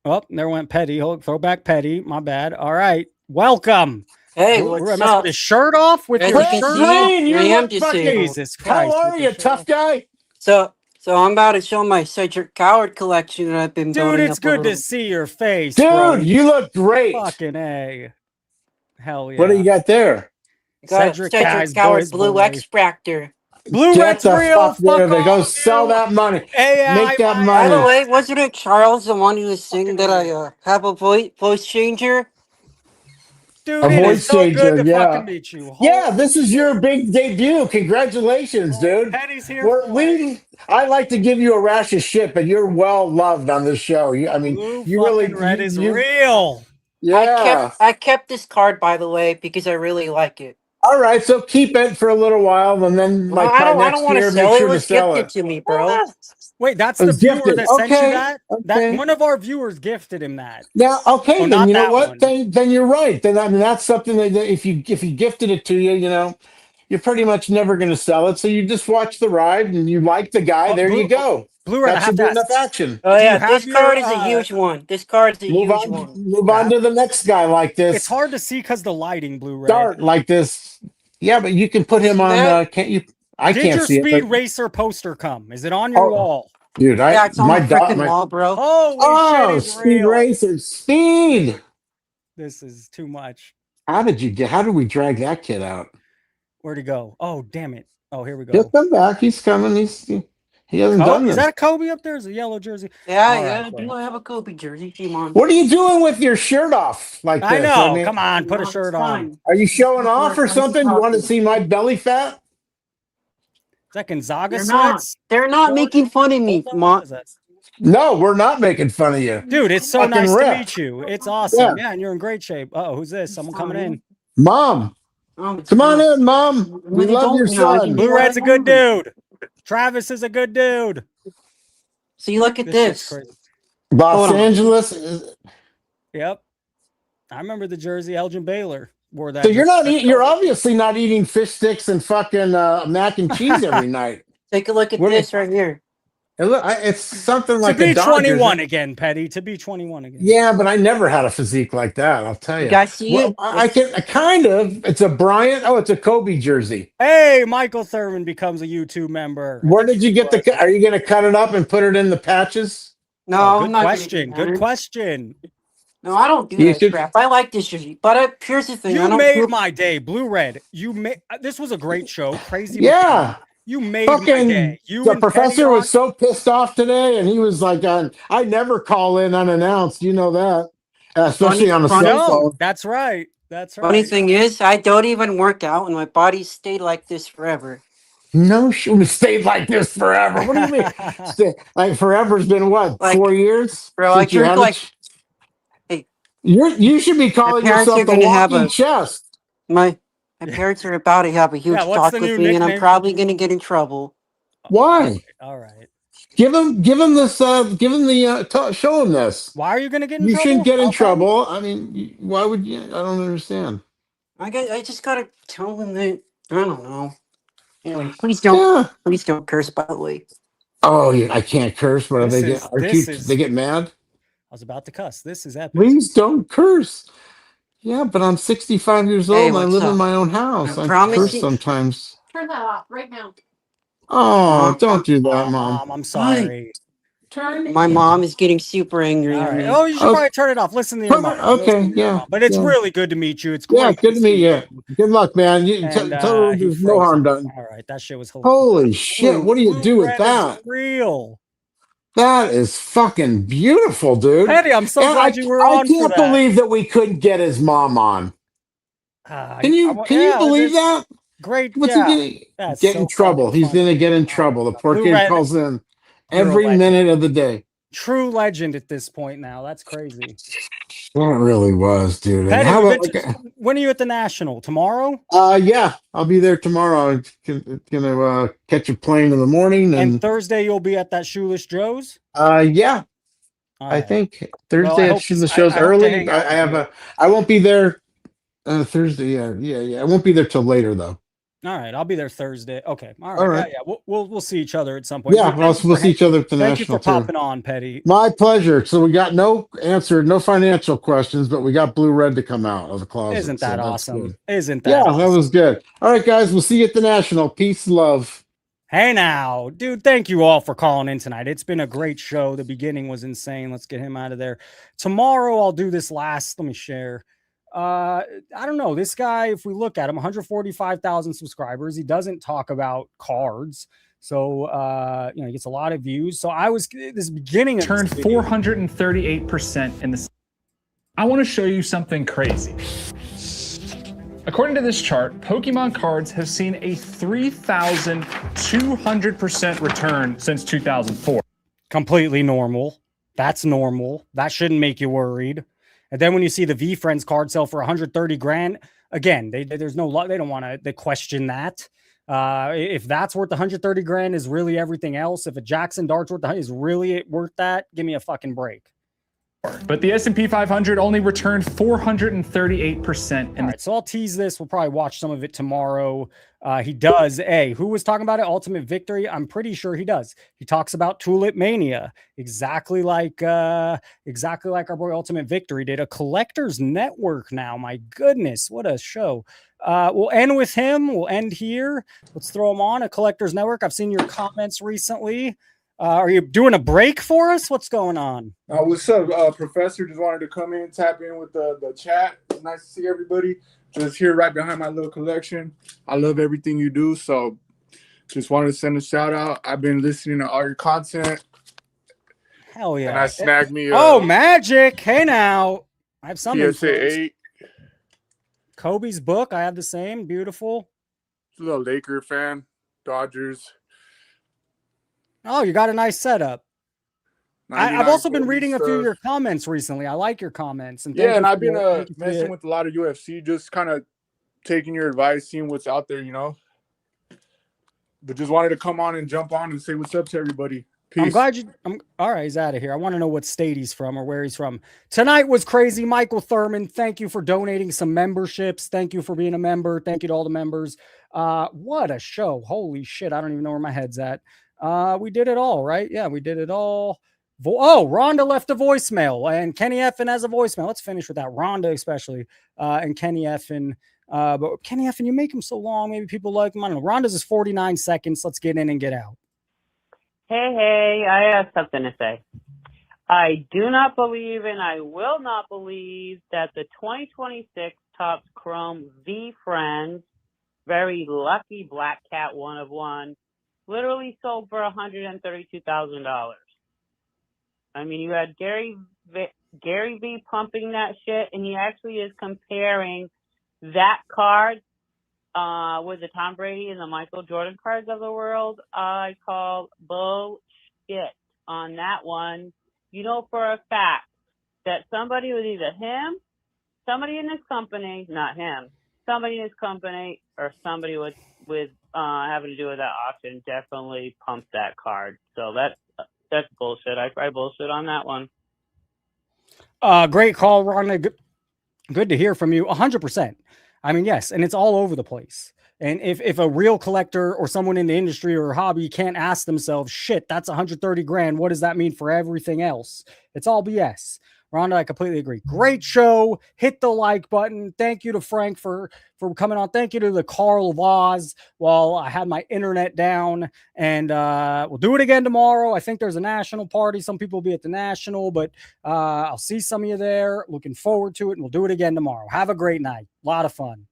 Oh, there went Petty. Throw back Petty. My bad. All right. Welcome. Hey, what's up? With his shirt off? With your shirt? Jesus Christ. How are you, tough guy? So I'm about to show my Cedric Coward collection that I've been building. Dude, it's good to see your face. Dude, bro. You look great. Fucking A. Hell yeah. What do you got there? Cedric Coward Blue X-Fractor. Blue Get Red's the real. fuck rid of Fuck it. Go all sell you. that money. AI Make that mining. By the money. way, wasn't it Charles the one who was saying that I have a voice changer? Dude, A it is voice so good changer, to yeah. fucking meet you. Yeah, Holy this is shit. your big debut. Congratulations, dude. Petty's here for it. I like to give you a rash of shit, but you're well loved on this show. I mean, Blue you really, fucking red is you real. yeah. I kept this card, by the way, because I really like it. All right, so keep it for a little while, and then Well, like by I don't next want to year, make sell it. It sure to was sell gifted it. to me, bro. Wait, that's It the was viewer gifted. that sent you Okay, that? That okay. one of our viewers gifted him that. Now, okay, Oh, then not you know that what? one. Then you're right. Then I mean, that's something that if you gifted it to you, you're pretty much never going to sell it. So you just watch the ride, and you like the guy. There you go. Blue Red, I That have should to be ask. enough action. Oh Do you yeah, have this your card is a huge one. This card is a huge one. Move on to the next guy like this. It's hard to see because the lighting, Blue Red. Start like this. Yeah, but you can put him See on. that? Can't you? I Did can't your see it. Speed But, Racer poster come? Is it on your wall? dude, Yeah, it's on my freaking wall, bro. Holy shit, it's Speed real. Racer, Speed. This is too much. How did we drag that kid out? Where'd he go? Oh, damn it. Oh, here we go. He'll come back. He's coming. He hasn't done Is this. that a Kobe up there? Is a yellow jersey? Yeah, All yeah. right, I bro. do have a Kobe jersey. Come on. What are you doing with your shirt off like this? I know. mean, Come on, put a shirt on. are you showing off or something? You want to see my belly fat? Is that Gonzaga They're not. sweats? They're not making fun of me, Mom. No, we're not making fun of you. Dude, it's so Fucking nice rip. to meet you. It's awesome. Yeah. Yeah, and you're in great shape. Oh, who's this? Someone coming in. Mom, come on in, Mom. We love your son. Blue Red's a good dude. Travis is a good dude. See, look at shit's this. crazy. Los Hold on. Angeles. Yep. I remember the jersey. Elgin Baylor wore that. So you're jersey. not. You're obviously not eating fish sticks and fucking mac and cheese every night. Take a look at What this right here. It's something like to be a Dodgers. 21 again, Petty. To be 21 again. Yeah, but I never had a physique like that. I'll tell you. You guys see it? I can kind of. It's a Bryant. Oh, it's a Kobe jersey. Hey, Michael Thurman becomes a YouTube member. Where did you get the? Are you going to cut it up and put it in the patches? No, Oh, I'm good not gonna question. do Good that. question. No, I don't do You that should- crap. I like this jersey, but here's the thing. I You don't made do- my day, Blue Red. You made this was a great show. Crazy. Yeah. You made my Fucking day. You the and professor Petty was so pissed off today, and he was like, "I never call in unannounced." You know that, especially on a funny- cell No, phone. that's right. That's right. Funny thing is, I don't even work out, and my body stayed like this forever. No, she would have stayed like this forever. What do you mean? Like forever's been what? Like, 4 years? bro, I since you drink had like. it? Hey, You should be calling parents yourself are the gonna have walking a- chest. my parents are about to have a huge Yeah, what's talk the with new me, and I'm nickname? probably gonna get in trouble. Why? All right. Give him this. Give him the. Show him this. Why are you gonna get in You trouble? shouldn't get in How come? trouble. I mean, why would you? I don't understand. I just gotta tell them that I don't know. Anyway, please don't curse. By the way, Oh, yeah, I can't curse, but This they get. is- Are this you, is- they get mad. I was about to cuss. This is epic. Please don't curse. Yeah, but I'm 65 years old Hey, and I what's live in up? my own house. I I promise curse you- sometimes. turn that off right now. Oh, don't do that, Oh, Mom. Mom, I'm sorry. My mom is getting super angry All at right. me. Oh, you should Okay. probably turn it off. Listen to your mom. Okay, Listen to your yeah, mom. But it's yeah. really good to meet you. It's great. Yeah, good to meet you. you. Good luck, man. You And, tell her he there's no froze harm up. done. All right, that shit was hilarious. Holy shit! What do you Blue do with Red is that? real. That is fucking beautiful, dude. Petty, I'm so And glad you were I on for can't that. believe that we couldn't get his mom on. Can you yeah, believe this- that? Great. What's yeah. he getting? That's Get in so trouble. fucking He's funny. gonna get in trouble. The poor Blue kid Red, calls in you're a every legend. minute of the day. True legend at this point now. That's crazy. That really was, dude. And Petty, how we've about been when are you at the National? Tomorrow? yeah, I'll be there tomorrow. I'm gonna catch a plane in the morning And and Thursday you'll be at that Shoeless Joe's? yeah. All I right. think Well, I Thursday hope at to- the I show's hope to early. hang out I have with I won't be there Thursday. Yeah. I won't be there till later though. All right, I'll be there Thursday. Okay, all right, All right. Yeah. We'll see each other at some point. Yeah, But we'll thank you for see each other at the Thank you national for too. popping on, Petty. My pleasure. So we got no financial questions, but we got Blue Red to come out of the closet. Isn't so that that's awesome? good. Isn't that Yeah, awesome? that was good. All right, guys, we'll see you at the national. Peace, love. Hey now, dude, thank you all for calling in tonight. It's been a great show. The beginning was insane. Let's get him out of there. Tomorrow I'll do this last. Let me share. I don't know. This guy, if we look at him, 145,000 subscribers. He doesn't talk about cards. So, he gets a lot of views. So I was this beginning of turned this video, 438% in this. I want to show you something crazy. According to this chart, Pokemon cards have seen a 3,200% return since 2004. completely normal. That's normal. That shouldn't make you worried. And then when you see the V Friends card sell for 130 grand, again, there's no they don't want to question that. If that's worth 130 grand is really everything else. If a Jackson Dart's is really worth that, give me a fucking break. But the S&P 500 only returned 438%. All right, so I'll tease this. We'll probably watch some of it tomorrow. He does. Who was talking about it? Ultimate Victory. I'm pretty sure he does. He talks about Tulip Mania, exactly like our boy Ultimate Victory did. A collector's network now. My goodness, what a show. We'll end with him. We'll end here. Let's throw him on. A collector's network. I've seen your comments recently. Are you doing a break for us? What's going on? What's up, Professor? Just wanted to come in, tap in with the chat. Nice to see everybody. Just here right behind my little collection. I love everything you do, so just wanted to send a shout out. I've been listening to all your content. Hell yeah. And I snagged me Magic. Hey now. I have some PSA influence. 8. Kobe's book. I have the same. Beautiful. A little Laker fan. Dodgers. Oh, you got a nice setup. I've also been reading a few of your comments recently. I like your comments. And and I've been messing with a lot of UFC, just kind of taking your advice, seeing what's out there, But just wanted to come on and jump on and say what's up to everybody. Peace. I'm glad all right, he's out of here. I want to know what state he's from or where he's from. Tonight was crazy. Michael Thurman, thank you for donating some memberships. Thank you for being a member. Thank you to all the members. What a show. Holy shit. I don't even know where my head's at. We did it all, right? Yeah, we did it all. Rhonda left a voicemail, and Kenny Effin has a voicemail. Let's finish with that. Rhonda, especially, and Kenny Effin. But Kenny Effin, you make him so long. Maybe people like him. I don't know. Rhonda's is 49 seconds. Let's get in and get out. Hey, I have something to say. I do not believe, and I will not believe, that the 2026 Topps Chrome V Friends, very lucky Black Cat 1 of 1, literally sold for $132,000. I mean, you had Gary V pumping that shit, and he actually is comparing that card with the Tom Brady and the Michael Jordan cards of the world. I call bullshit on that one. You know for a fact that somebody with either him, somebody in his company, not him, somebody in his company, or somebody with having to do with that auction definitely pumped that card. So that's bullshit. I probably bullshit on that one. Great call, Rhonda. Good to hear from you. 100%. I mean, yes, and it's all over the place. And if a real collector or someone in the industry or hobby can't ask themselves, shit, that's 130 grand. What does that mean for everything else? It's all BS. Rhonda, I completely agree. Great show. Hit the like button. Thank you to Frank for coming on. Thank you to the Carl Vaz while I had my internet down. And we'll do it again tomorrow. I think there's a national party. Some people will be at the national, but I'll see some of you there. Looking forward to it. And we'll do it again tomorrow. Have a great night. A lot of fun.